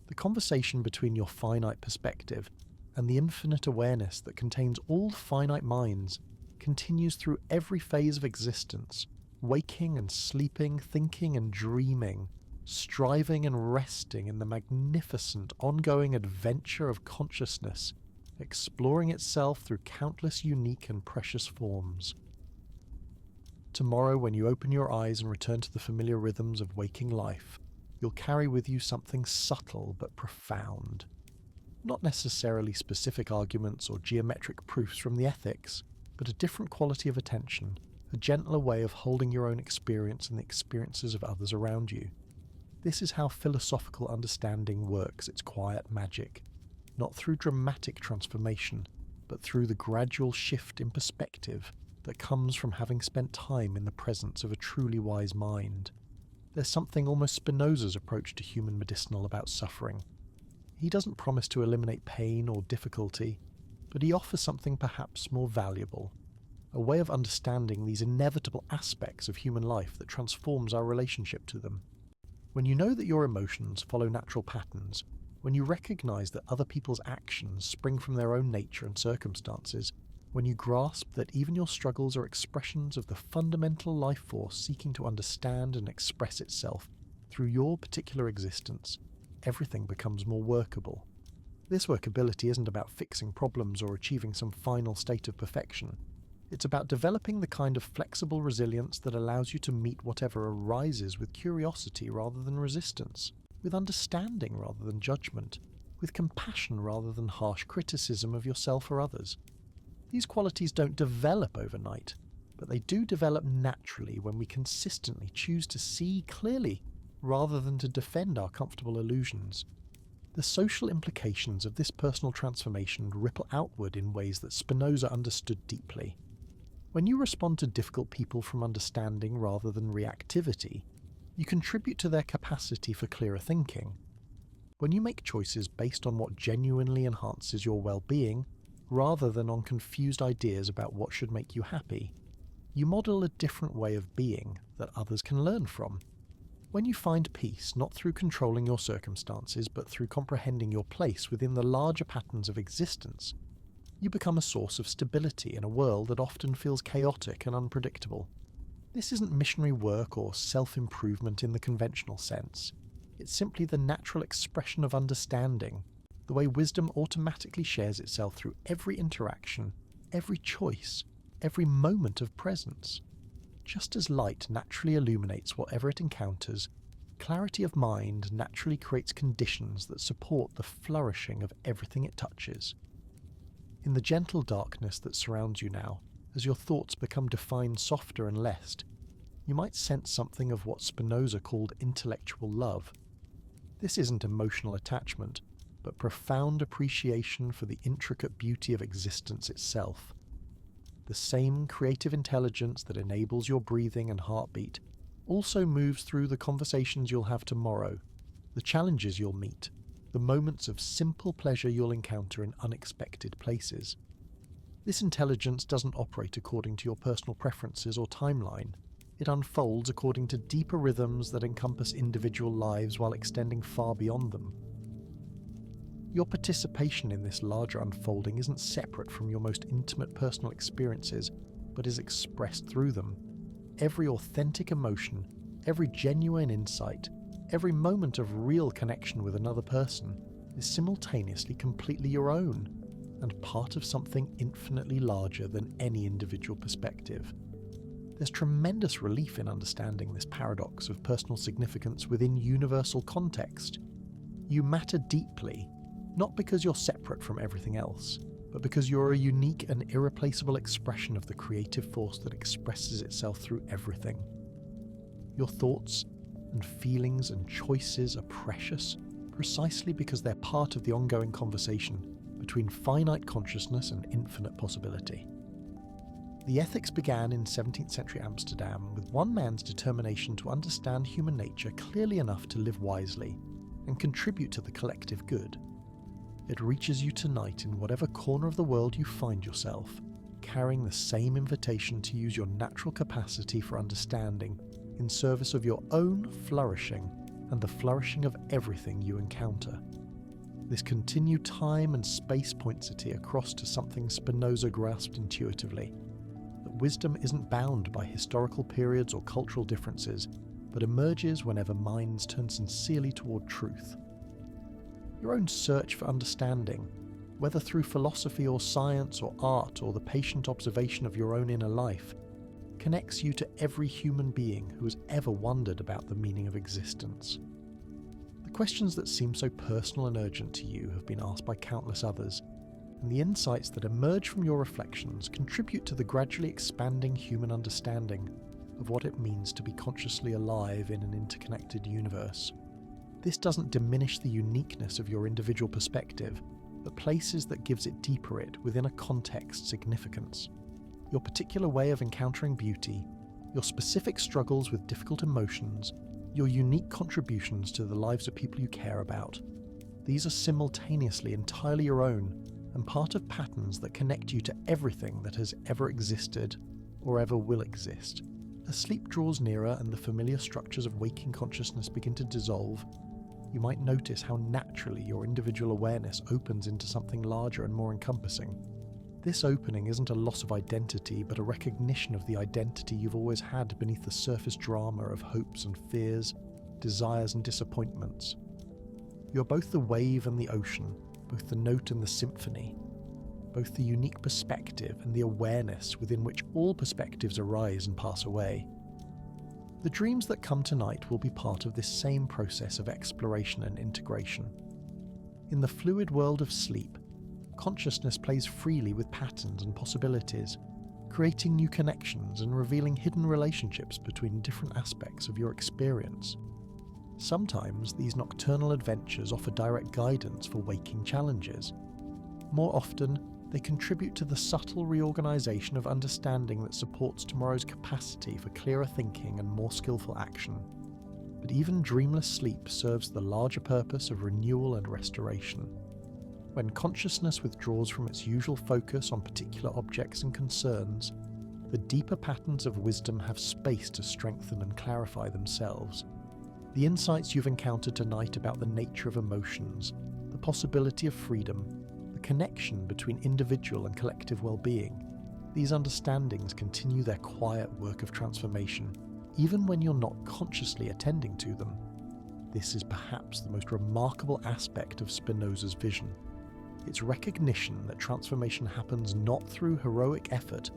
The conversation between your finite perspective and the infinite awareness that contains all finite minds continues through every phase of existence, waking and sleeping, thinking and dreaming, striving and resting in the magnificent ongoing adventure of consciousness, exploring itself through countless unique and precious forms. Tomorrow, when you open your eyes and return to the familiar rhythms of waking life, you'll carry with you something subtle but profound. Not necessarily specific arguments or geometric proofs from the ethics, but a different quality of attention, a gentler way of holding your own experience and the experiences of others around you. This is how philosophical understanding works its quiet magic, not through dramatic transformation, but through the gradual shift in perspective that comes from having spent time in the presence of a truly wise mind. There's something almost Spinoza's approach to human medicinal about suffering. He doesn't promise to eliminate pain or difficulty, but he offers something perhaps more valuable, a way of understanding these inevitable aspects of human life that transforms our relationship to them. When you know that your emotions follow natural patterns, when you recognize that other people's actions spring from their own nature and circumstances, when you grasp that even your struggles are expressions of the fundamental life force seeking to understand and express itself through your particular existence, everything becomes more workable. This workability isn't about fixing problems or achieving some final state of perfection. It's about developing the kind of flexible resilience that allows you to meet whatever arises with curiosity rather than resistance, with understanding rather than judgment, with compassion rather than harsh criticism of yourself or others. These qualities don't develop overnight, but they do develop naturally when we consistently choose to see clearly rather than to defend our comfortable illusions. The social implications of this personal transformation ripple outward in ways that Spinoza understood deeply. When you respond to difficult people from understanding rather than reactivity, you contribute to their capacity for clearer thinking. When you make choices based on what genuinely enhances your well-being, rather than on confused ideas about what should make you happy, you model a different way of being that others can learn from. When you find peace not through controlling your circumstances but through comprehending your place within the larger patterns of existence, you become a source of stability in a world that often feels chaotic and unpredictable. This isn't missionary work or self-improvement in the conventional sense. It's simply the natural expression of understanding, the way wisdom automatically shares itself through every interaction, every choice, every moment of presence. Just as light naturally illuminates whatever it encounters, clarity of mind naturally creates conditions that support the flourishing of everything it touches. In the gentle darkness that surrounds you now, as your thoughts become defined softer and less, you might sense something of what Spinoza called intellectual love. This isn't emotional attachment, but profound appreciation for the intricate beauty of existence itself. The same creative intelligence that enables your breathing and heartbeat also moves through the conversations you'll have tomorrow, the challenges you'll meet, the moments of simple pleasure you'll encounter in unexpected places. This intelligence doesn't operate according to your personal preferences or timeline. It unfolds according to deeper rhythms that encompass individual lives while extending far beyond them. Your participation in this larger unfolding isn't separate from your most intimate personal experiences, but is expressed through them. Every authentic emotion, every genuine insight, every moment of real connection with another person is simultaneously completely your own, and part of something infinitely larger than any individual perspective. There's tremendous relief in understanding this paradox of personal significance within universal context. You matter deeply, not because you're separate from everything else, but because you're a unique and irreplaceable expression of the creative force that expresses itself through everything. Your thoughts and feelings and choices are precious precisely because they're part of the ongoing conversation between finite consciousness and infinite possibility. The ethics began in 17th century Amsterdam with one man's determination to understand human nature clearly enough to live wisely and contribute to the collective good. It reaches you tonight in whatever corner of the world you find yourself, carrying the same invitation to use your natural capacity for understanding in service of your own flourishing and the flourishing of everything you encounter. This continued time and space pointsity across to something Spinoza grasped intuitively, that wisdom isn't bound by historical periods or cultural differences, but emerges whenever minds turn sincerely toward truth. Your own search for understanding, whether through philosophy or science or art or the patient observation of your own inner life, connects you to every human being who has ever wondered about the meaning of existence. The questions that seem so personal and urgent to you have been asked by countless others, and the insights that emerge from your reflections contribute to the gradually expanding human understanding of what it means to be consciously alive in an interconnected universe. This doesn't diminish the uniqueness of your individual perspective, but places that gives it deeper within a context significance. Your particular way of encountering beauty, your specific struggles with difficult emotions, your unique contributions to the lives of people you care about. These are simultaneously entirely your own and part of patterns that connect you to everything that has ever existed or ever will exist. As sleep draws nearer and the familiar structures of waking consciousness begin to dissolve, you might notice how naturally your individual awareness opens into something larger and more encompassing. This opening isn't a loss of identity, but a recognition of the identity you've always had beneath the surface drama of hopes and fears, desires and disappointments. You're both the wave and the ocean, both the note and the symphony, both the unique perspective and the awareness within which all perspectives arise and pass away. The dreams that come tonight will be part of this same process of exploration and integration. In the fluid world of sleep, consciousness plays freely with patterns and possibilities, creating new connections and revealing hidden relationships between different aspects of your experience. Sometimes these nocturnal adventures offer direct guidance for waking challenges. More often, they contribute to the subtle reorganization of understanding that supports tomorrow's capacity for clearer thinking and more skillful action. But even dreamless sleep serves the larger purpose of renewal and restoration. When consciousness withdraws from its usual focus on particular objects and concerns, the deeper patterns of wisdom have space to strengthen and clarify themselves. The insights you've encountered tonight about the nature of emotions, the possibility of freedom, the connection between individual and collective well-being, these understandings continue their quiet work of transformation, even when you're not consciously attending to them. This is perhaps the most remarkable aspect of Spinoza's vision. Its recognition that transformation happens not through heroic effort,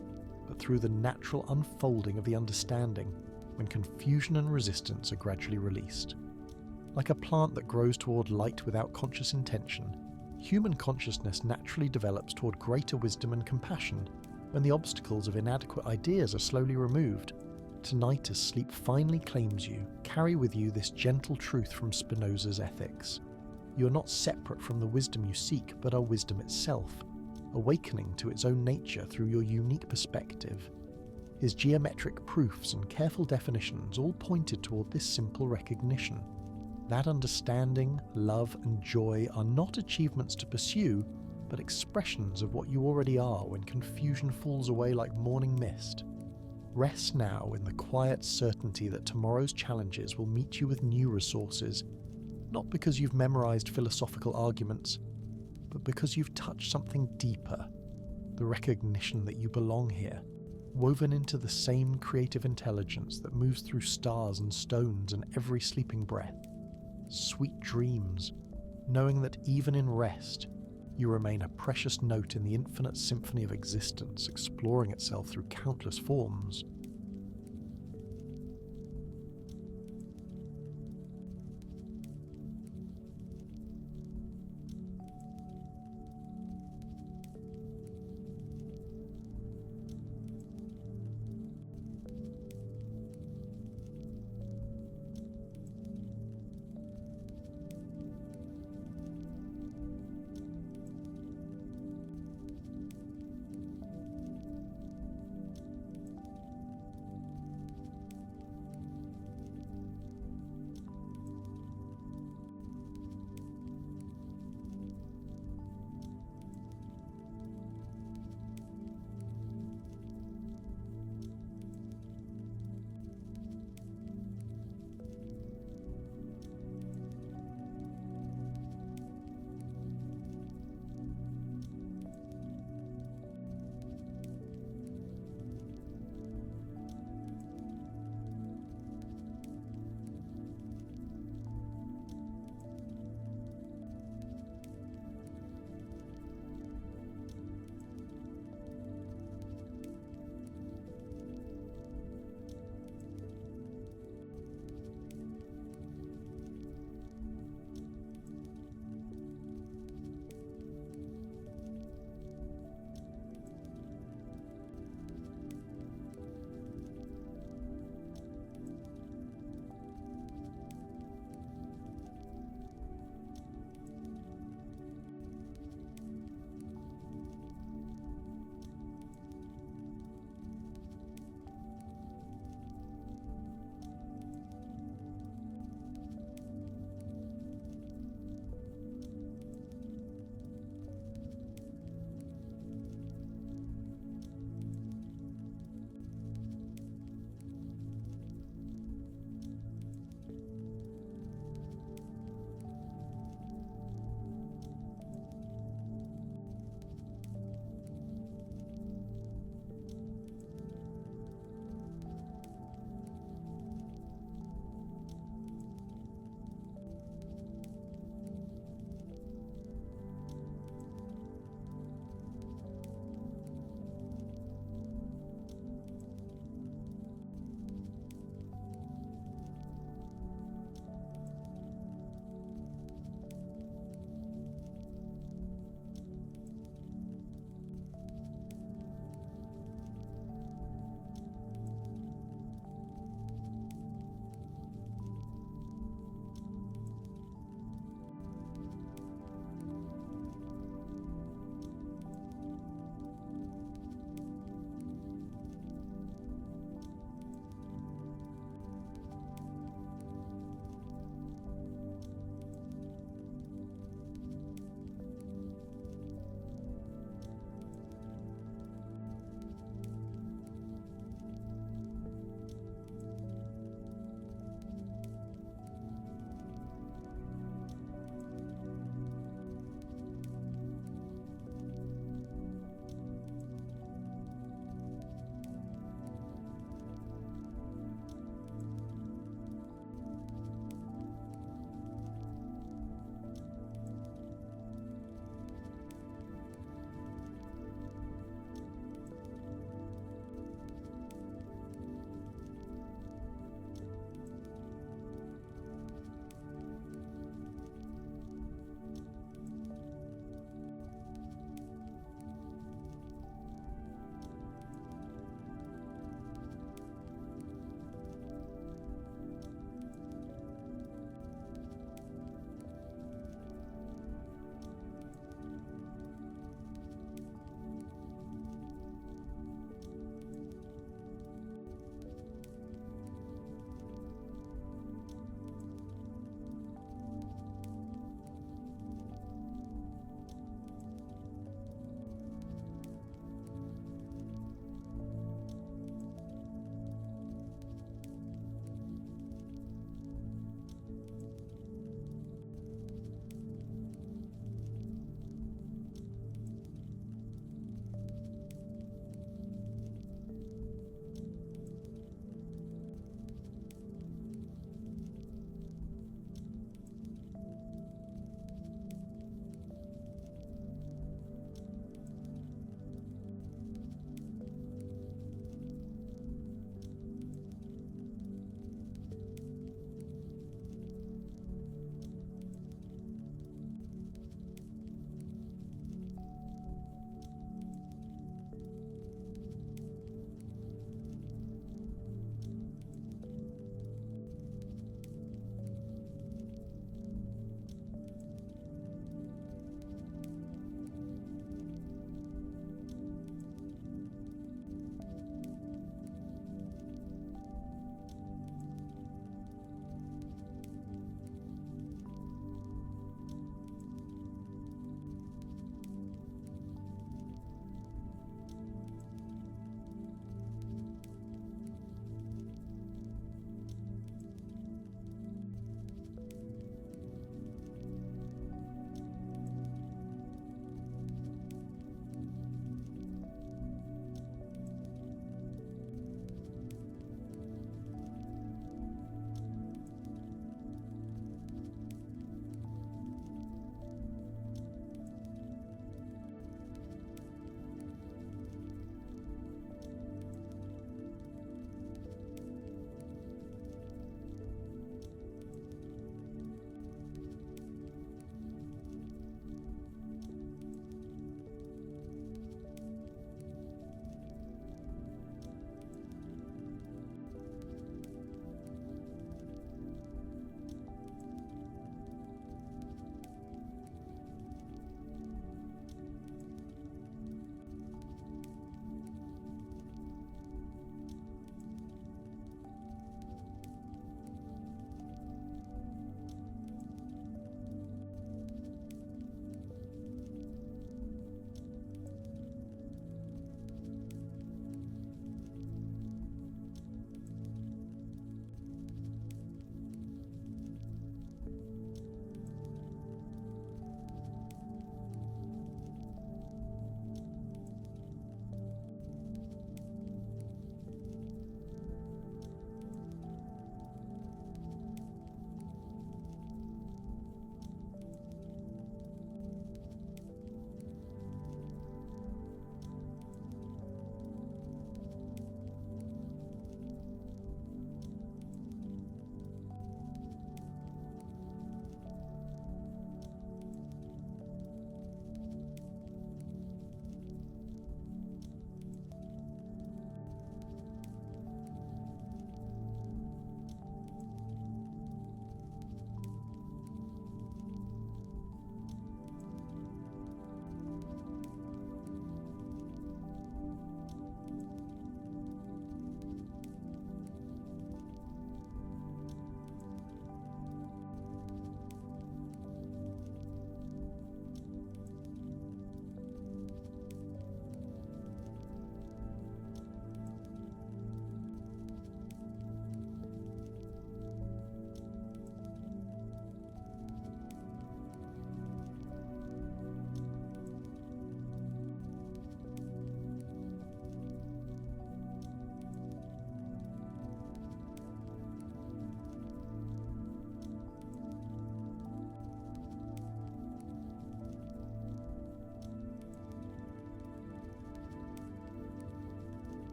but through the natural unfolding of the understanding when confusion and resistance are gradually released. Like a plant that grows toward light without conscious intention, human consciousness naturally develops toward greater wisdom and compassion when the obstacles of inadequate ideas are slowly removed. Tonight, as sleep finally claims you, carry with you this gentle truth from Spinoza's ethics. You are not separate from the wisdom you seek, but are wisdom itself, awakening to its own nature through your unique perspective. His geometric proofs and careful definitions all pointed toward this simple recognition. That understanding, love, and joy are not achievements to pursue, but expressions of what you already are when confusion falls away like morning mist. Rest now in the quiet certainty that tomorrow's challenges will meet you with new resources, not because you've memorized philosophical arguments, but because you've touched something deeper, the recognition that you belong here, woven into the same creative intelligence that moves through stars and stones and every sleeping breath. Sweet dreams, knowing that even in rest, you remain a precious note in the infinite symphony of existence, exploring itself through countless forms.